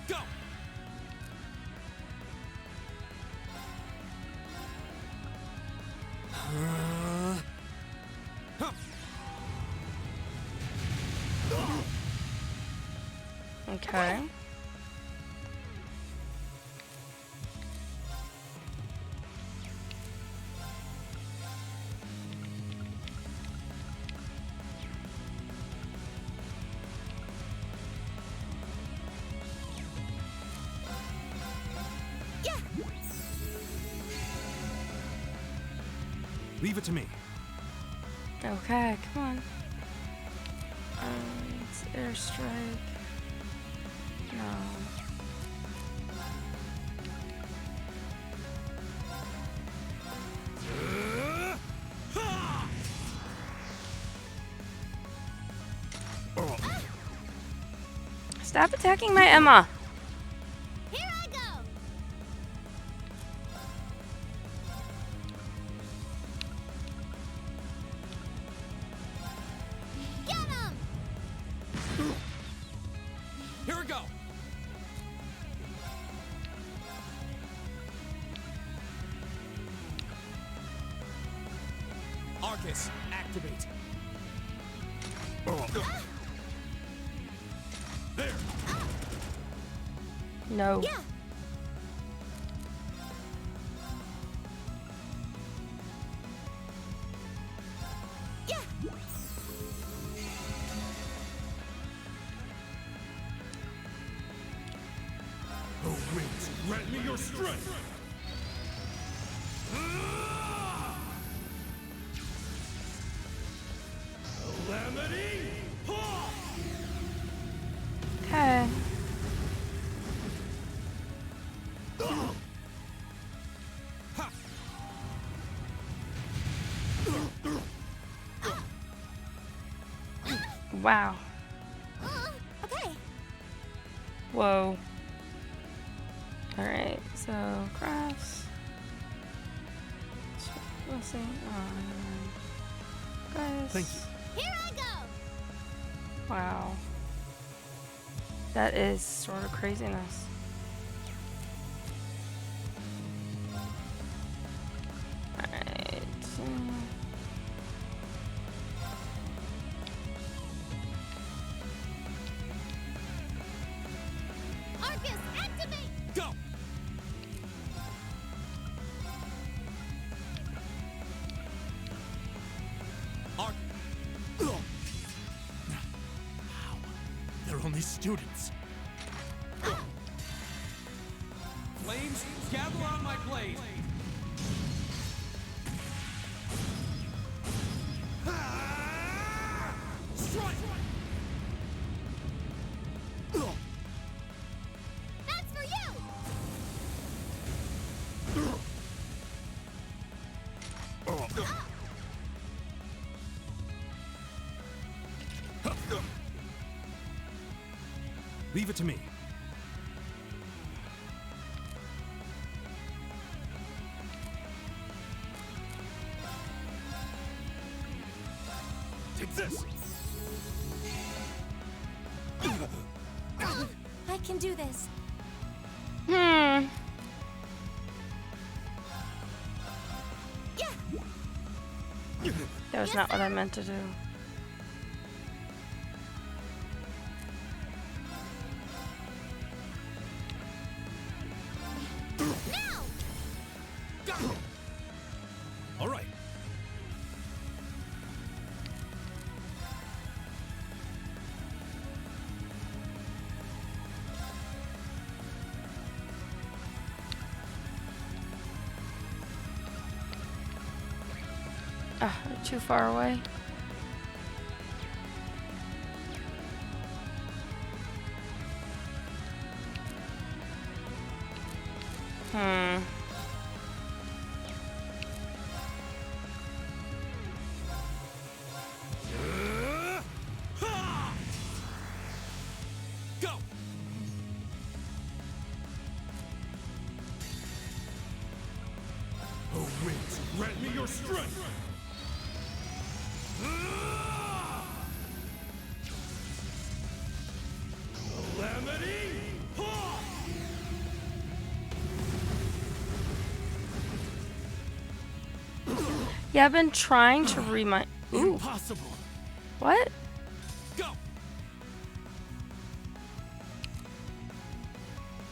Go. Okay. Yeah. Leave it to me. Okay, come on. It's airstrike. No. Stop attacking my Emma. Here I go. Get him. Here we go. Arcus, activate. There. No. Yeah. Yeah. Oh, winds, grant me your strength. Calamity. Okay. Wow. Okay. Whoa. Alright, so crafts. Let's see. Guys. Thank you. Here I go. Wow. That is sort of craziness. Alright. these students. Flames, gather on my blade. Strike! That's for you! Leave it to me. Take this! I can do this. Hmm. That was not what I meant to do. All right. Ah, they're too far away. Hmm. Go! Oh, winds, grant me your strength! Calamity! Ha! Yeah, I've been trying to remind. Ooh, Impossible. what? Go!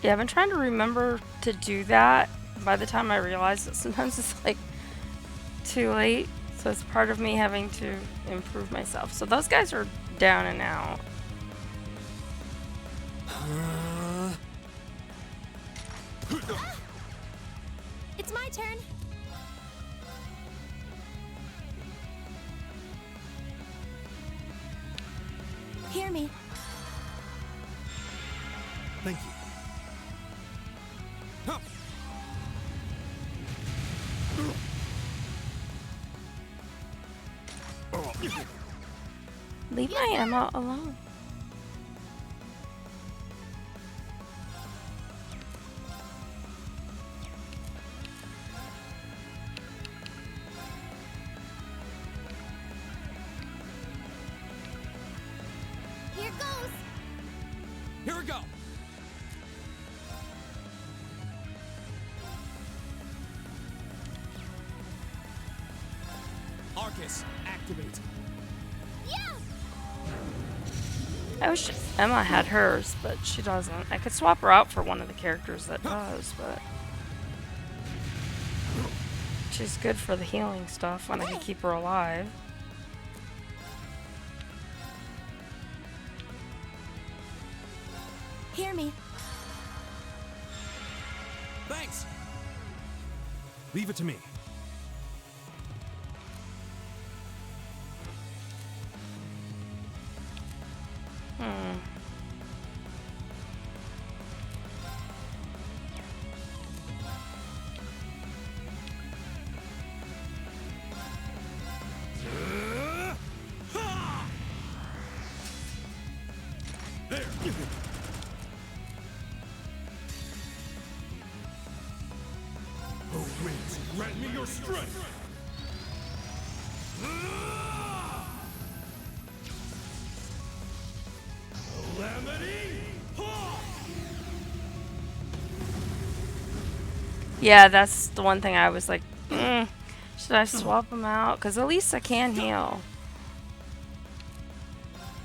Yeah, I've been trying to remember to do that. By the time I realize that sometimes it's like too late. So it's part of me having to improve myself. So those guys are down and out. It's my turn. Hear me. Thank you. Leave my Emma alone. Here goes! Here we go! Arcus, activate. Yeah! I wish Emma had hers, but she doesn't. I could swap her out for one of the characters that does, but she's good for the healing stuff when I can keep her alive. Hear me. Thanks! Leave it to me. Hmm. Oh, winds, grant me your strength! Calamity! Ha! Yeah, that's the one thing I was like, should I swap them out? Because at least I can heal.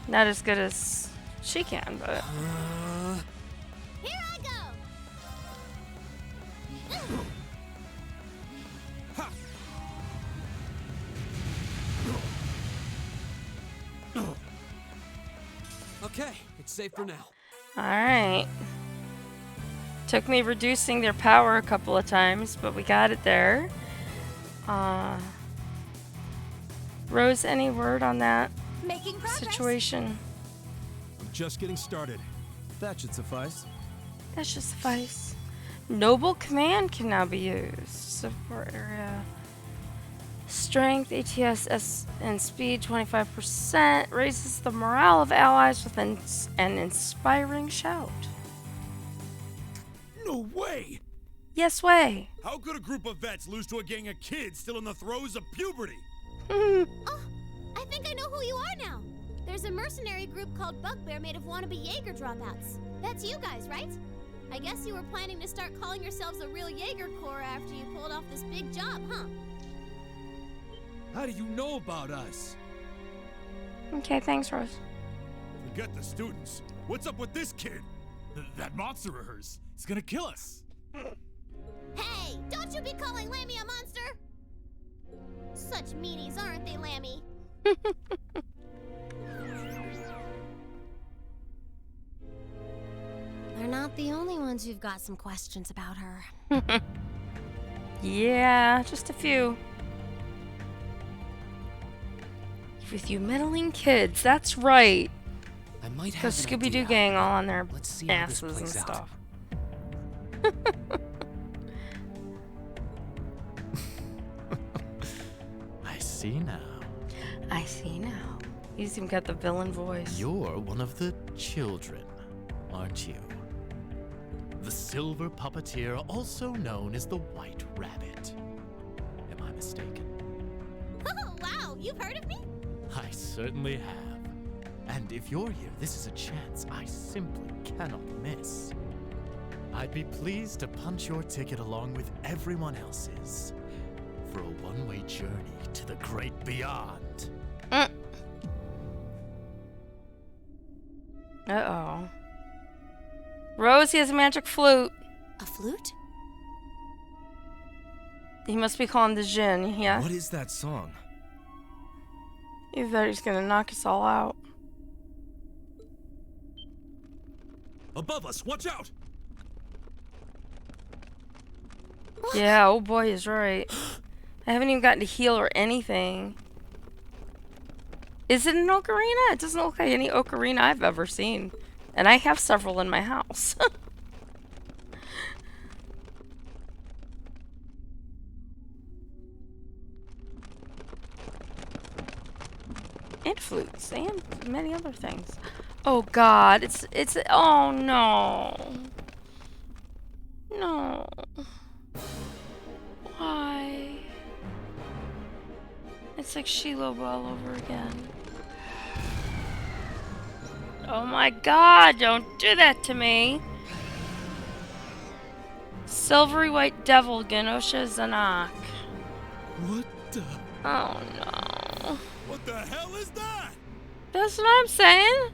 Not as good as she can, but... Here I go! Okay, It's safe for now. Alright. Took me reducing their power a couple of times, but we got it there. Rose, any word on that Making progress. situation? I'm just getting started. That should suffice. That should suffice. Noble command can now be used. Support area. Strength, ATS, and speed 25%. Raises the morale of allies with an inspiring shout. No way! Yes way. How could a group of vets lose to a gang of kids still in the throes of puberty? Oh, I think I know who you are now. There's a mercenary group called Bugbear made of wannabe Jaeger dropouts. That's you guys, right? I guess you were planning to start calling yourselves a real Jaeger Corps after you pulled off this big job, huh? How do you know about us? Okay, thanks, Rose. Forget the students. What's up with this kid? That monster of hers is gonna kill us. Hey, don't you be calling Lammy a monster! Such meanies, aren't they, Lammy? They're not the only ones who've got some questions about her. Yeah, just a few. With you meddling kids, that's right. I might The have an Scooby-Doo idea. gang all on their Let's see how this asses and plays out. stuff. I see now. I see now. He's even got the villain voice. You're one of the children, aren't you? The Silver Puppeteer, also known as the White Rabbit. Am I mistaken? Oh, wow, you've heard of me? I certainly have. And if you're here, this is a chance I simply cannot miss. I'd be pleased to punch your ticket along with everyone else's for a one-way journey to the great beyond. Uh-oh. Rose, he has a magic flute. A flute? He must be calling the Jinn, yeah? What is that song? Either he's gonna knock us all out. Above us, watch out! Yeah, oh boy, he's right. I haven't even gotten to heal or anything. Is it an ocarina? It doesn't look like any ocarina I've ever seen. And I have several in my house. And flutes, and many other things. Oh god, it's, oh no. No. Why? It's like Shelob all over again. Oh my god, don't do that to me. Silvery White Devil, Genosha Zanak. What the? Oh no. What the hell is that? That's what I'm saying.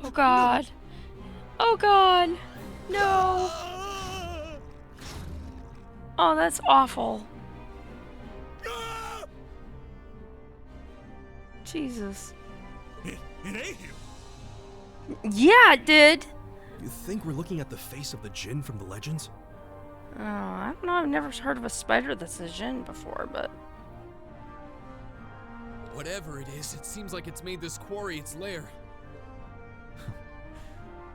Oh god. Oh god. No. Oh, that's awful. Jesus. It ate him. Yeah, it did. You think we're looking at the face of the Jinn from the legends? Oh, I don't know. I've never heard of a spider that's a Jinn before, but... Whatever it is, it seems like it's made this quarry its lair.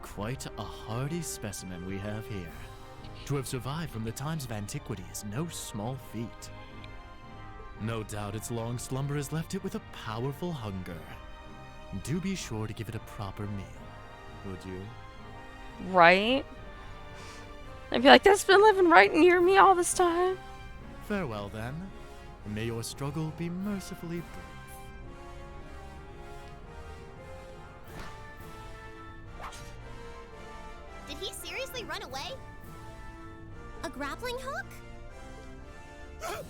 Quite a hardy specimen we have here. To have survived from the times of antiquity is no small feat. No doubt its long slumber has left it with a powerful hunger. Do be sure to give it a proper meal, would you? Right? I'd be like, that's been living right near me all this time. Farewell then. May your struggle be mercifully brief. Did he seriously run away? A grappling hook?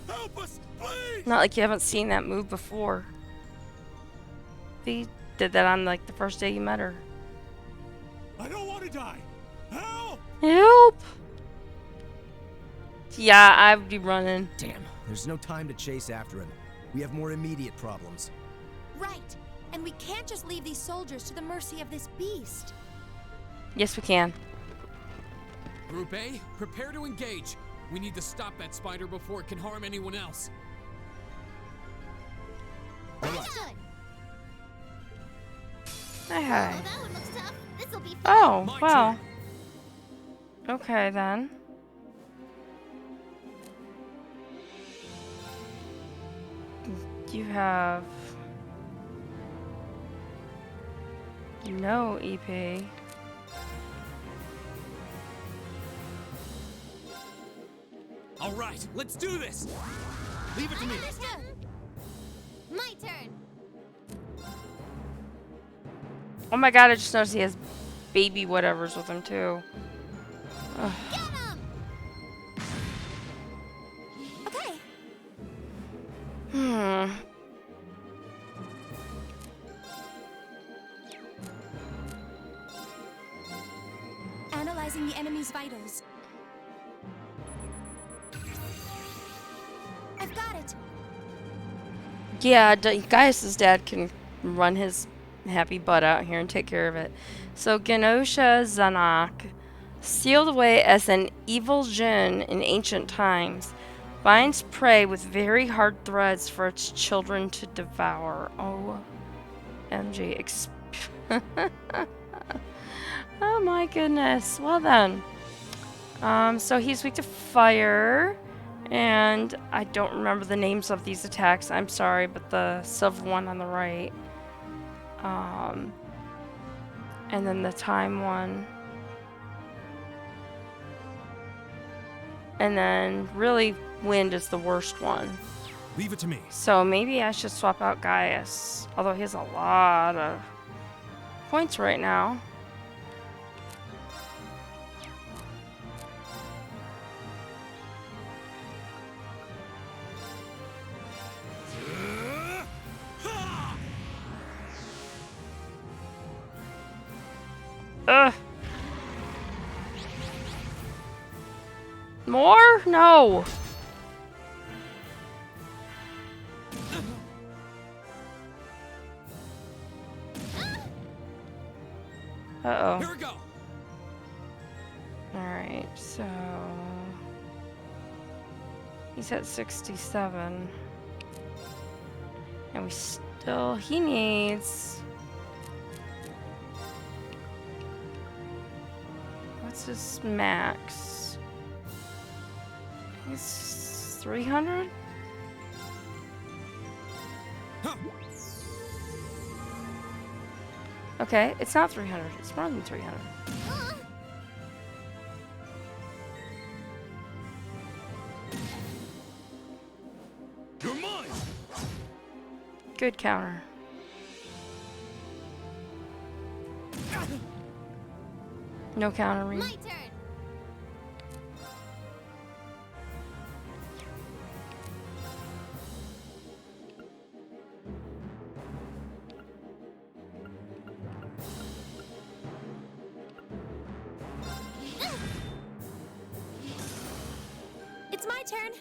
Help us, please! Not like you haven't seen that move before. He did that on like the first day you met her. I don't want to die. Help! Help! Yeah, I would be running. Damn, there's no time to chase after him. We have more immediate problems. Right. And we can't just leave these soldiers to the mercy of this beast. Yes, we can. Group A, prepare to engage. We need to stop that spider before it can harm anyone else. Understood. Hey, Oh, hi. that one looks tough. This'll be fun. Oh, My well. turn. Okay, then. You have no E EP. All right, let's do this. Leave it to me. Understood. My turn. Oh my god, I just noticed he has baby whatevers with him too. Ugh. Get him! Okay. Hmm. Analyzing the enemy's vitals. I've got it. Yeah, Gaius's dad can run his happy butt out here and take care of it. So Genosha Zanak, sealed away as an evil djinn in ancient times, binds prey with very hard threads for its children to devour. Oh, MG. Oh my goodness. Well then. So he's weak to fire. And I don't remember the names of these attacks. I'm sorry, but the silver one on the right. And then the time one. And then really wind is the worst one. Leave it to me. So maybe I should swap out Gaius. Although he has a lot of points right now. Ugh. More? No. Uh-oh. Here we go. Alright, so... he's at 67. And we still... he needs... what's his max? He's 300? Okay, it's not 300. It's more than 300. You're mine. Good counter. No countering. My turn. It's my turn.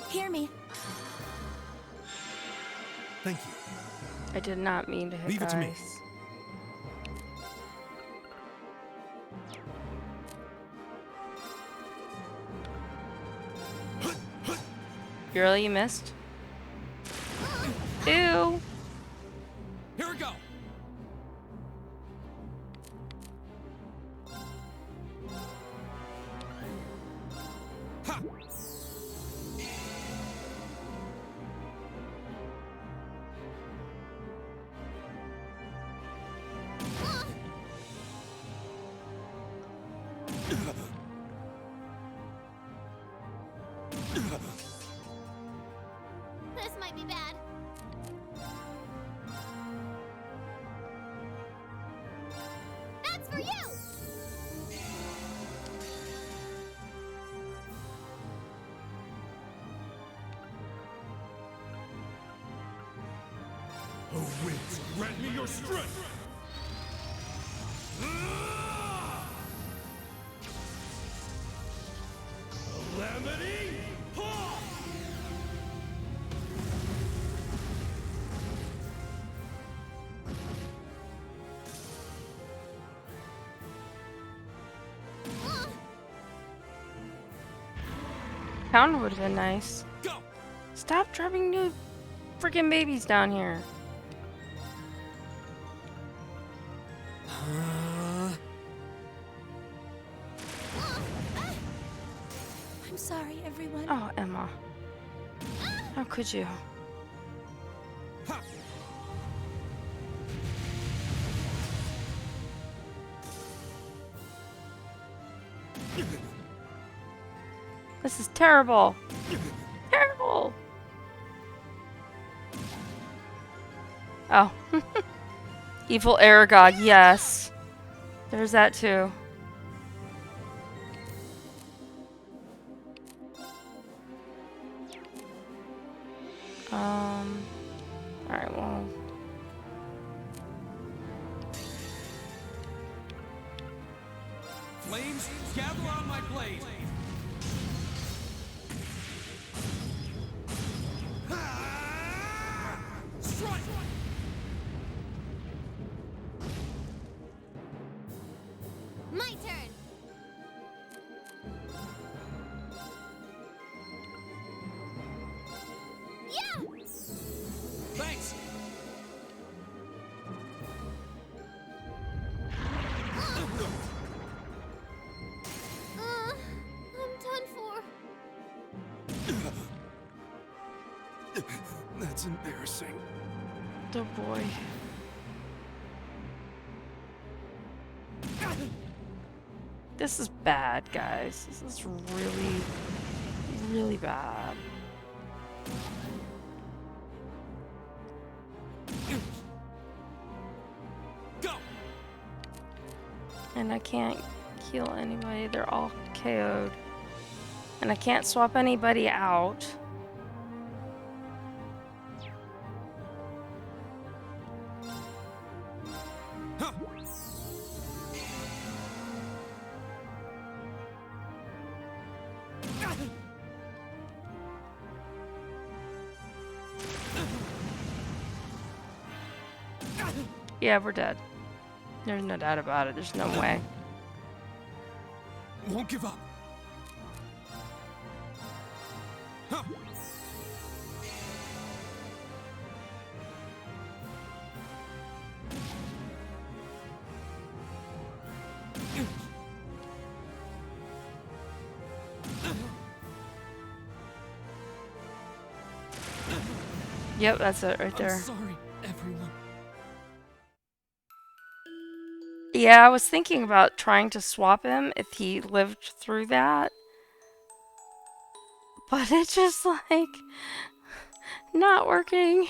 Hear me. Thank you. I did not mean to hit Leave it to me. Gaius. Really, you missed? Ew. Here we go. Ha! This might be bad. That's for you! Oh, winds, grant me your strength. Pound would have been nice. Go! Stop dropping new freaking babies down here. I'm sorry, everyone. Oh, Emma. How could you? This is terrible. Terrible. Oh. Evil Aragog, yes. There's that too. Alright, well. Flames, gather on my blade. Strike! My turn. Yeah! Thanks! I'm done for. That's embarrassing. The boy. This is bad, guys. This is really, really bad. Go! And I can't heal anybody. They're all KO'd. And I can't swap anybody out. Yeah, we're dead. There's no doubt about it. There's no way. Won't give up. Huh. Yep, that's it right there. I'm sorry, everyone. Yeah, I was thinking about trying to swap him if he lived through that. But it's just like not working.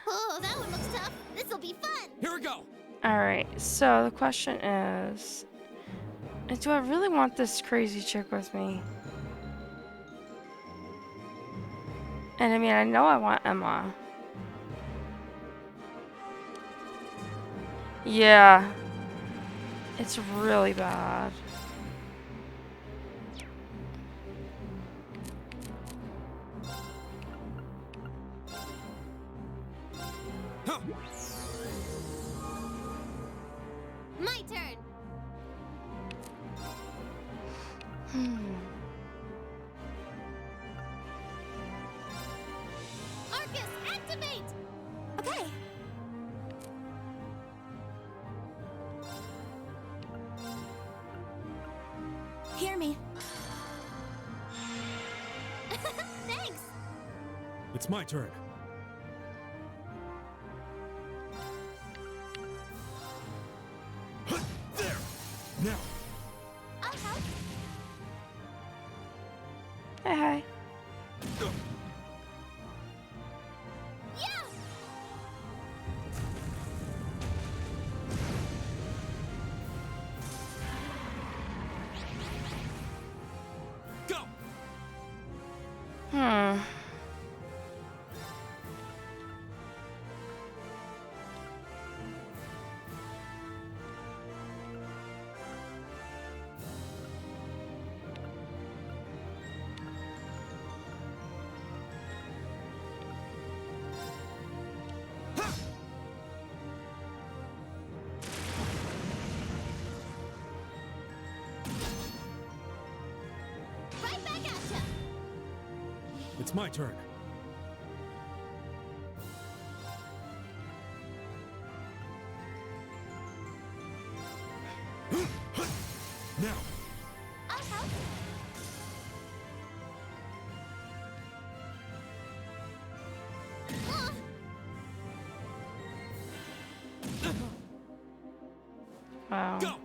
Oh, that one looks tough. This'll be fun. Here we go. Alright, so the question is, do I really want this crazy chick with me? And I mean, I know I want Emma. Yeah. It's really bad. Huh. My turn. Arcus, activate. Okay. Hear me. Thanks. It's my turn. There! Now, I'll help. Hey, hey. Yeah. Go! Hmm. It's my turn. Now. I'll help. Wow. Go!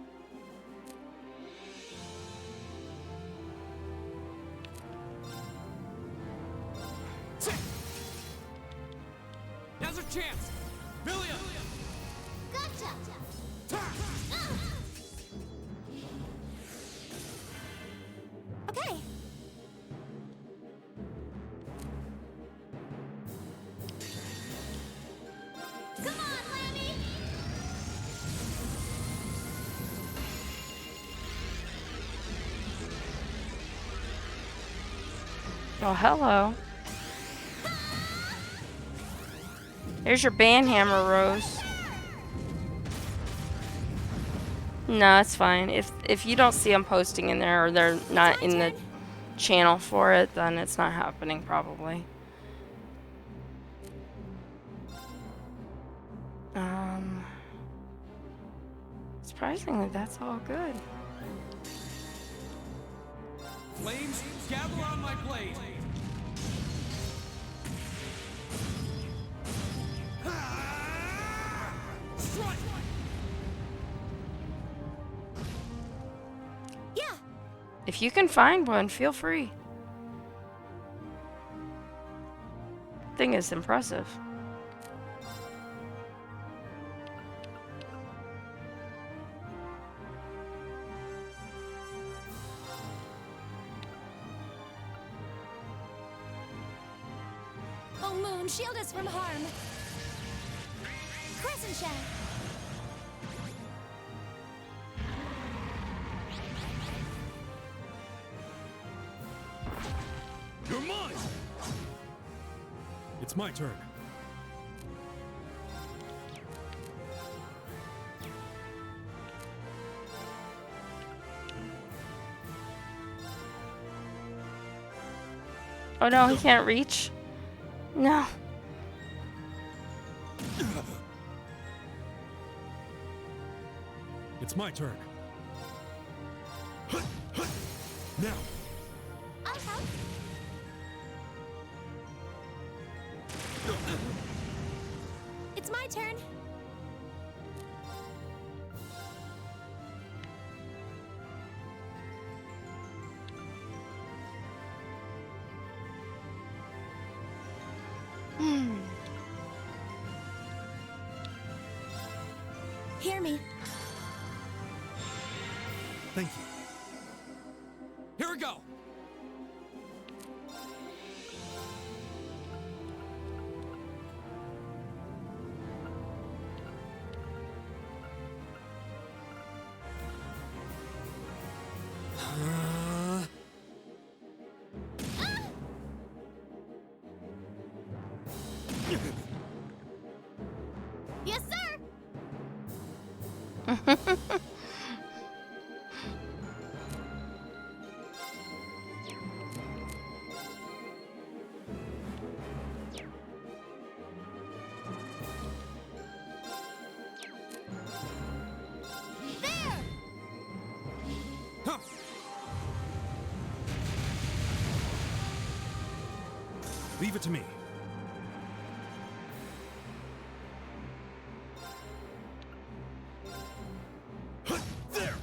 Now's our chance! William! Gotcha! Okay. Come on, Lammy! Oh, hello. Here's your banhammer, Rose. No, it's fine. If you don't see them posting in there or they're not in the channel for it, then it's not happening probably. Surprisingly, that's all good. Flames, gather on my blade! Strike! Yeah! If you can find one, feel free. Thing is impressive. Oh, Moon, shield us from harm. Crescent Shell! You're mine! It's my turn. Oh no, he can't reach. No. It's my turn. Now. I'll help. It's my turn. Hear me. Thank you. Here we go! Yes, sir! There! Huh. Leave it to me. There!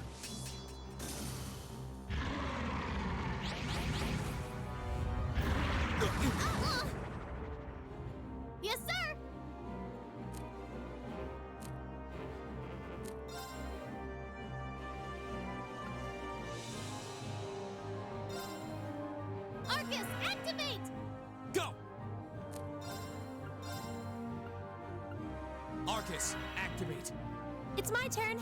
Yes, sir! Arcus, activate! Go! Arcus, activate. It's my turn.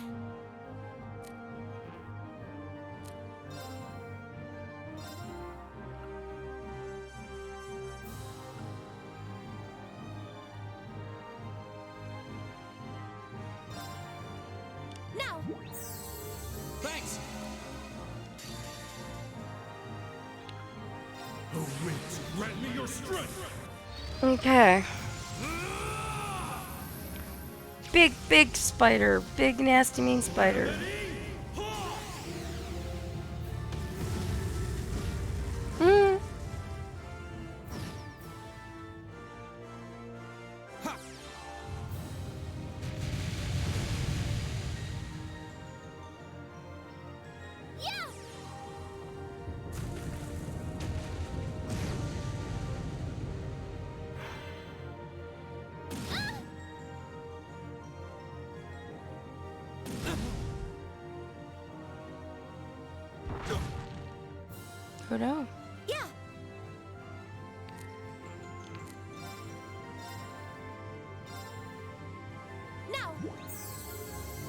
Now! Thanks! Await Grant me your strength! Okay. Big spider. Big, nasty, mean spider. Hmm. Who knows? Yeah. Now.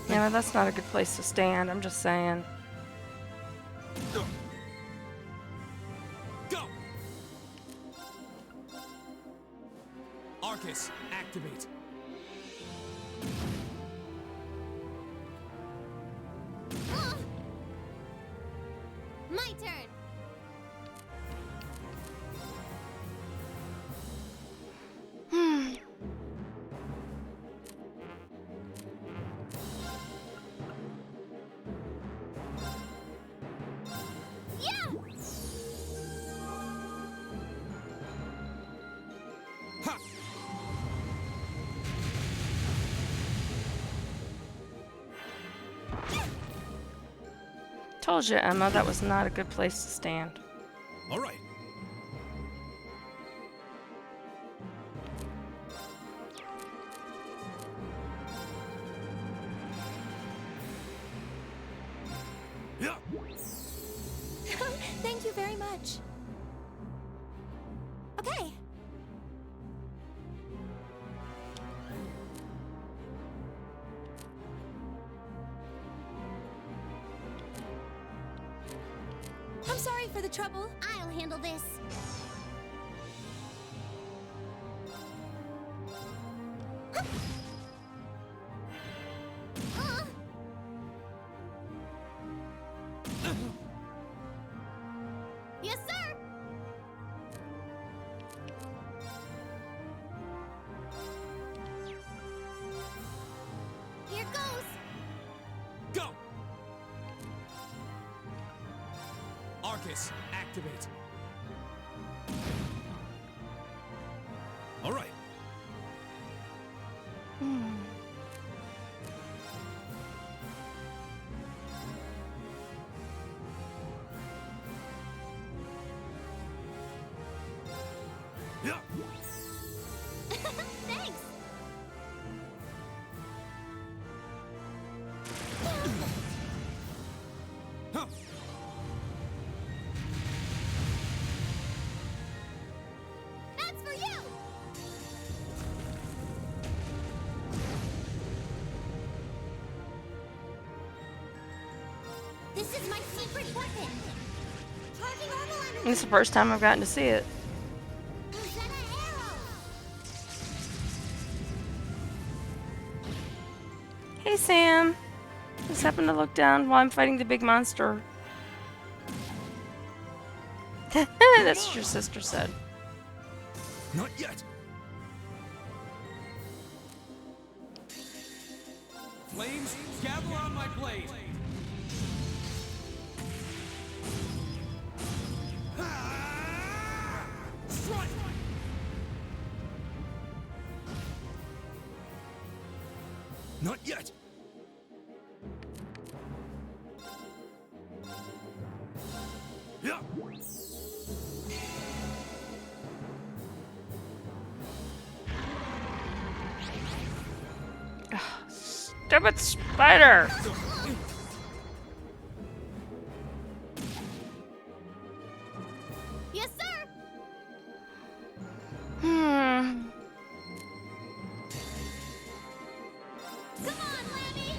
Yeah, but that's not a good place to stand. I'm just saying. Go! Arcus, activate. My turn. Told you, Emma, that was not a good place to stand. All right. Yeah. Thank you very much. Okay. I'm sorry for the trouble. I'll handle this. Yes, sir. Here goes. Go! Arcus, activate. All right. Yeah. Thanks. Huh. That's for you. This is my secret weapon. Charging orbital energy. This is the first time I've gotten to see it. Hosanna arrow. Hey, Sam. Just happened to look down while I'm fighting the big monster. That's what your sister said. Not yet. Flames, gather on my blade. Strike. Not yet. Yeah. Stupid spider! Yes, sir. Come on, Lammy.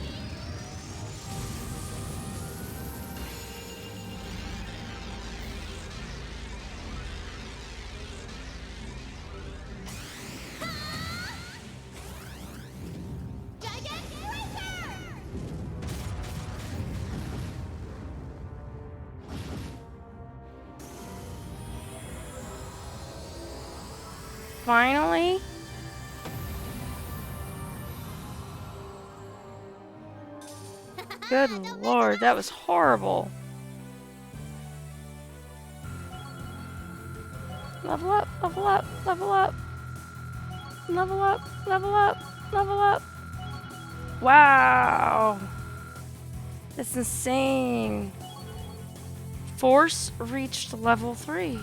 Gigantic Reaper! finally? Good lord, that was horrible. Level up, level up, level up. Level up, level up, level up. Wow. That's insane. Force reached level 3.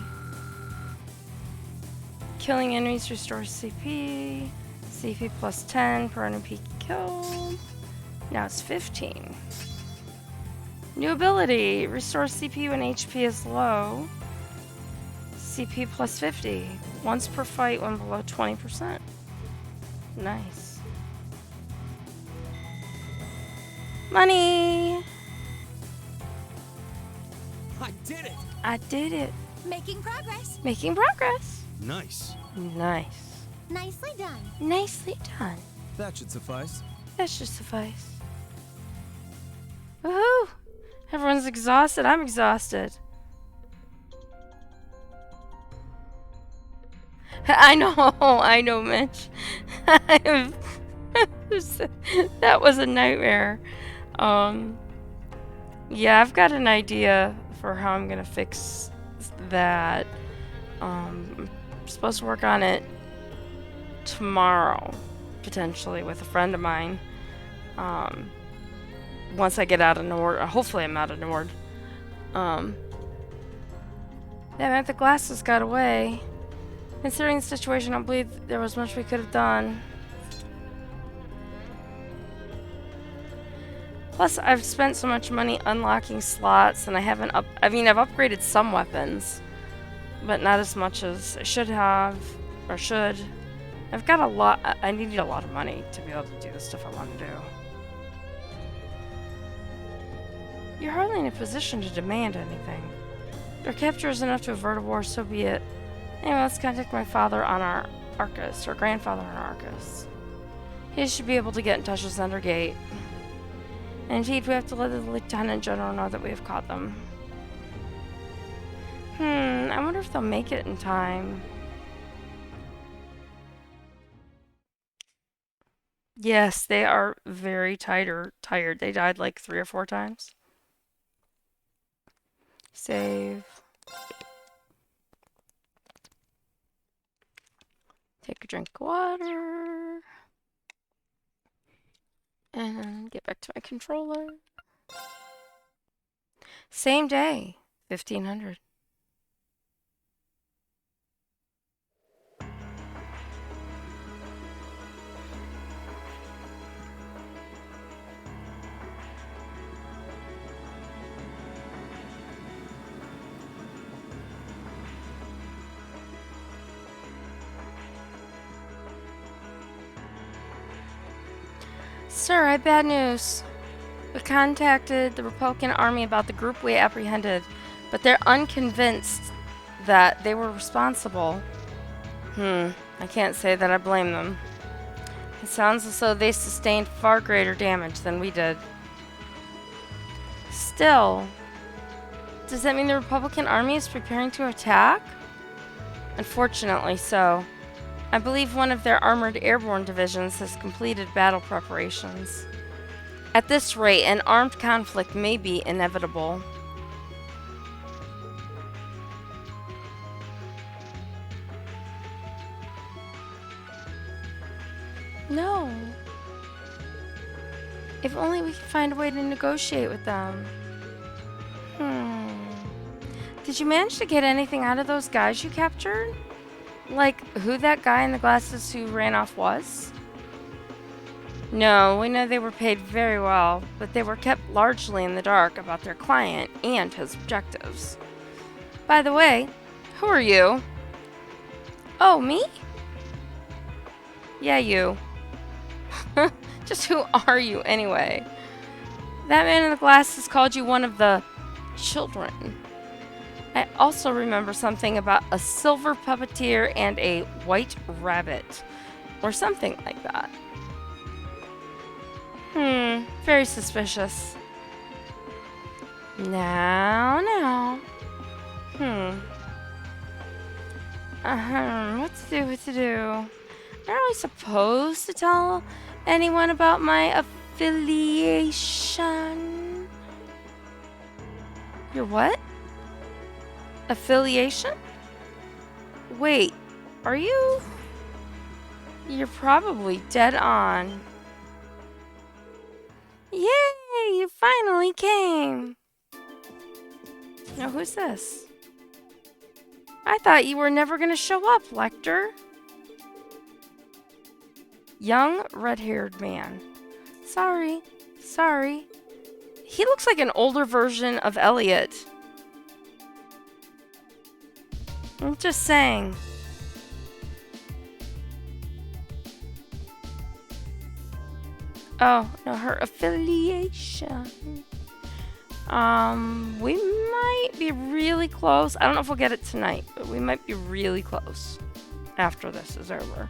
Killing enemies restores CP. CP plus 10 per enemy killed. Now it's 15. New ability. Restores CP when HP is low. CP plus 50. Once per fight when below 20%. Nice. Money! I did it! I did it. Making progress. Making progress. Nice. Nice. Nicely done. Nicely done. That should suffice. That should suffice. Woohoo! Everyone's exhausted. I'm exhausted. I know, Mitch. That was a nightmare. Yeah, I've got an idea for how I'm gonna fix that. I'm supposed to work on it tomorrow, potentially, with a friend of mine. Once I get out of Nord, hopefully I'm out of Nord. That meant the glasses got away. Considering the situation, I don't believe there was much we could have done. Plus, I've spent so much money unlocking slots, and I haven't I've upgraded some weapons, but not as much as I should have, or should. I've got a lot. I need a lot of money to be able to do the stuff I want to do. You're hardly in a position to demand anything. Your capture is enough to avert a war, so be it. Anyway, let's contact my father on our Arcus, or grandfather on Arcus. He should be able to get in touch with Zendergate. And indeed, we have to let the Lieutenant General know that we have caught them. I wonder if they'll make it in time. Yes, they are very tired. They died like 3 or 4 times. Save. Take a drink of water. And get back to my controller. Same day, 1500. Sir, I have bad news. We contacted the Republican Army about the group we apprehended, but they're unconvinced that they were responsible. I can't say that I blame them. It sounds as though they sustained far greater damage than we did. Still, does that mean the Republican Army is preparing to attack? Unfortunately so. I believe one of their armored airborne divisions has completed battle preparations. At this rate, an armed conflict may be inevitable. No. If only we could find a way to negotiate with them. Did you manage to get anything out of those guys you captured? Like, who that guy in the glasses who ran off was? No, we know they were paid very well, but they were kept largely in the dark about their client and his objectives. By the way, who are you? Oh, me? Yeah, you. Just who are you, anyway? That man in the glasses called you one of the children. I also remember something about a silver puppeteer and a white rabbit, or something like that. Very suspicious. Now. What to do, what to do? I'm not really supposed to tell anyone about my affiliation. Your what? Affiliation? Wait, are you? You're probably dead on. Yay, you finally came. Now who's this? I thought you were never gonna show up, Lecter. Young, red-haired man. Sorry. He looks like an older version of Elliot. I'm just saying. Oh, no, her affiliation. We might be really close. I don't know if we'll get it tonight, but we might be really close after this is over.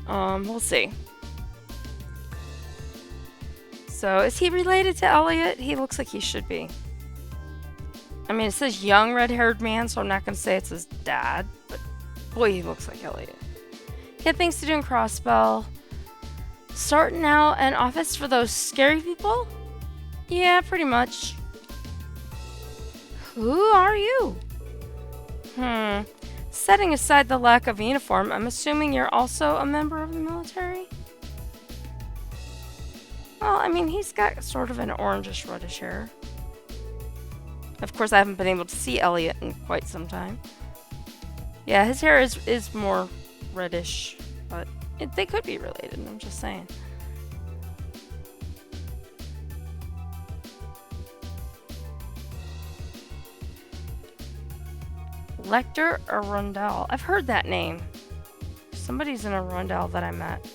We'll see. So, is he related to Elliot? He looks like he should be. I mean, it says young red-haired man, so I'm not going to say it's his dad, but boy, he looks like Elliot. He had things to do in Crossbell. Starting out an office for those scary people? Yeah, pretty much. Who are you? Setting aside the lack of uniform, I'm assuming you're also a member of the military? Well, I mean, he's got sort of an orangish reddish hair. Of course, I haven't been able to see Elliot in quite some time. Yeah, his hair is more reddish, but they could be related, I'm just saying. Lecter Arundel. I've heard that name. Somebody's in Arundel that I met.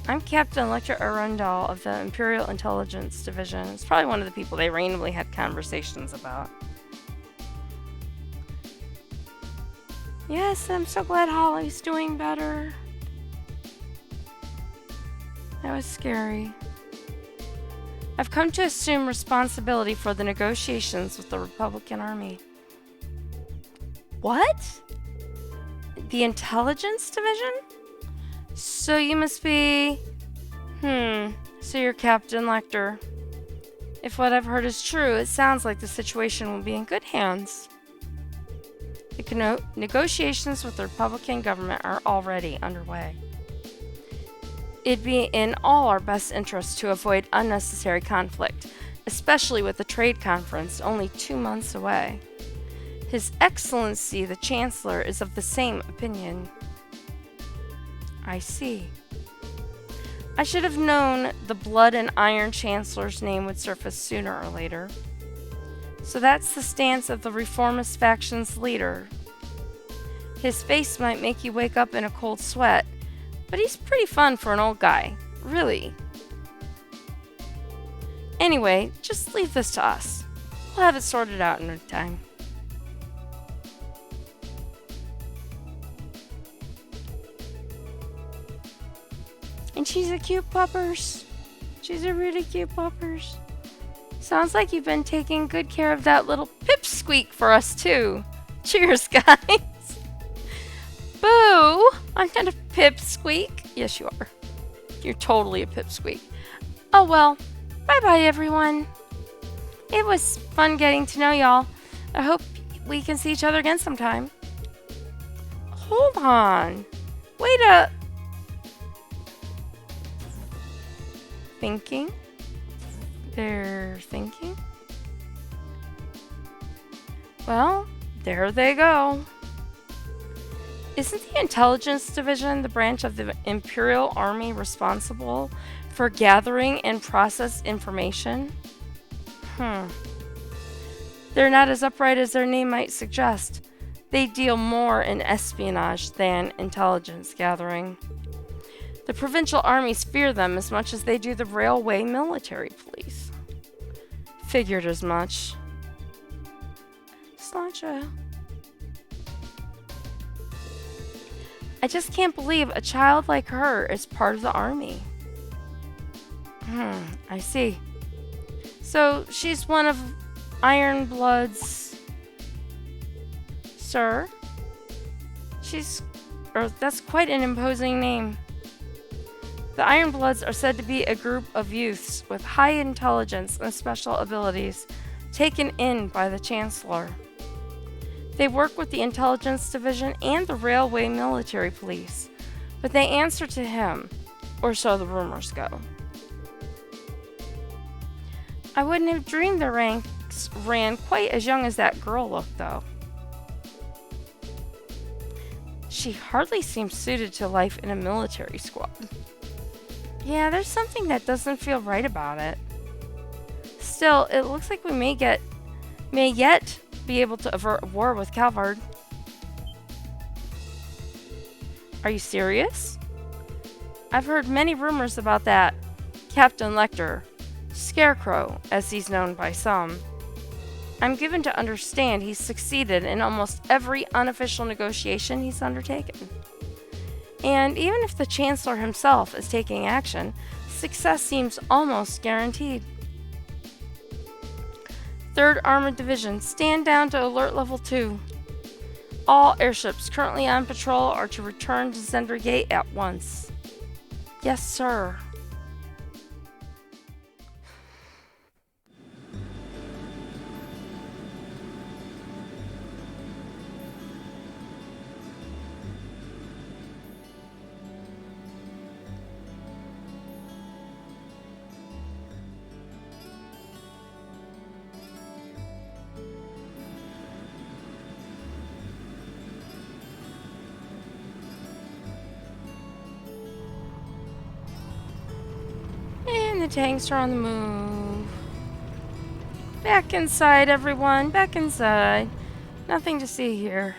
I'm Captain Lecter Arundel of the Imperial Intelligence Division. It's probably one of the people they randomly had conversations about. Yes, I'm so glad Holly's doing better. That was scary. I've come to assume responsibility for the negotiations with the Republican Army. What? The Intelligence Division? So you must be... So you're Captain Lecter. If what I've heard is true, it sounds like the situation will be in good hands. The negotiations with the Republican government are already underway. It'd be in all our best interest to avoid unnecessary conflict, especially with the trade conference only 2 months away. His Excellency the Chancellor is of the same opinion. I see. I should have known the Blood and Iron Chancellor's name would surface sooner or later. So that's the stance of the reformist faction's leader. His face might make you wake up in a cold sweat, but he's pretty fun for an old guy, really. Anyway, just leave this to us. We'll have it sorted out in no time. And she's a cute puppers. She's a really cute puppers. Sounds like you've been taking good care of that little pipsqueak for us too. Cheers, guys. Boo! I'm not a pipsqueak. Yes, you are. You're totally a pipsqueak. Oh well. Bye-bye, everyone. It was fun getting to know y'all. I hope we can see each other again sometime. Hold on. Wait a... Thinking? They're thinking? Well, there they go. Isn't the Intelligence Division the branch of the Imperial Army responsible for gathering and process information? They're not as upright as their name might suggest. They deal more in espionage than intelligence gathering. The provincial armies fear them as much as they do the railway military police. Figured as much. Sláinte. I just can't believe a child like her is part of the army. I see. So she's one of Ironblood's... Sir? That's quite an imposing name. The Ironbloods are said to be a group of youths with high intelligence and special abilities taken in by the Chancellor. They work with the Intelligence Division and the Railway Military Police, but they answer to him, or so the rumors go. I wouldn't have dreamed their ranks ran quite as young as that girl looked, though. She hardly seems suited to life in a military squad. Yeah, there's something that doesn't feel right about it. Still, it looks like we may yet be able to avert a war with Calvard. Are you serious? I've heard many rumors about that Captain Lecter, Scarecrow, as he's known by some. I'm given to understand he's succeeded in almost every unofficial negotiation he's undertaken. And even if the Chancellor himself is taking action, success seems almost guaranteed. 3rd Armored Division, stand down to Alert Level 2. All airships currently on patrol are to return to Zender Gate at once. Yes, sir. The tanks are on the move. Back inside, everyone. Back inside. Nothing to see here.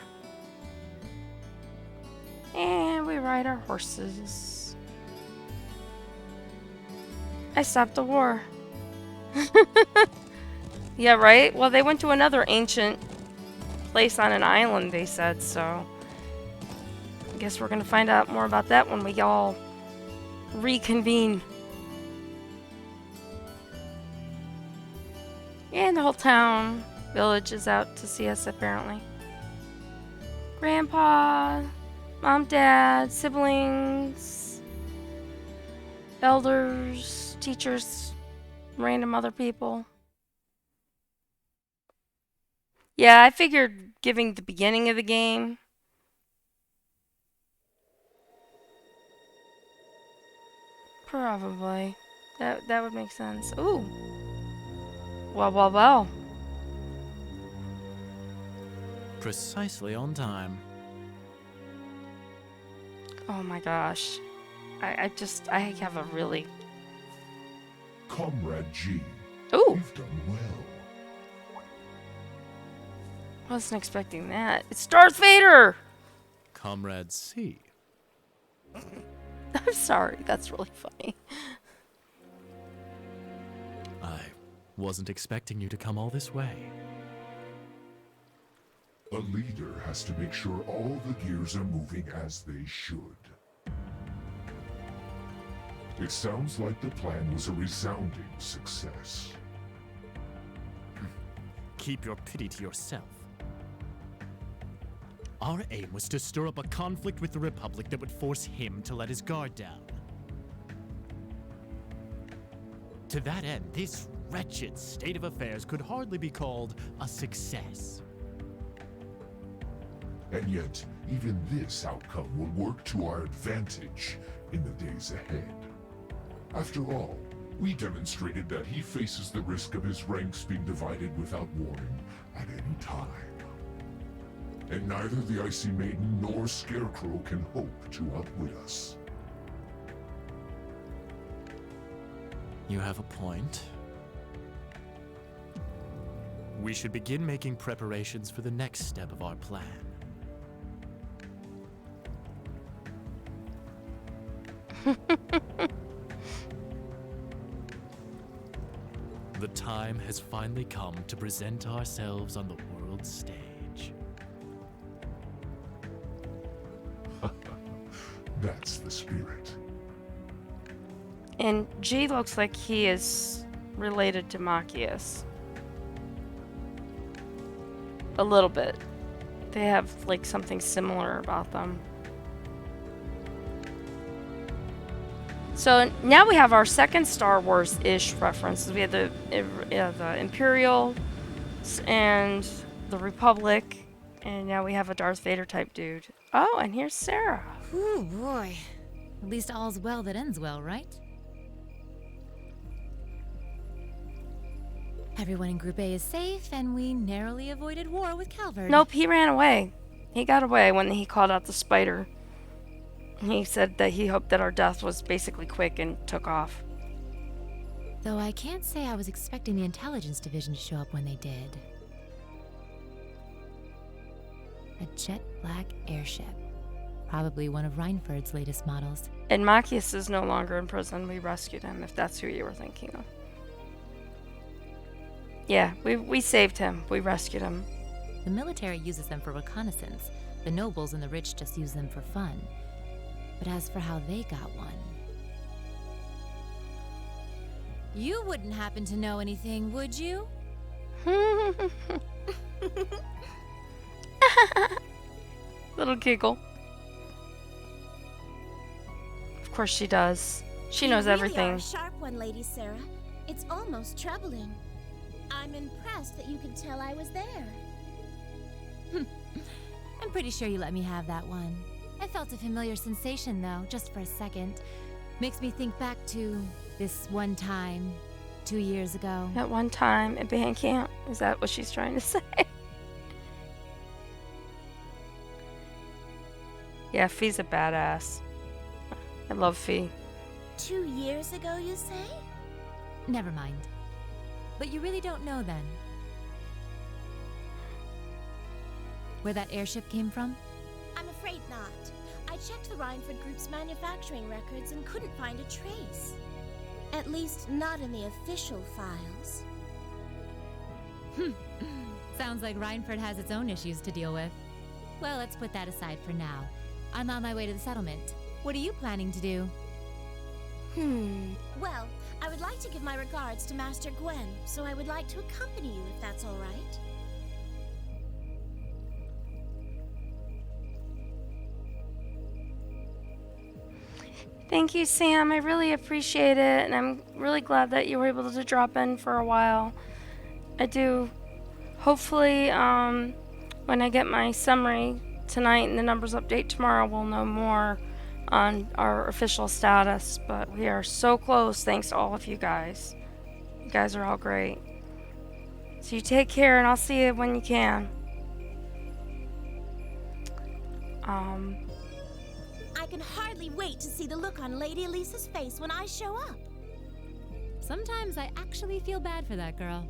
And we ride our horses. I stopped the war. Yeah, right? Well, they went to another ancient place on an island, they said, so I guess we're gonna find out more about that when we all reconvene. And the whole town, village is out to see us, apparently. Grandpa, mom, dad, siblings, elders, teachers, random other people. Yeah, I figured giving the beginning of the game. Probably. That would make sense. Ooh. Well. Precisely on time. Oh my gosh. I have a really... Comrade G. Ooh! You've done well. Wasn't expecting that. It's Darth Vader! Comrade C. I'm sorry, that's really funny. I wasn't expecting you to come all this way. A leader has to make sure all the gears are moving as they should. It sounds like the plan was a resounding success. Keep your pity to yourself. Our aim was to stir up a conflict with the Republic that would force him to let his guard down. To that end, this wretched state of affairs could hardly be called a success. And yet, even this outcome will work to our advantage in the days ahead. After all, we demonstrated that he faces the risk of his ranks being divided without warning at any time. And neither the Icy Maiden nor Scarecrow can hope to outwit us. You have a point. We should begin making preparations for the next step of our plan. The time has finally come to present ourselves on the world stage. That's the spirit. And G looks like he is related to Machias. A little bit. they have like something similar about them. So now we have our second Star Wars-ish references. We have the Imperial and the Republic, and now we have a Darth Vader type dude. Oh, and here's Sarah. Ooh, boy. At least all's well that ends well, right? Everyone in Group A is safe, and we narrowly avoided war with Calvard. Nope, he ran away. He got away when he called out the spider. He said that he hoped that our death was basically quick and took off. Though I can't say I was expecting the intelligence division to show up when they did. A jet black airship. Probably one of Reinford's latest models. And Machias is no longer in prison. We rescued him, if that's who you were thinking of. Yeah, we saved him. We rescued him. The military uses them for reconnaissance. The nobles and the rich just use them for fun. But as for how they got one... You wouldn't happen to know anything, would you? Little giggle. Of course she does. She knows everything. You really are a sharp one, Lady Sarah. It's almost troubling. I'm impressed that you could tell I was there. I'm pretty sure you let me have that one. I felt a familiar sensation, though, just for a second. Makes me think back to this one time, 2 years ago. That one time at band camp? Is that what she's trying to say? Yeah, Fee's a badass. I love Fee. 2 years ago, you say? Never mind. But you really don't know then? Where that airship came from? I'm afraid not. I checked the Reinford Group's manufacturing records and couldn't find a trace. At least, not in the official files. Sounds like Reinford has its own issues to deal with. Well, let's put that aside for now. I'm on my way to the settlement. What are you planning to do? Well, I would like to give my regards to Master Gwen, so I would like to accompany you if that's all right. Thank you, Sam. I really appreciate it, and I'm really glad that you were able to drop in for a while. I do. Hopefully, when I get my summary tonight and the numbers update tomorrow, we'll know more on our official status, but we are so close thanks to all of you guys. You guys are all great. So you take care, and I'll see you when you can. I can hardly wait to see the look on Lady Elisa's face when I show up. Sometimes I actually feel bad for that girl.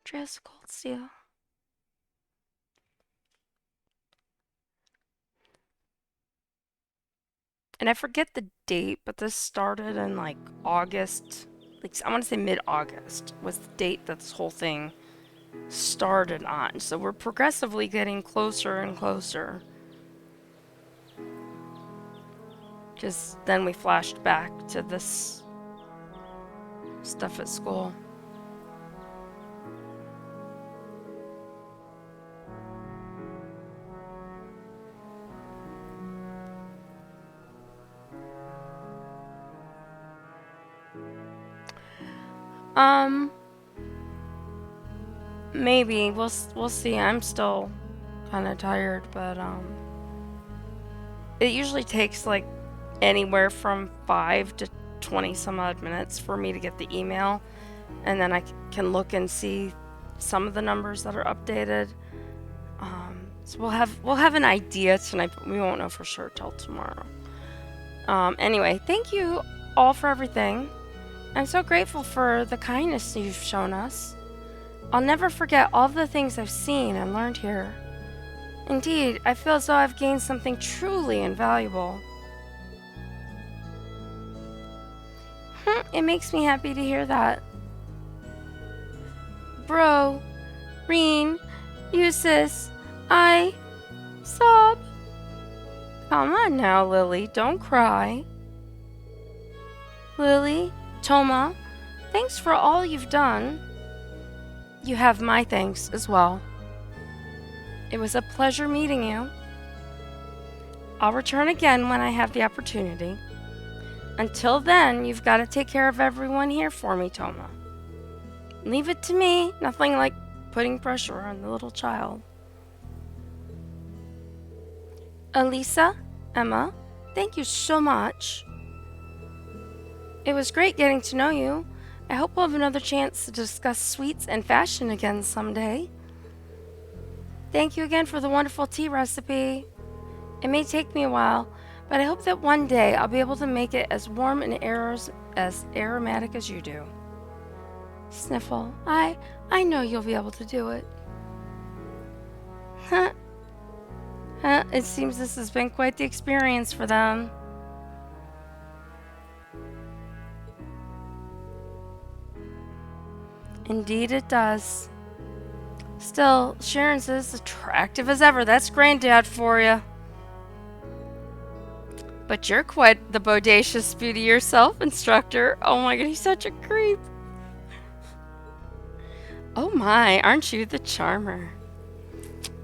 Dress Cold Steel. And I forget the date, but this started in like August. Like, I want to say mid-August was the date that this whole thing started on. So we're progressively getting closer and closer. Just then we flashed back to this stuff at school. Maybe we'll see. I'm still kind of tired, but it usually takes like anywhere from 5 to 20 some odd minutes for me to get the email, and then I can look and see some of the numbers that are updated. So we'll have an idea tonight, but we won't know for sure till tomorrow. Anyway, thank you all for everything. I'm so grateful for the kindness you've shown us. I'll never forget all the things I've seen and learned here. Indeed, I feel as though I've gained something truly invaluable. It makes me happy to hear that. Bro, Reen, Eustace, I sob. Come on now, Lily, don't cry. Lily, Toma, thanks for all you've done. You have my thanks as well. It was a pleasure meeting you. I'll return again when I have the opportunity. Until then, you've got to take care of everyone here for me, Toma. Leave it to me. Nothing like putting pressure on the little child. Elisa, Emma, thank you so much. It was great getting to know you. I hope we'll have another chance to discuss sweets and fashion again someday. Thank you again for the wonderful tea recipe. It may take me a while, but I hope that one day I'll be able to make it as warm and as aromatic as you do. Sniffle. I know you'll be able to do it. Huh. It seems this has been quite the experience for them. Indeed it does. Still, Sharon's as attractive as ever. That's Granddad for you. But you're quite the bodacious beauty yourself, instructor. Oh my god, he's such a creep. Oh my, aren't you the charmer?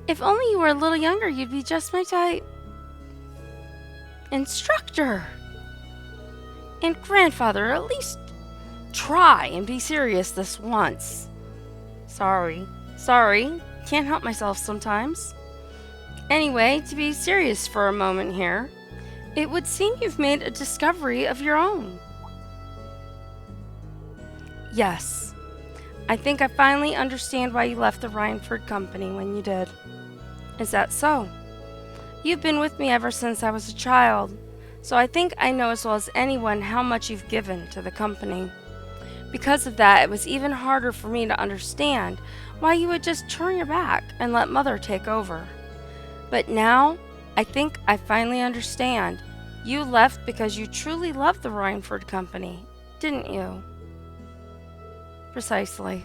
If only you were a little younger, you'd be just my type. Instructor! And grandfather, at least try and be serious this once. Sorry. Can't help myself sometimes. Anyway, to be serious for a moment here, it would seem you've made a discovery of your own. Yes. I think I finally understand why you left the Rhineford Company when you did. Is that so? You've been with me ever since I was a child, so I think I know as well as anyone how much you've given to the company. Because of that, it was even harder for me to understand why you would just turn your back and let Mother take over. But now, I think I finally understand. You left because you truly loved the Rhineford Company, didn't you? Precisely.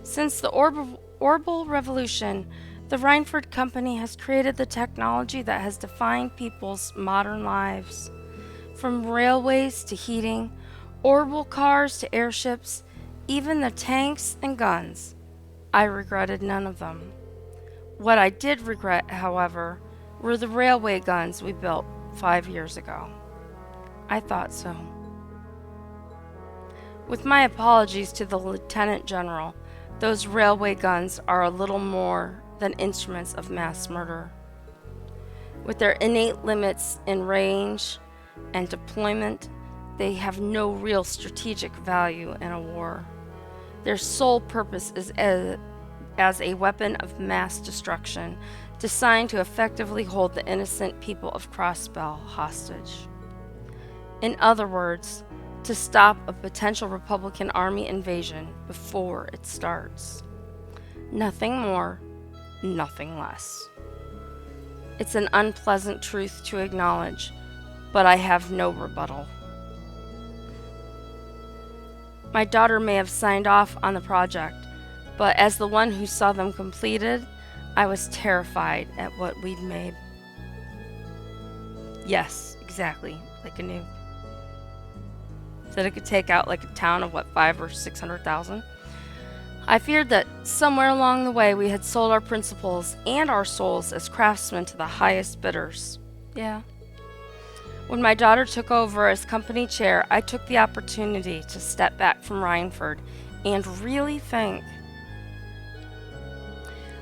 Since the Orbital Revolution, the Rhineford Company has created the technology that has defined people's modern lives. From railways to heating, orbital cars to airships, even the tanks and guns. I regretted none of them. What I did regret, however, were the railway guns we built 5 years ago. I thought so. With my apologies to the Lieutenant General, those railway guns are a little more than instruments of mass murder. With their innate limits in range and deployment, they have no real strategic value in a war. Their sole purpose is as a weapon of mass destruction, designed to effectively hold the innocent people of Crossbell hostage. In other words, to stop a potential Republican Army invasion before it starts. Nothing more, nothing less. It's an unpleasant truth to acknowledge, but I have no rebuttal. My daughter may have signed off on the project, but as the one who saw them completed, I was terrified at what we'd made. Yes, exactly, like a nuke. Said it could take out like a town of 500,000 or 600,000. I feared that somewhere along the way we had sold our principles and our souls as craftsmen to the highest bidders. Yeah. When my daughter took over as company chair, I took the opportunity to step back from Rhineford and really think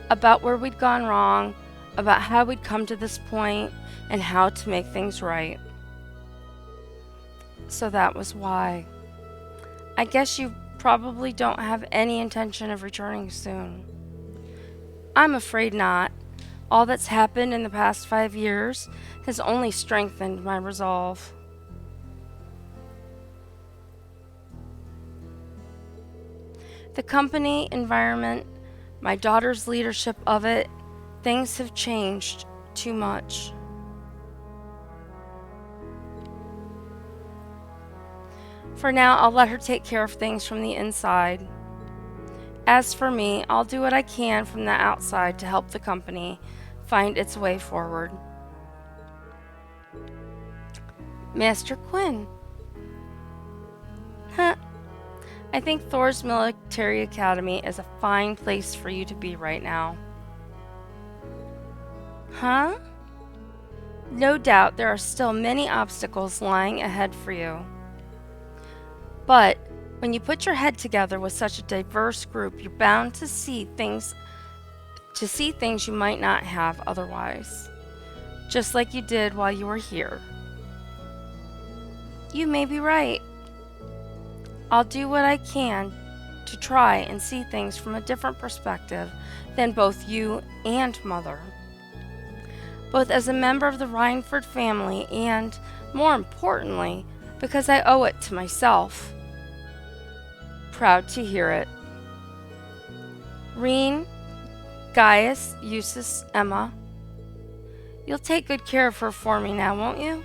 about where we'd gone wrong, about how we'd come to this point, and how to make things right. So that was why. I guess you probably don't have any intention of returning soon. I'm afraid not. All that's happened in the past 5 years has only strengthened my resolve. The company environment, my daughter's leadership of it, things have changed too much. For now, I'll let her take care of things from the inside. As for me, I'll do what I can from the outside to help the company find its way forward. Master Quinn. Huh. I think Thor's Military Academy is a fine place for you to be right now. Huh? No doubt there are still many obstacles lying ahead for you. But when you put your head together with such a diverse group, you're bound to see things you might not have otherwise. Just like you did while you were here. You may be right. I'll do what I can to try and see things from a different perspective than both you and Mother. Both as a member of the Rhineford family and, more importantly, because I owe it to myself. Proud to hear it. Reen, Gaius, Eustace, Emma. You'll take good care of her for me now, won't you?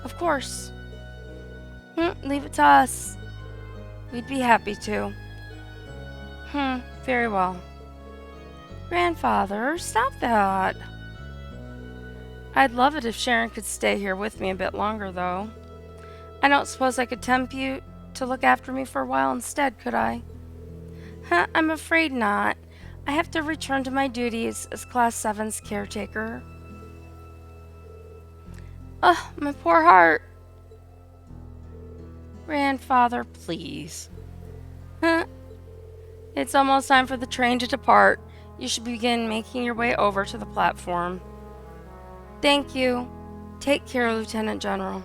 Of course. Leave it to us. We'd be happy to. Very well. Grandfather, stop that. I'd love it if Sharon could stay here with me a bit longer, though. I don't suppose I could tempt you to look after me for a while instead, could I? I'm afraid not. I have to return to my duties as Class 7's caretaker. Ugh, my poor heart. Grandfather, please. It's almost time for the train to depart. You should begin making your way over to the platform. Thank you. Take care, Lieutenant General.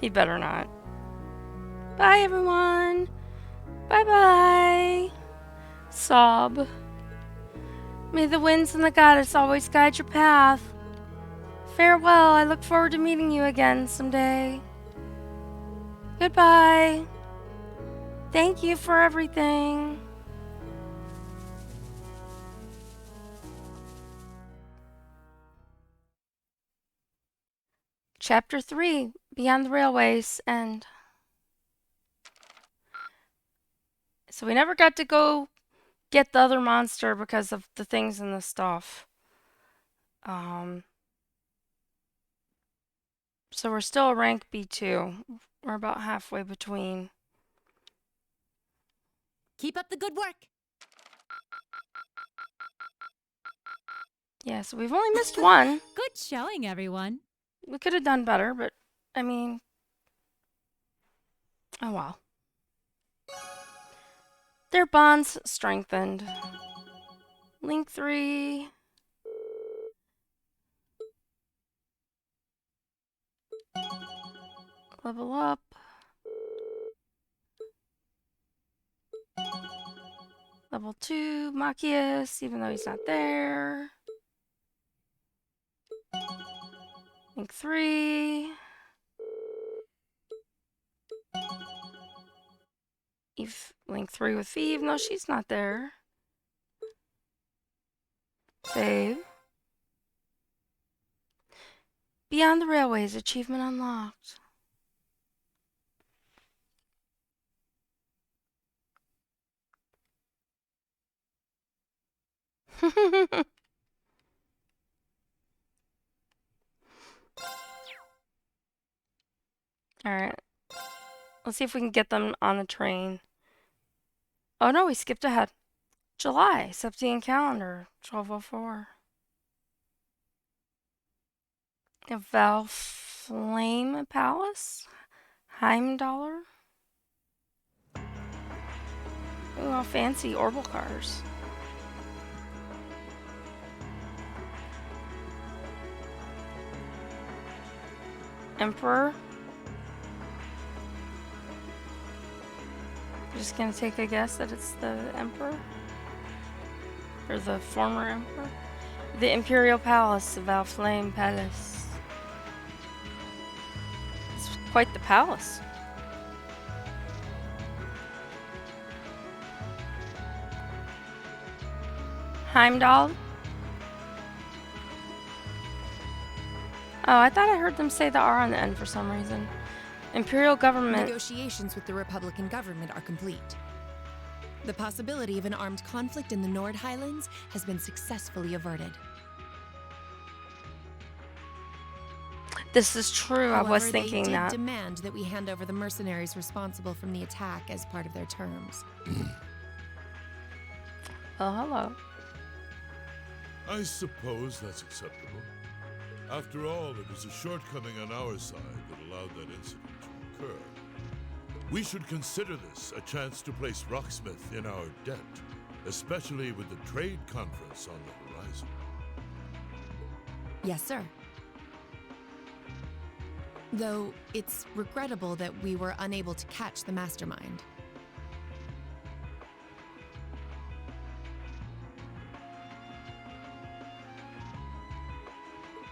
He better not. Bye, everyone. Bye-bye. Sob. May the winds and the goddess always guide your path. Farewell. I look forward to meeting you again someday. Goodbye. Thank you for everything. Chapter 3, Beyond the Railway's End. So we never got to go get the other monster because of the things in the stuff. So we're still a rank B2. We're about halfway between. Keep up the good work. Yeah, so we've only missed one. Good showing, everyone. We could have done better, but I mean, oh well. Their bonds strengthened. Link 3. Level up. Level 2, Machias, even though he's not there. Link 3. Link 3 with Eve. No, she's not there. Save. Beyond the Railways, achievement unlocked. Alright. Let's see if we can get them on the train. Oh no, we skipped ahead. July, Septian calendar, 1204. The Valflame Palace? Heimdallr? Ooh, all fancy orbital cars. Emperor? Just gonna take a guess that it's the Emperor? Or the former Emperor? The Imperial Palace, the Valflame Palace. It's quite the palace. Heimdall? Oh, I thought I heard them say the R on the end for some reason. Imperial government. Negotiations with the Republican government are complete. The possibility of an armed conflict in the Nord Highlands has been successfully averted. This is true. I was However, thinking they did that. demand that we hand over the mercenaries responsible from the attack as part of their terms. Oh, hello. I suppose that's acceptable. After all, it was a shortcoming on our side that allowed that incident to occur. We should consider this a chance to place Rocksmith in our debt, especially with the trade conference on the horizon. Yes, sir. Though it's regrettable that we were unable to catch the mastermind.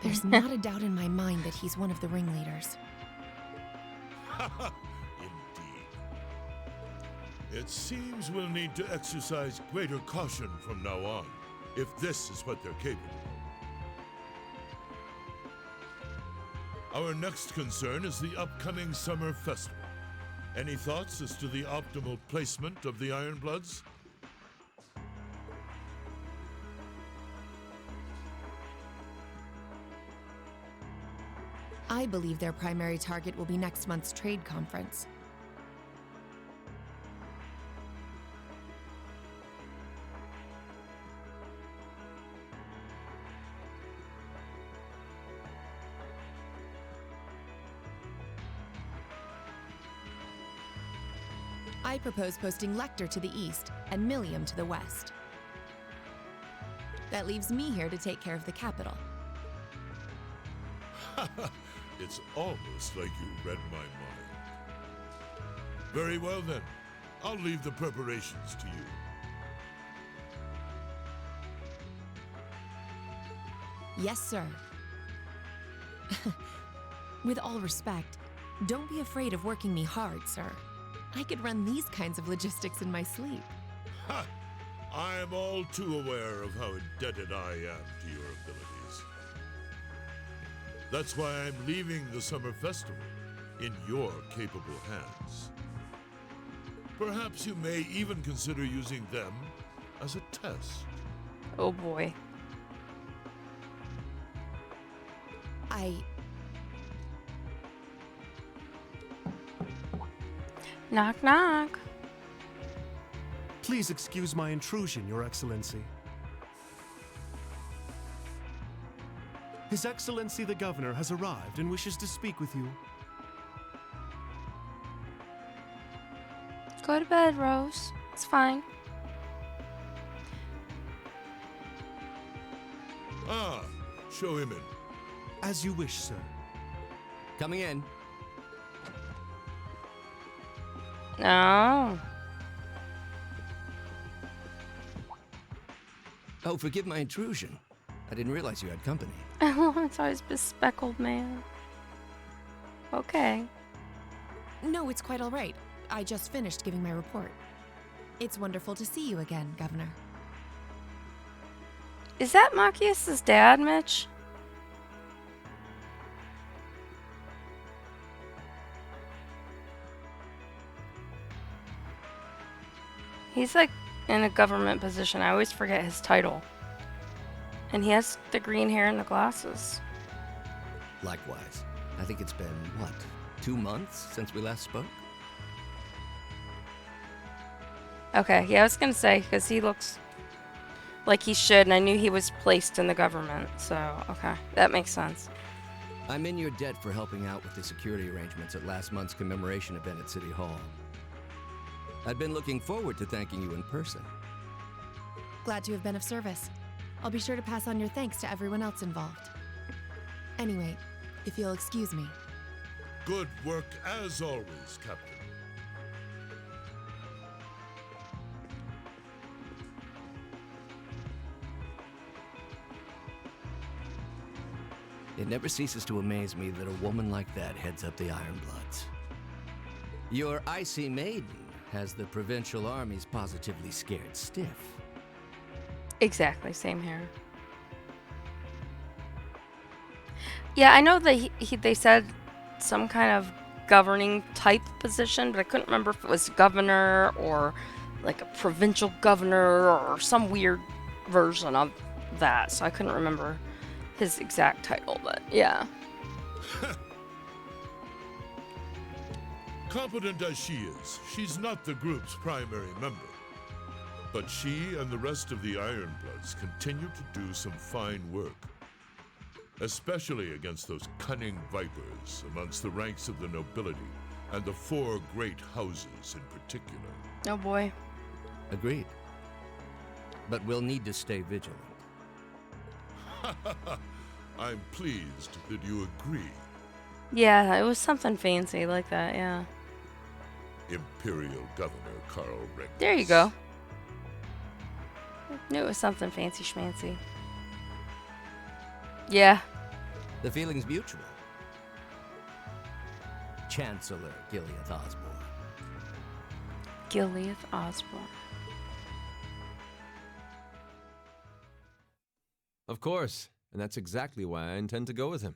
There's not a doubt in my mind that he's one of the ringleaders. Indeed. It seems we'll need to exercise greater caution from now on, if this is what they're capable of. Our next concern is the upcoming summer festival. Any thoughts as to the optimal placement of the Ironbloods? I believe their primary target will be next month's trade conference. I propose posting Lecter to the east and Millium to the west. That leaves me here to take care of the capital. It's almost like you read my mind. Very well then. I'll leave the preparations to you. Yes, sir. With all respect, don't be afraid of working me hard, sir. I could run these kinds of logistics in my sleep. Ha! I am all too aware of how indebted I am to your abilities. That's why I'm leaving the summer festival in your capable hands. Perhaps you may even consider using them as a test. Oh boy. Knock, knock. Please excuse my intrusion, Your Excellency. His Excellency the Governor has arrived and wishes to speak with you. Go to bed, Rose. It's fine. Ah, show him in. As you wish, sir. Coming in. No. Oh, forgive my intrusion. I didn't realize you had company. It's always bespeckled man. Okay. No, it's quite all right. I just finished giving my report. It's wonderful to see you again, Governor. Is that Machias's dad, Mitch? He's like in a government position. I always forget his title. And he has the green hair and the glasses. Likewise. I think it's been, what, 2 months since we last spoke? Okay, yeah, I was gonna say, because he looks like he should, and I knew he was placed in the government, so, okay, that makes sense. I'm in your debt for helping out with the security arrangements at last month's commemoration event at City Hall. I'd been looking forward to thanking you in person. Glad to have been of service. I'll be sure to pass on your thanks to everyone else involved. Anyway, if you'll excuse me. Good work as always, Captain. It never ceases to amaze me that a woman like that heads up the Ironbloods. Your icy maiden has the provincial armies positively scared stiff. Exactly, same here. Yeah, I know that they said some kind of governing type position, but I couldn't remember if it was governor or like a provincial governor or some weird version of that, so I couldn't remember his exact title, but yeah. Competent as she is, she's not the group's primary member. But she and the rest of the Ironbloods continue to do some fine work. Especially against those cunning vipers amongst the ranks of the nobility and the 4 great houses in particular. Oh boy. Agreed. But we'll need to stay vigilant. I'm pleased that you agree. Yeah, it was something fancy like that, yeah. Imperial Governor Carl Rex. There you go. Knew it was something fancy schmancy. Yeah. The feeling's mutual. Chancellor Gileath Osborne. Gileath Osborne. Of course, and that's exactly why I intend to go with him.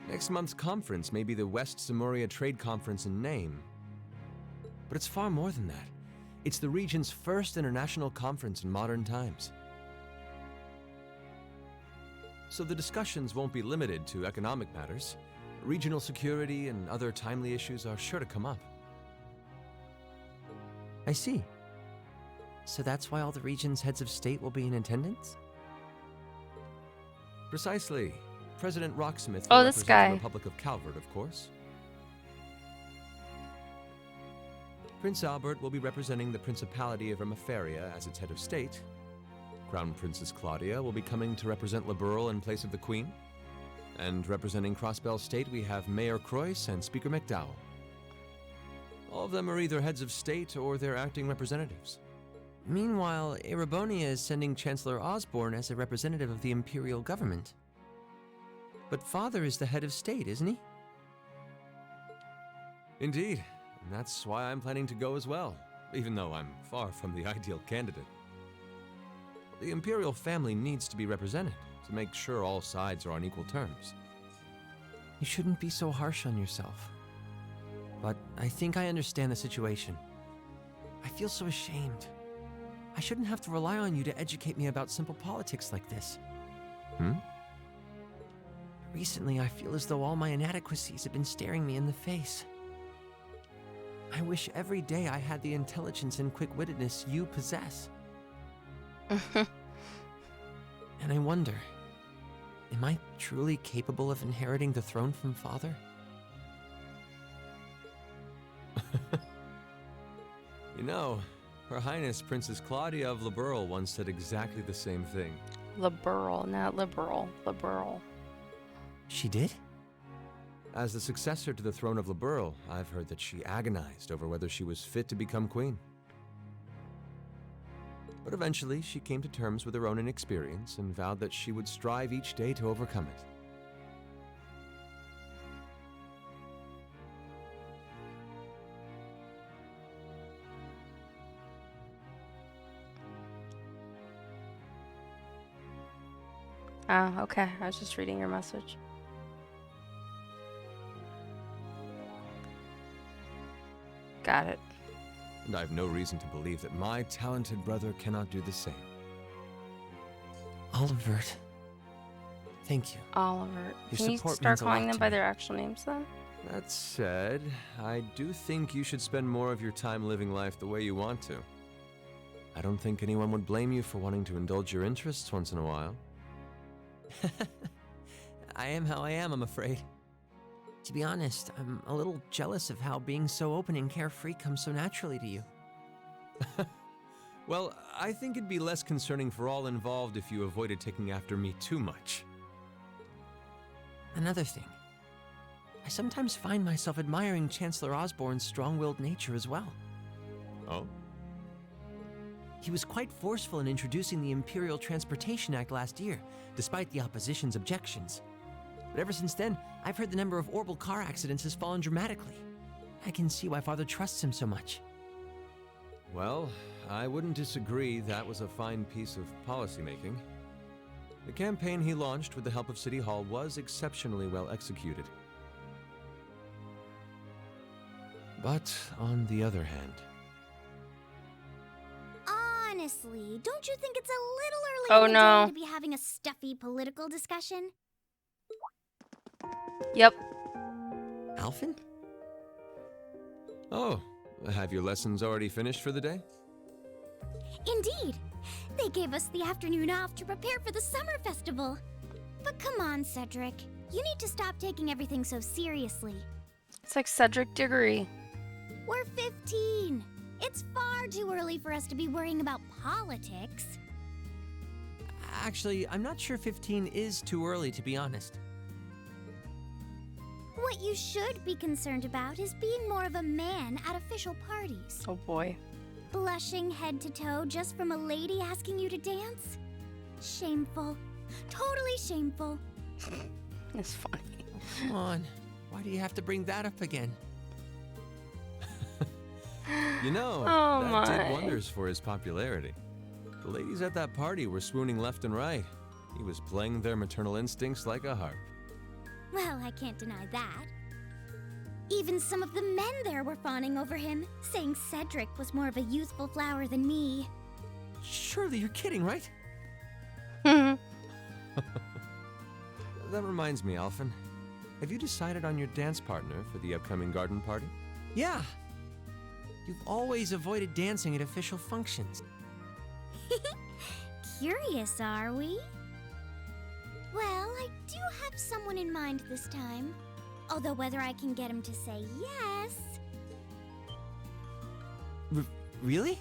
Next month's conference may be the West Samuria Trade Conference in name, but it's far more than that. It's the region's first international conference in modern times. So the discussions won't be limited to economic matters. Regional security and other timely issues are sure to come up. I see. So that's why all the region's heads of state will be in attendance? Precisely. President Rocksmith Oh, will this represent guy. the Republic of Calvert, of course. Prince Albert will be representing the Principality of Remaferia as its head of state. Crown Princess Claudia will be coming to represent Liberl in place of the Queen. And representing Crossbell State, we have Mayor Croyce and Speaker McDowell. All of them are either heads of state or their acting representatives. Meanwhile, Erebonia is sending Chancellor Osborne as a representative of the Imperial government. But Father is the head of state, isn't he? Indeed, and that's why I'm planning to go as well, even though I'm far from the ideal candidate. The Imperial family needs to be represented to make sure all sides are on equal terms. You shouldn't be so harsh on yourself. But I think I understand the situation. I feel so ashamed. I shouldn't have to rely on you to educate me about simple politics like this. Recently, I feel as though all my inadequacies have been staring me in the face. I wish every day I had the intelligence and quick-wittedness you possess. And I wonder, am I truly capable of inheriting the throne from Father? You know, Her Highness Princess Claudia of Liberl once said exactly the same thing. Liberal, not liberal. Liberal. She did? As the successor to the throne of Liberl, I've heard that she agonized over whether she was fit to become queen. But eventually, she came to terms with her own inexperience and vowed that she would strive each day to overcome it. Oh, okay. I was just reading your message. Got it. And I have no reason to believe that my talented brother cannot do the same. Olivert. Thank you. Oliver. Your Can you support start means a calling lot them to by me. their actual names then? That said, I do think you should spend more of your time living life the way you want to. I don't think anyone would blame you for wanting to indulge your interests once in a while. I am how I am, I'm afraid. To be honest, I'm a little jealous of how being so open and carefree comes so naturally to you. Well, I think it'd be less concerning for all involved if you avoided taking after me too much. Another thing. I sometimes find myself admiring Chancellor Osborne's strong-willed nature as well. Oh? He was quite forceful in introducing the Imperial Transportation Act last year, despite the opposition's objections. But ever since then, I've heard the number of orbital car accidents has fallen dramatically. I can see why Father trusts him so much. Well, I wouldn't disagree that was a fine piece of policymaking. The campaign he launched with the help of City Hall was exceptionally well executed. But on the other hand... Honestly, don't you think it's a little early Oh, in the no. day to be having a stuffy political discussion? Yep. Alphen? Oh, have your lessons already finished for the day? Indeed. They gave us the afternoon off to prepare for the summer festival. But come on, Cedric. You need to stop taking everything so seriously. It's like Cedric Diggory. We're 15. It's far too early for us to be worrying about politics. Actually, I'm not sure 15 is too early, to be honest. What you should be concerned about is being more of a man at official parties. Oh boy. Blushing head to toe just from a lady asking you to dance? Shameful. Totally shameful. It's funny. Come on. Why do you have to bring that up again? You know, Oh that my. did wonders for his popularity. The ladies at that party were swooning left and right. He was playing their maternal instincts like a harp. Well, I can't deny that. Even some of the men there were fawning over him, saying Cedric was more of a youthful flower than me. Surely you're kidding, right? That reminds me, Alphen. Have you decided on your dance partner for the upcoming garden party? Yeah. You've always avoided dancing at official functions. Curious, are we? Well, I do have someone in mind this time. Although whether I can get him to say yes... Really?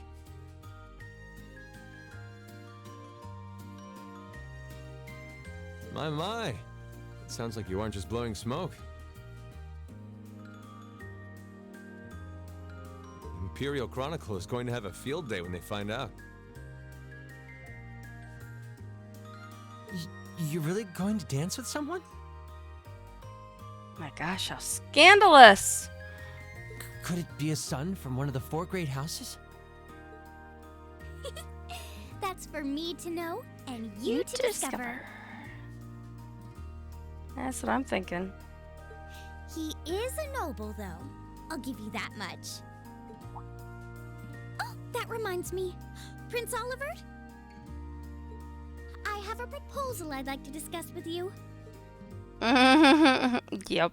My. It sounds like you aren't just blowing smoke. Imperial Chronicle is going to have a field day when they find out. You're really going to dance with someone? My gosh, how scandalous! Could it be a son from one of the 4 great houses? That's for me to know and you to discover. That's what I'm thinking. He is a noble, though. I'll give you that much. Oh, that reminds me. Prince Olivert? I have a proposal I'd like to discuss with you. Yep.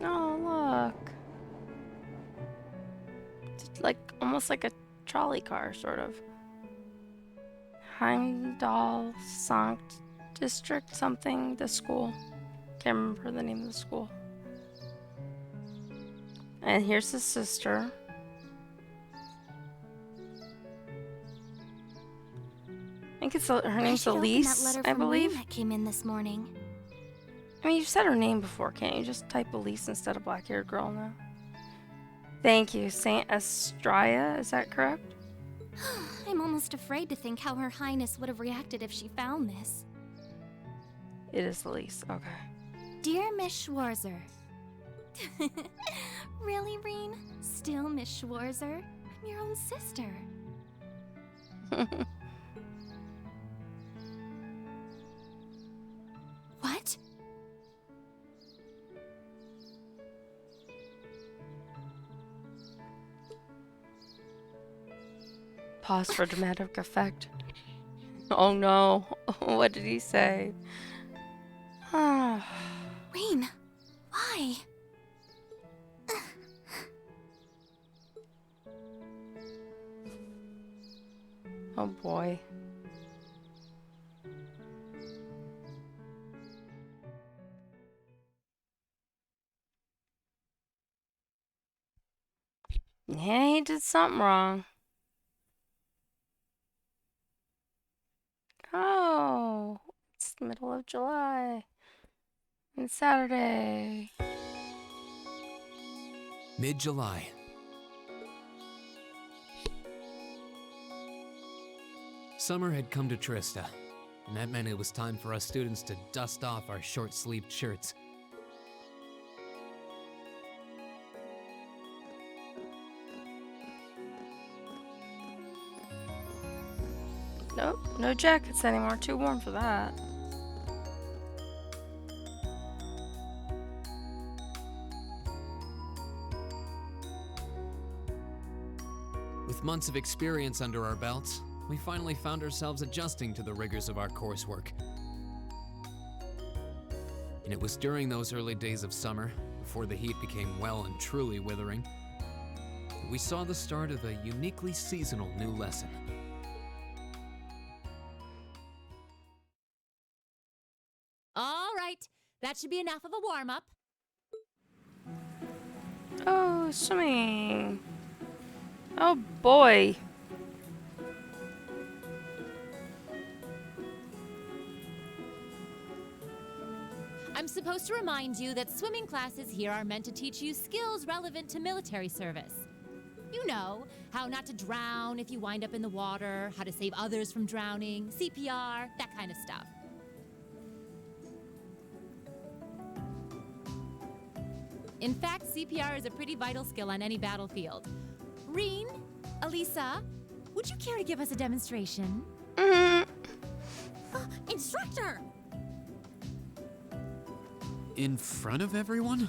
Oh, look. It's like almost like a trolley car, sort of. Heimdall Sankt District something, the school. Can't remember the name of the school. And here's his sister. I think it's her name's Elise, I believe. That came in this morning. I mean, you've said her name before. Can't you just type Elise instead of black-haired girl now? Thank you, Saint Estrella. Is that correct? I'm almost afraid to think how Her Highness would have reacted if she found this. It is Elise. Okay. Dear Miss Schwarzer. Really, Reen? Still Miss Schwarzer? I'm your own sister. What? Pause for dramatic effect. Oh no. What did he say? Reen, why? Oh boy. Yeah, he did something wrong. Oh, it's the middle of July. It's Saturday. Mid-July. Summer had come to Trista, and that meant it was time for us students to dust off our short-sleeved shirts. Nope, no jackets anymore. Too warm for that. With months of experience under our belts, we finally found ourselves adjusting to the rigors of our coursework. And it was during those early days of summer, before the heat became well and truly withering, that we saw the start of a uniquely seasonal new lesson. All right, that should be enough of a warm-up. Oh, swimming. Oh boy. I'm supposed to remind you that swimming classes here are meant to teach you skills relevant to military service. You know, how not to drown if you wind up in the water, how to save others from drowning, CPR, that kind of stuff. In fact, CPR is a pretty vital skill on any battlefield. Reen, Elisa, would you care to give us a demonstration? Instructor! In front of everyone?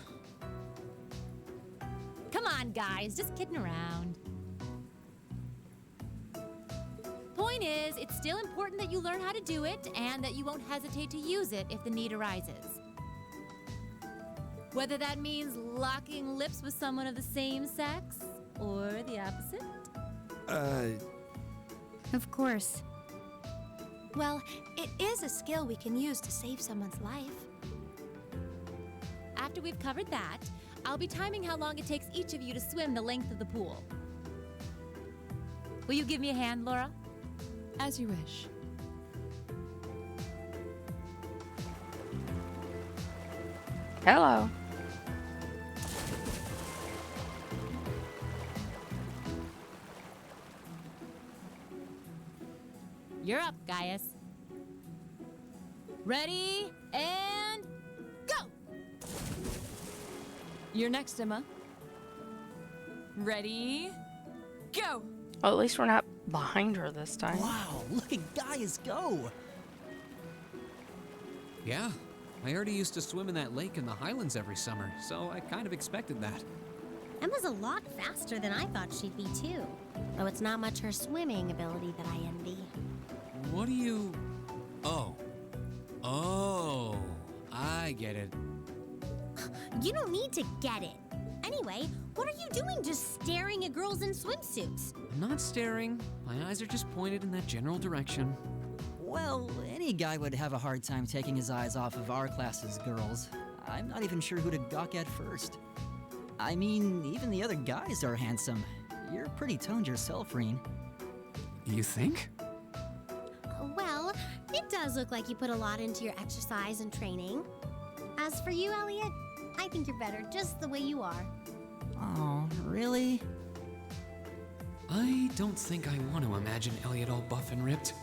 Come on, guys, just kidding around. Point is, it's still important that you learn how to do it and that you won't hesitate to use it if the need arises. Whether that means locking lips with someone of the same sex or the opposite. Of course. Well, it is a skill we can use to save someone's life. After we've covered that, I'll be timing how long it takes each of you to swim the length of the pool. Will you give me a hand, Laura? As you wish. Hello. You're up, Gaius. Ready, and go! You're next, Emma. Ready, go! Well, at least we're not behind her this time. Wow, look at Gaius go! Yeah, I already used to swim in that lake in the Highlands every summer, so I kind of expected that. Emma's a lot faster than I thought she'd be, too. Though it's not much her swimming ability that I envy. What do you... Oh, I get it. You don't need to get it. Anyway, what are you doing just staring at girls in swimsuits? I'm not staring. My eyes are just pointed in that general direction. Well, any guy would have a hard time taking his eyes off of our class's girls. I'm not even sure who to gawk at first. I mean, even the other guys are handsome. You're pretty toned yourself, Reen. You think? Well, it does look like you put a lot into your exercise and training. As for you, Elliot, I think you're better just the way you are. Oh, really? I don't think I want to imagine Elliot all buff and ripped.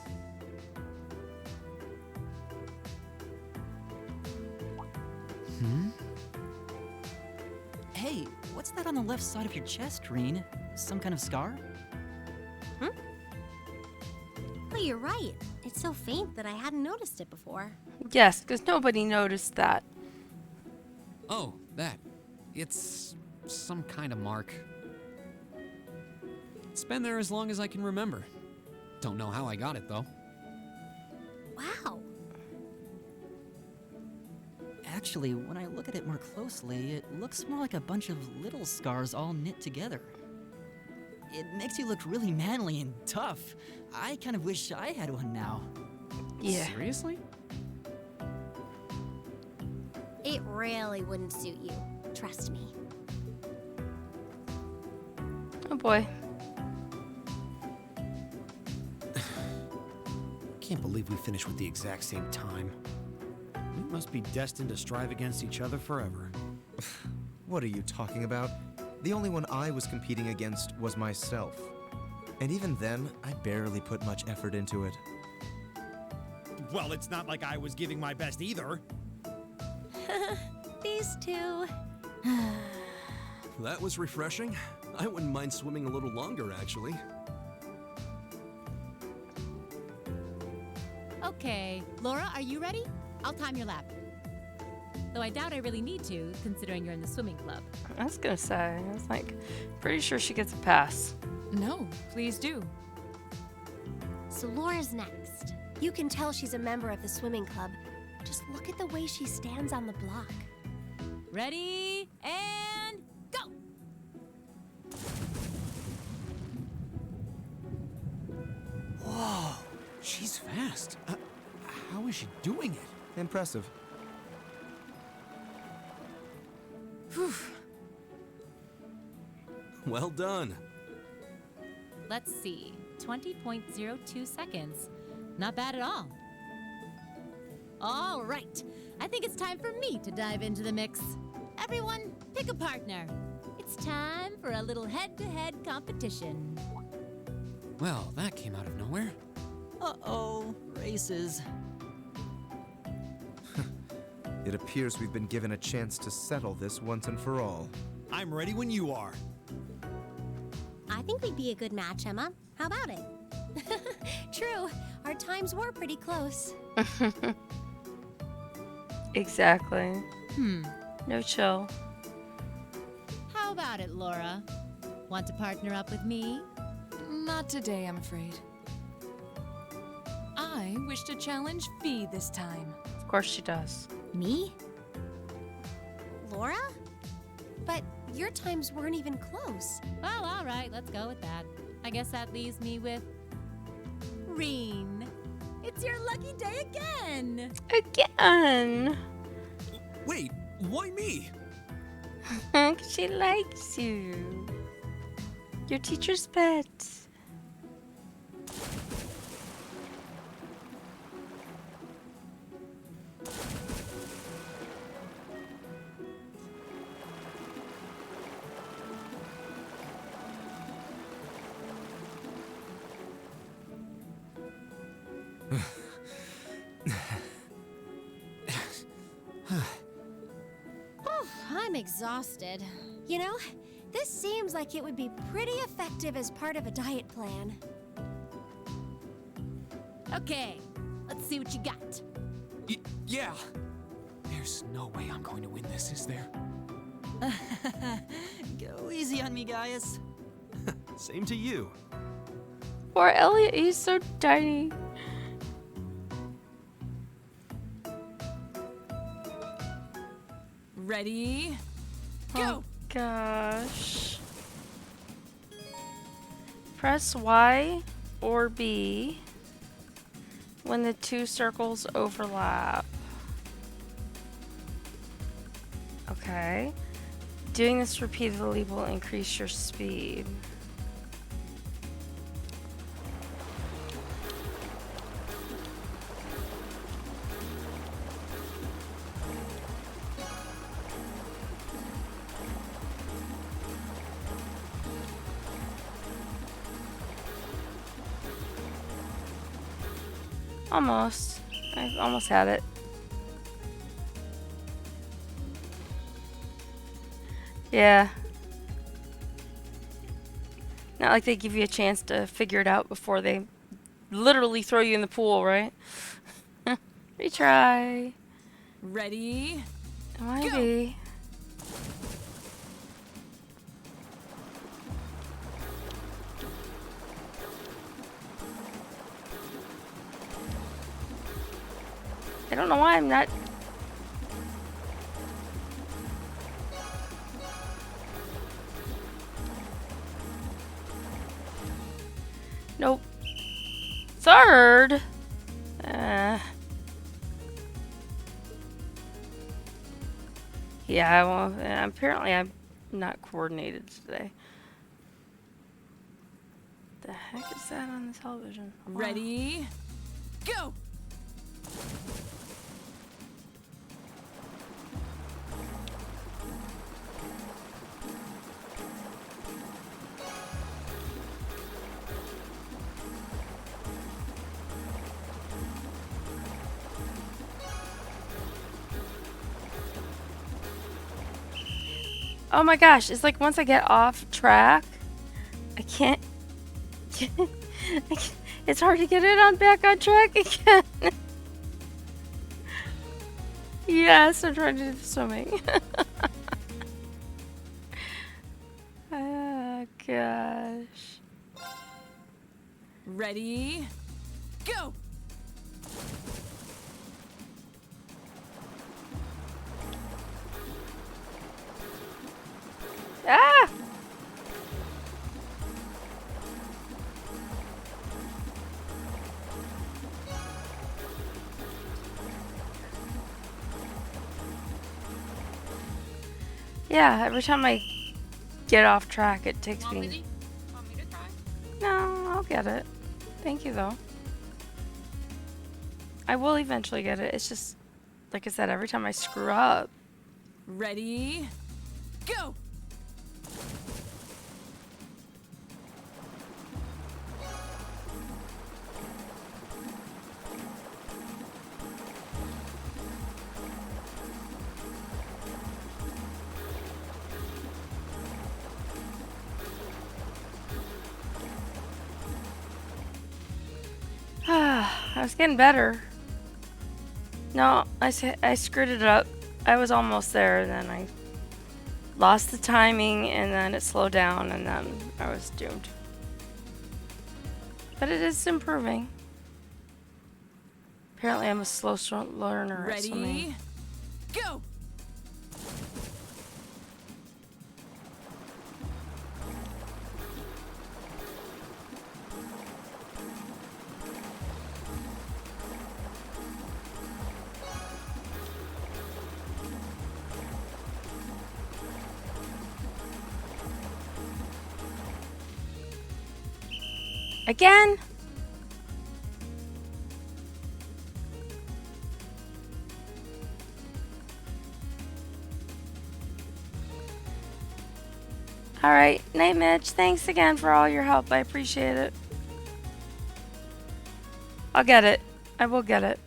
Hey, what's that on the left side of your chest, Reen? Some kind of scar? Oh, you're right. It's so faint that I hadn't noticed it before. Yes, because nobody noticed that. Oh, that. It's some kind of mark. It's been there as long as I can remember. Don't know how I got it, though. Wow. Actually, when I look at it more closely, it looks more like a bunch of little scars all knit together. It makes you look really manly and tough. I kind of wish I had one now. Yeah. Seriously? It really wouldn't suit you. Trust me. Oh boy. Can't believe we finished with the exact same time. We must be destined to strive against each other forever. What are you talking about? The only one I was competing against was myself. And even then, I barely put much effort into it. Well, it's not like I was giving my best either. These two. That was refreshing. I wouldn't mind swimming a little longer, actually. Okay, Laura, are you ready? I'll time your lap. Though I doubt I really need to, considering you're in the swimming club. I was gonna say, I was like, pretty sure she gets a pass. No, please do. So Laura's next. You can tell she's a member of the swimming club. Just look at the way she stands on the block. Ready, and go! Whoa, she's fast. How is she doing it? Impressive. Whew. Well done. Let's see, 20.02 seconds. Not bad at all. All right, I think it's time for me to dive into the mix. Everyone, pick a partner. It's time for a little head-to-head competition. Well, that came out of nowhere. Uh-oh, races. It appears we've been given a chance to settle this once and for all. I'm ready when you are. I think we'd be a good match, Emma. How about it? True, our times were pretty close. Exactly. No chill. How about it, Laura? Want to partner up with me? Not today, I'm afraid. I wish to challenge Fee this time. Of course she does. Me? Laura? But your times weren't even close. Well, all right, let's go with that. I guess that leaves me with Reen. It's your lucky day again. Again. Wait, why me? 'Cause she likes you. Your teacher's pet. I'm exhausted. You know, this seems like it would be pretty effective as part of a diet plan. Okay, let's see what you got. Yeah. There's no way I'm going to win this, is there? Go easy on me, Gaius. Same to you. Poor Elliot, he's so tiny. Ready? Oh gosh. Press Y or B when the two circles overlap. Okay. Doing this repeatedly will increase your speed. Almost. I almost had it. Yeah. Not like they give you a chance to figure it out before they literally throw you in the pool, right? Retry. Ready? Maybe. I don't know why I'm not. Nope. Third? Yeah, well, apparently I'm not coordinated today. The heck is that on the television? Wow. Ready? Go! Oh my gosh, it's like once I get off track, I can't it's hard to get it on back on track again. Yes, I'm trying to do the swimming. Oh gosh. Ready, go! Ah! Yeah, every time I get off track, it takes me. Want me to try? No, I'll get it. Thank you, though. I will eventually get it. It's just, like I said, every time I screw up. Ready, go! I was getting better. No, I screwed it up. I was almost there, and then I lost the timing, and then it slowed down, and then I was doomed. But it is improving. Apparently, I'm a slow learner at swimming. Ready, go! Again? Alright, Night Mitch, thanks again for all your help. I appreciate it. I'll get it. I will get it.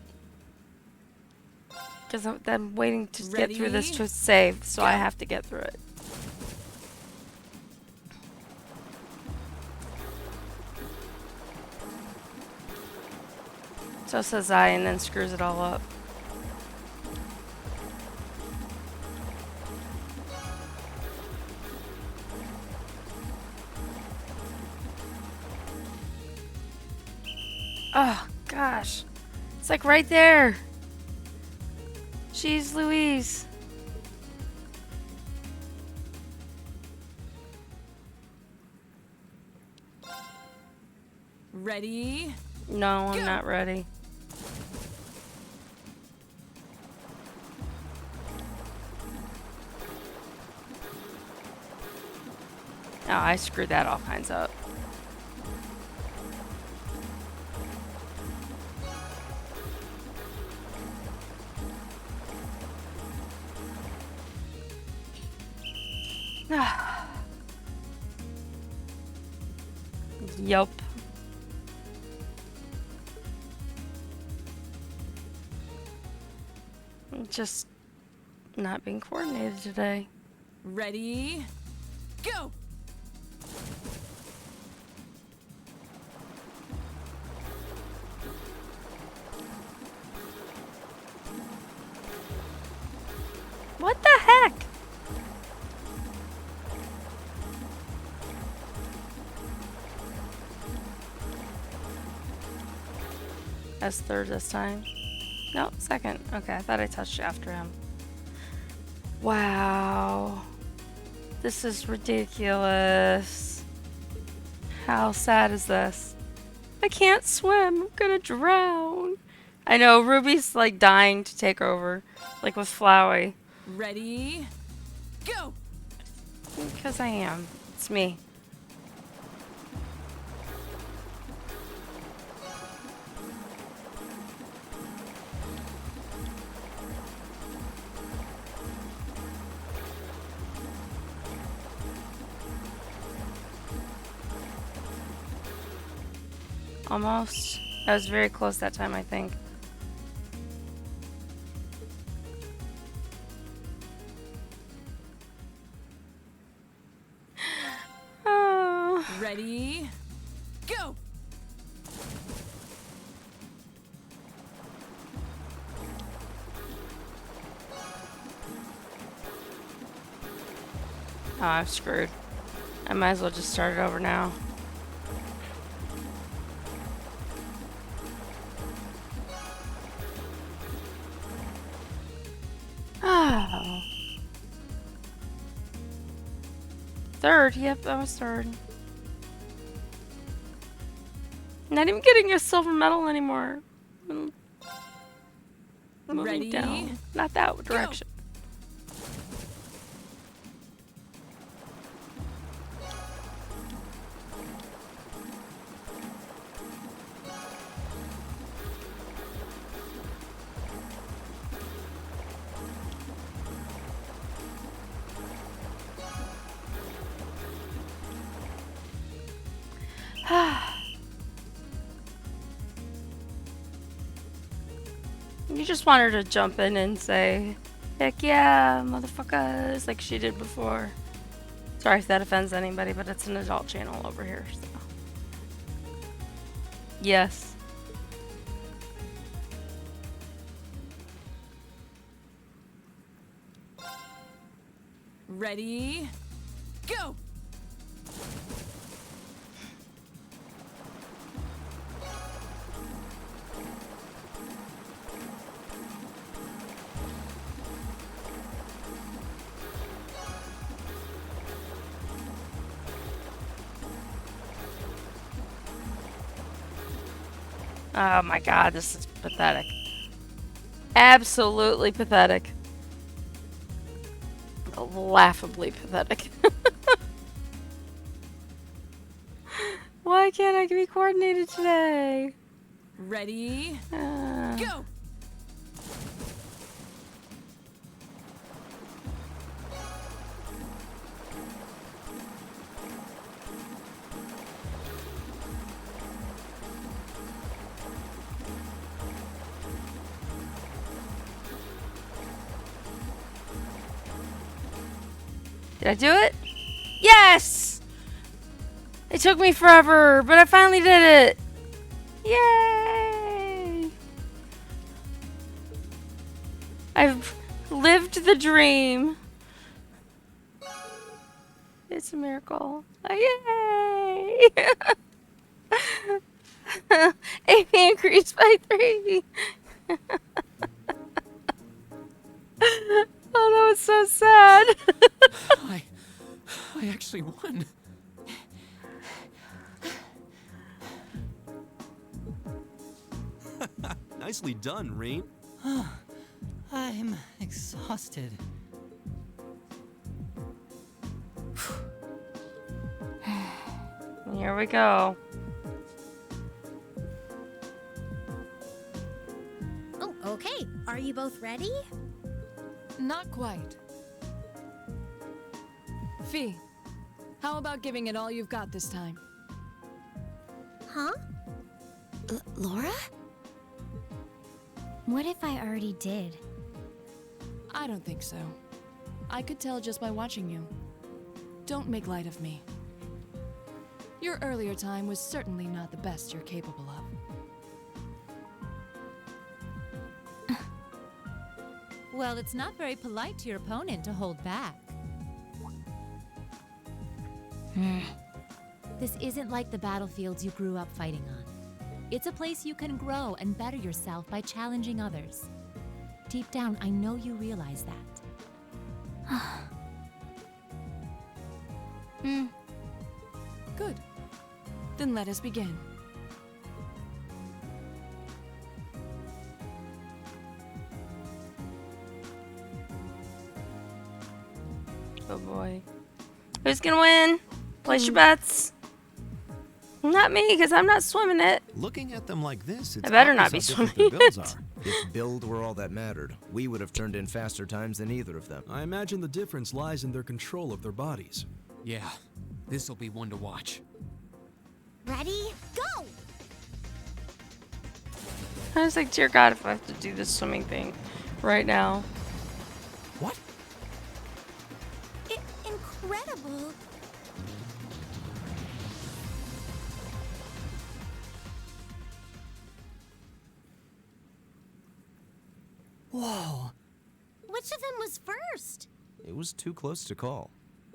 Because I'm waiting to get through this to save, so I have to get through it. So says I, and then screws it all up. Oh, gosh. It's like right there. Jeez Louise. Ready? No, I'm not ready. Oh, I screwed that all kinds up. Yup. Just not being coordinated today. Ready, go! What the heck? That's third this time. No, second. Okay, I thought I touched after him. Wow. This is ridiculous. How sad is this? I can't swim. I'm gonna drown. I know, Ruby's like dying to take over. Like with Flowey. Ready, go! Because I am. It's me. Almost. I was very close that time, I think. Oh. Ready, go! Oh, I'm screwed. I might as well just start it over now. Third? Yep, I was third. Not even getting a silver medal anymore. Moving Ready? down. Not that direction. You just want her to jump in and say, heck yeah, motherfuckers, like she did before. Sorry if that offends anybody, but it's an adult channel over here, so. Yes. Ready? Go! Oh my god, this is pathetic. Absolutely pathetic. Laughably pathetic. Why can't I be coordinated today? Ready? Go! Did I do it? Yes! It took me forever, but I finally did it. Yay! I've lived the dream. It's a miracle. Yay! AP increased by 3. Oh, that was so sad. I actually won. Nicely done, Reem. I'm exhausted. Here we go. Oh, okay. Are you both ready? Not quite. Fee, how about giving it all you've got this time? Huh? Laura? What if I already did? I don't think so. I could tell just by watching you. Don't make light of me. Your earlier time was certainly not the best you're capable of. Well, it's not very polite to your opponent to hold back. This isn't like the battlefields you grew up fighting on. It's a place you can grow and better yourself by challenging others. Deep down, I know you realize that. Good. Then let us begin. Oh boy. Who's gonna win? Place your bets. Not me, because I'm not swimming it. Looking at them like this, it's I better not obvious be how different their builds swimming are. If build were all that mattered, we would have turned in faster times than either of them. I imagine the difference lies in their control of their bodies. Yeah, this'll be one to watch. Ready? Go! I was like, dear God, if I have to do this swimming thing right now. What? Incredible. Whoa. Which of them was first? It was too close to call.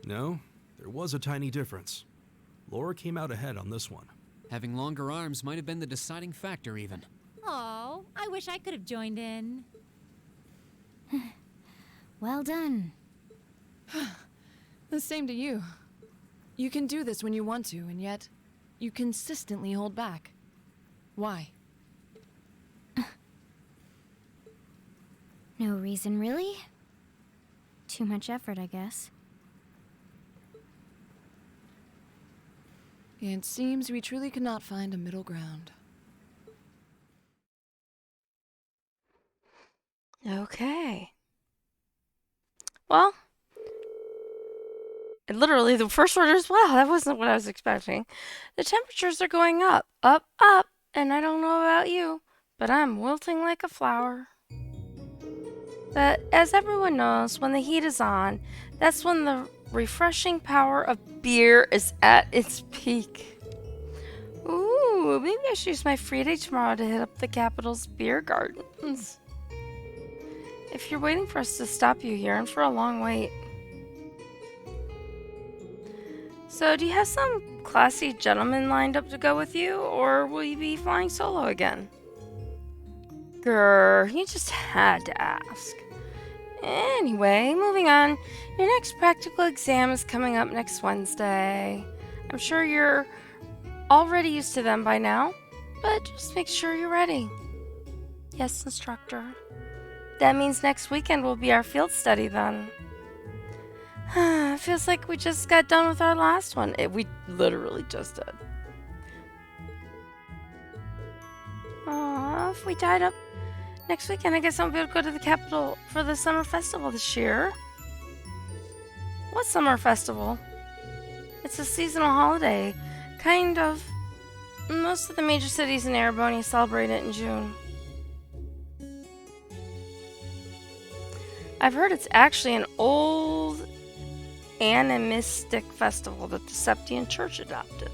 No, there was a tiny difference. Laura came out ahead on this one. Having longer arms might have been the deciding factor, even. Oh, I wish I could have joined in. Well done. The same to you. You can do this when you want to, and yet you consistently hold back. Why? No reason, really? Too much effort, I guess. It seems we truly cannot find a middle ground. Okay. Well, and literally the first order is, wow, that wasn't what I was expecting. The temperatures are going up, up, up, and I don't know about you, but I'm wilting like a flower. But as everyone knows, when the heat is on, that's when the refreshing power of beer is at its peak. Ooh, maybe I should use my free day tomorrow to hit up the capital's beer gardens. If you're waiting for us to stop you, you're in for a long wait. So, do you have some classy gentlemen lined up to go with you, or will you be flying solo again? Grr, you just had to ask. Anyway, moving on. Your next practical exam is coming up next Wednesday. I'm sure you're already used to them by now, but just make sure you're ready. Yes, instructor. That means next weekend will be our field study then. It feels like we just got done with our last one. We literally just did. Aw, if we tied up next weekend, I guess I won't be able to go to the capital for the summer festival this year. What summer festival? It's a seasonal holiday. Kind of. Most of the major cities in Erebony celebrate it in June. I've heard it's actually an old animistic festival that the Septian Church adopted.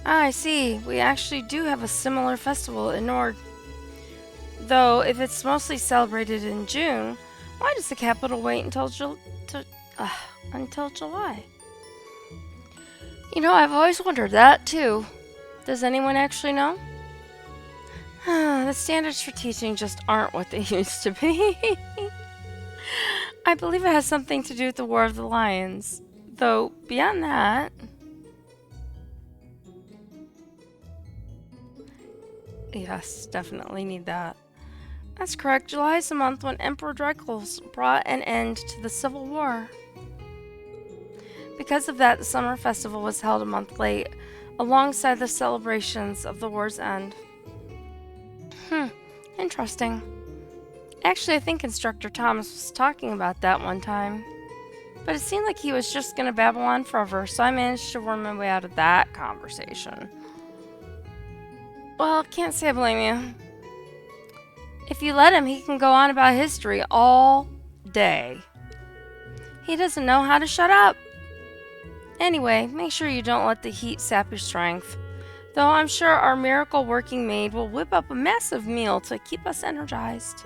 Ah, I see. We actually do have a similar festival in Nord. Though, if it's mostly celebrated in June, why does the capital wait until July? You know, I've always wondered that, too. Does anyone actually know? The standards for teaching just aren't what they used to be. I believe it has something to do with the War of the Lions. Though, beyond that... Yes, definitely need that. That's correct. July is the month when Emperor Dracula brought an end to the Civil War. Because of that, the summer festival was held a month late, alongside the celebrations of the war's end. Interesting. Actually, I think Instructor Thomas was talking about that one time. But it seemed like he was just going to babble on forever, so I managed to worm my way out of that conversation. Well, can't say I blame you. If you let him, he can go on about history all day. He doesn't know how to shut up. Anyway, make sure you don't let the heat sap your strength. Though I'm sure our miracle working maid will whip up a massive meal to keep us energized.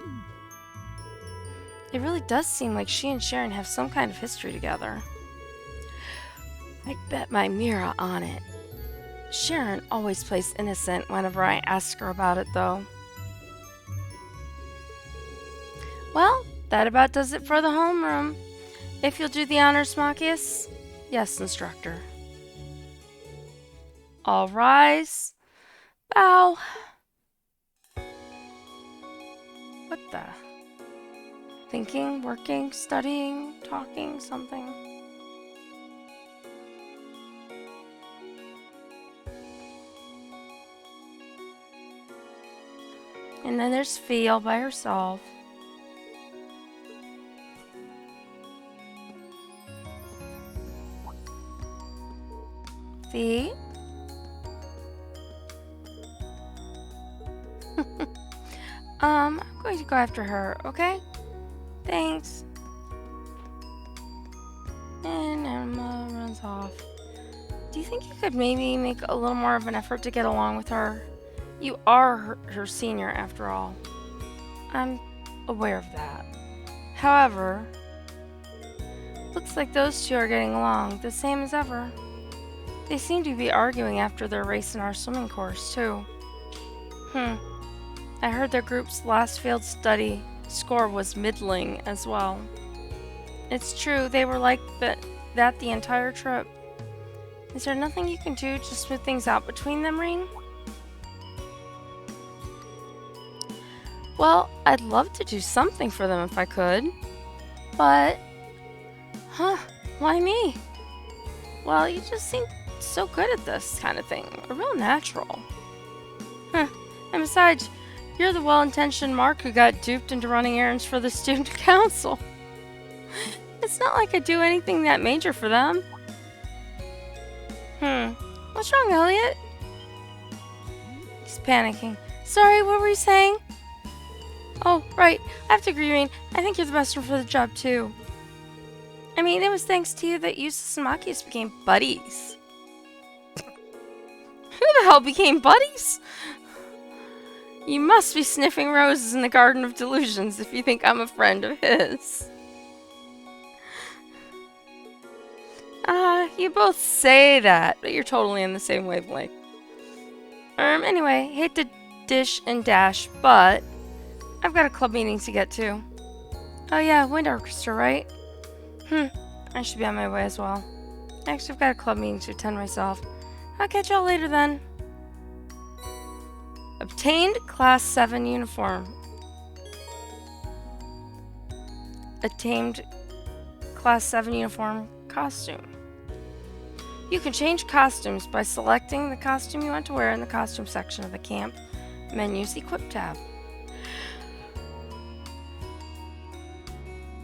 It really does seem like she and Sharon have some kind of history together. I'd bet my Mira on it. Sharon always plays innocent whenever I ask her about it, though. Well, that about does it for the homeroom. If you'll do the honors, Machias. Yes, instructor. All rise. Bow. What the? Thinking, working, studying, talking, something. And then there's Fee all by herself. Fee? I'm going to go after her, okay? Thanks. And Emma runs off. Do you think you could maybe make a little more of an effort to get along with her? You are her senior, after all. I'm aware of that. However, looks like those two are getting along the same as ever. They seem to be arguing after their race in our swimming course, too. I heard their group's last field study score was middling as well. It's true, they were like that the entire trip. Is there nothing you can do to smooth things out between them, Ring? Well, I'd love to do something for them if I could. But, why me? Well, you just seem so good at this kind of thing. A real natural. And besides, you're the well-intentioned Mark who got duped into running errands for the student council. It's not like I do anything that major for them. What's wrong, Elliot? He's panicking. Sorry, what were you saying? Oh, right. I have to agree, Rain. I think you're the best one for the job, too. I mean, it was thanks to you that Eustace and Machias became buddies. Who the hell became buddies? You must be sniffing roses in the Garden of Delusions if you think I'm a friend of his. You both say that, but you're totally in the same wavelength. Anyway, hate to dish and dash, but I've got a club meeting to get to. Oh yeah, wind orchestra, right? I should be on my way as well. Actually, I've got a club meeting to attend myself. I'll catch y'all later then. Obtained Class 7 uniform. Attained Class 7 uniform costume. You can change costumes by selecting the costume you want to wear in the costume section of the camp menu's Equip tab.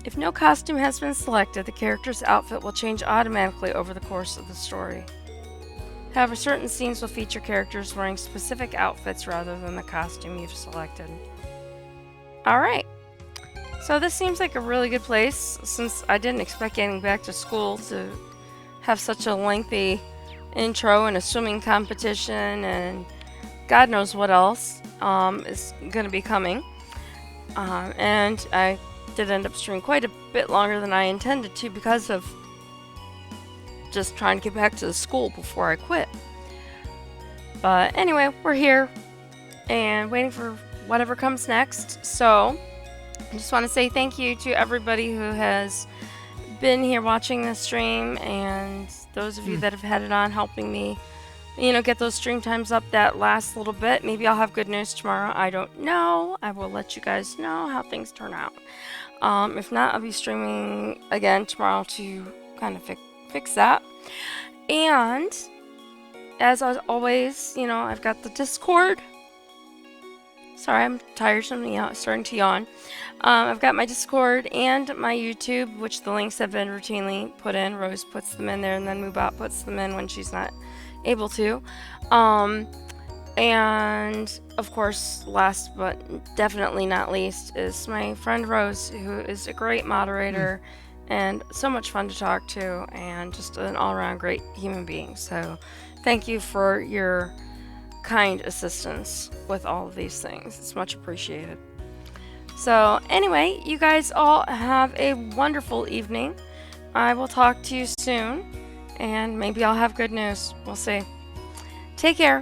If no costume has been selected, the character's outfit will change automatically over the course of the story. However, certain scenes will feature characters wearing specific outfits rather than the costume you've selected. Alright, so this seems like a really good place, since I didn't expect getting back to school to have such a lengthy intro and a swimming competition and God knows what else is going to be coming. And I did end up streaming quite a bit longer than I intended to because of just trying to get back to the school before I quit. But anyway, we're here and waiting for whatever comes next. So I just want to say thank you to everybody who has been here watching this stream, and those of you that have had it on helping me, you know, get those stream times up that last little bit. Maybe I'll have good news tomorrow. I don't know. I will let you guys know how things turn out. If not, I'll be streaming again tomorrow to kind of fix that. And as always, you know, I've got the Discord. Sorry, I'm tired. Starting to yawn. I've got my Discord and my YouTube, which the links have been routinely put in. Rose puts them in there, and then Moobot puts them in when she's not able to. And of course, last but definitely not least, is my friend Rose, who is a great moderator and so much fun to talk to, and just an all-around great human being. So thank you for your kind assistance with all of these things. It's much appreciated. So anyway, you guys all have a wonderful evening. I will talk to you soon, and maybe I'll have good news. We'll see. Take care.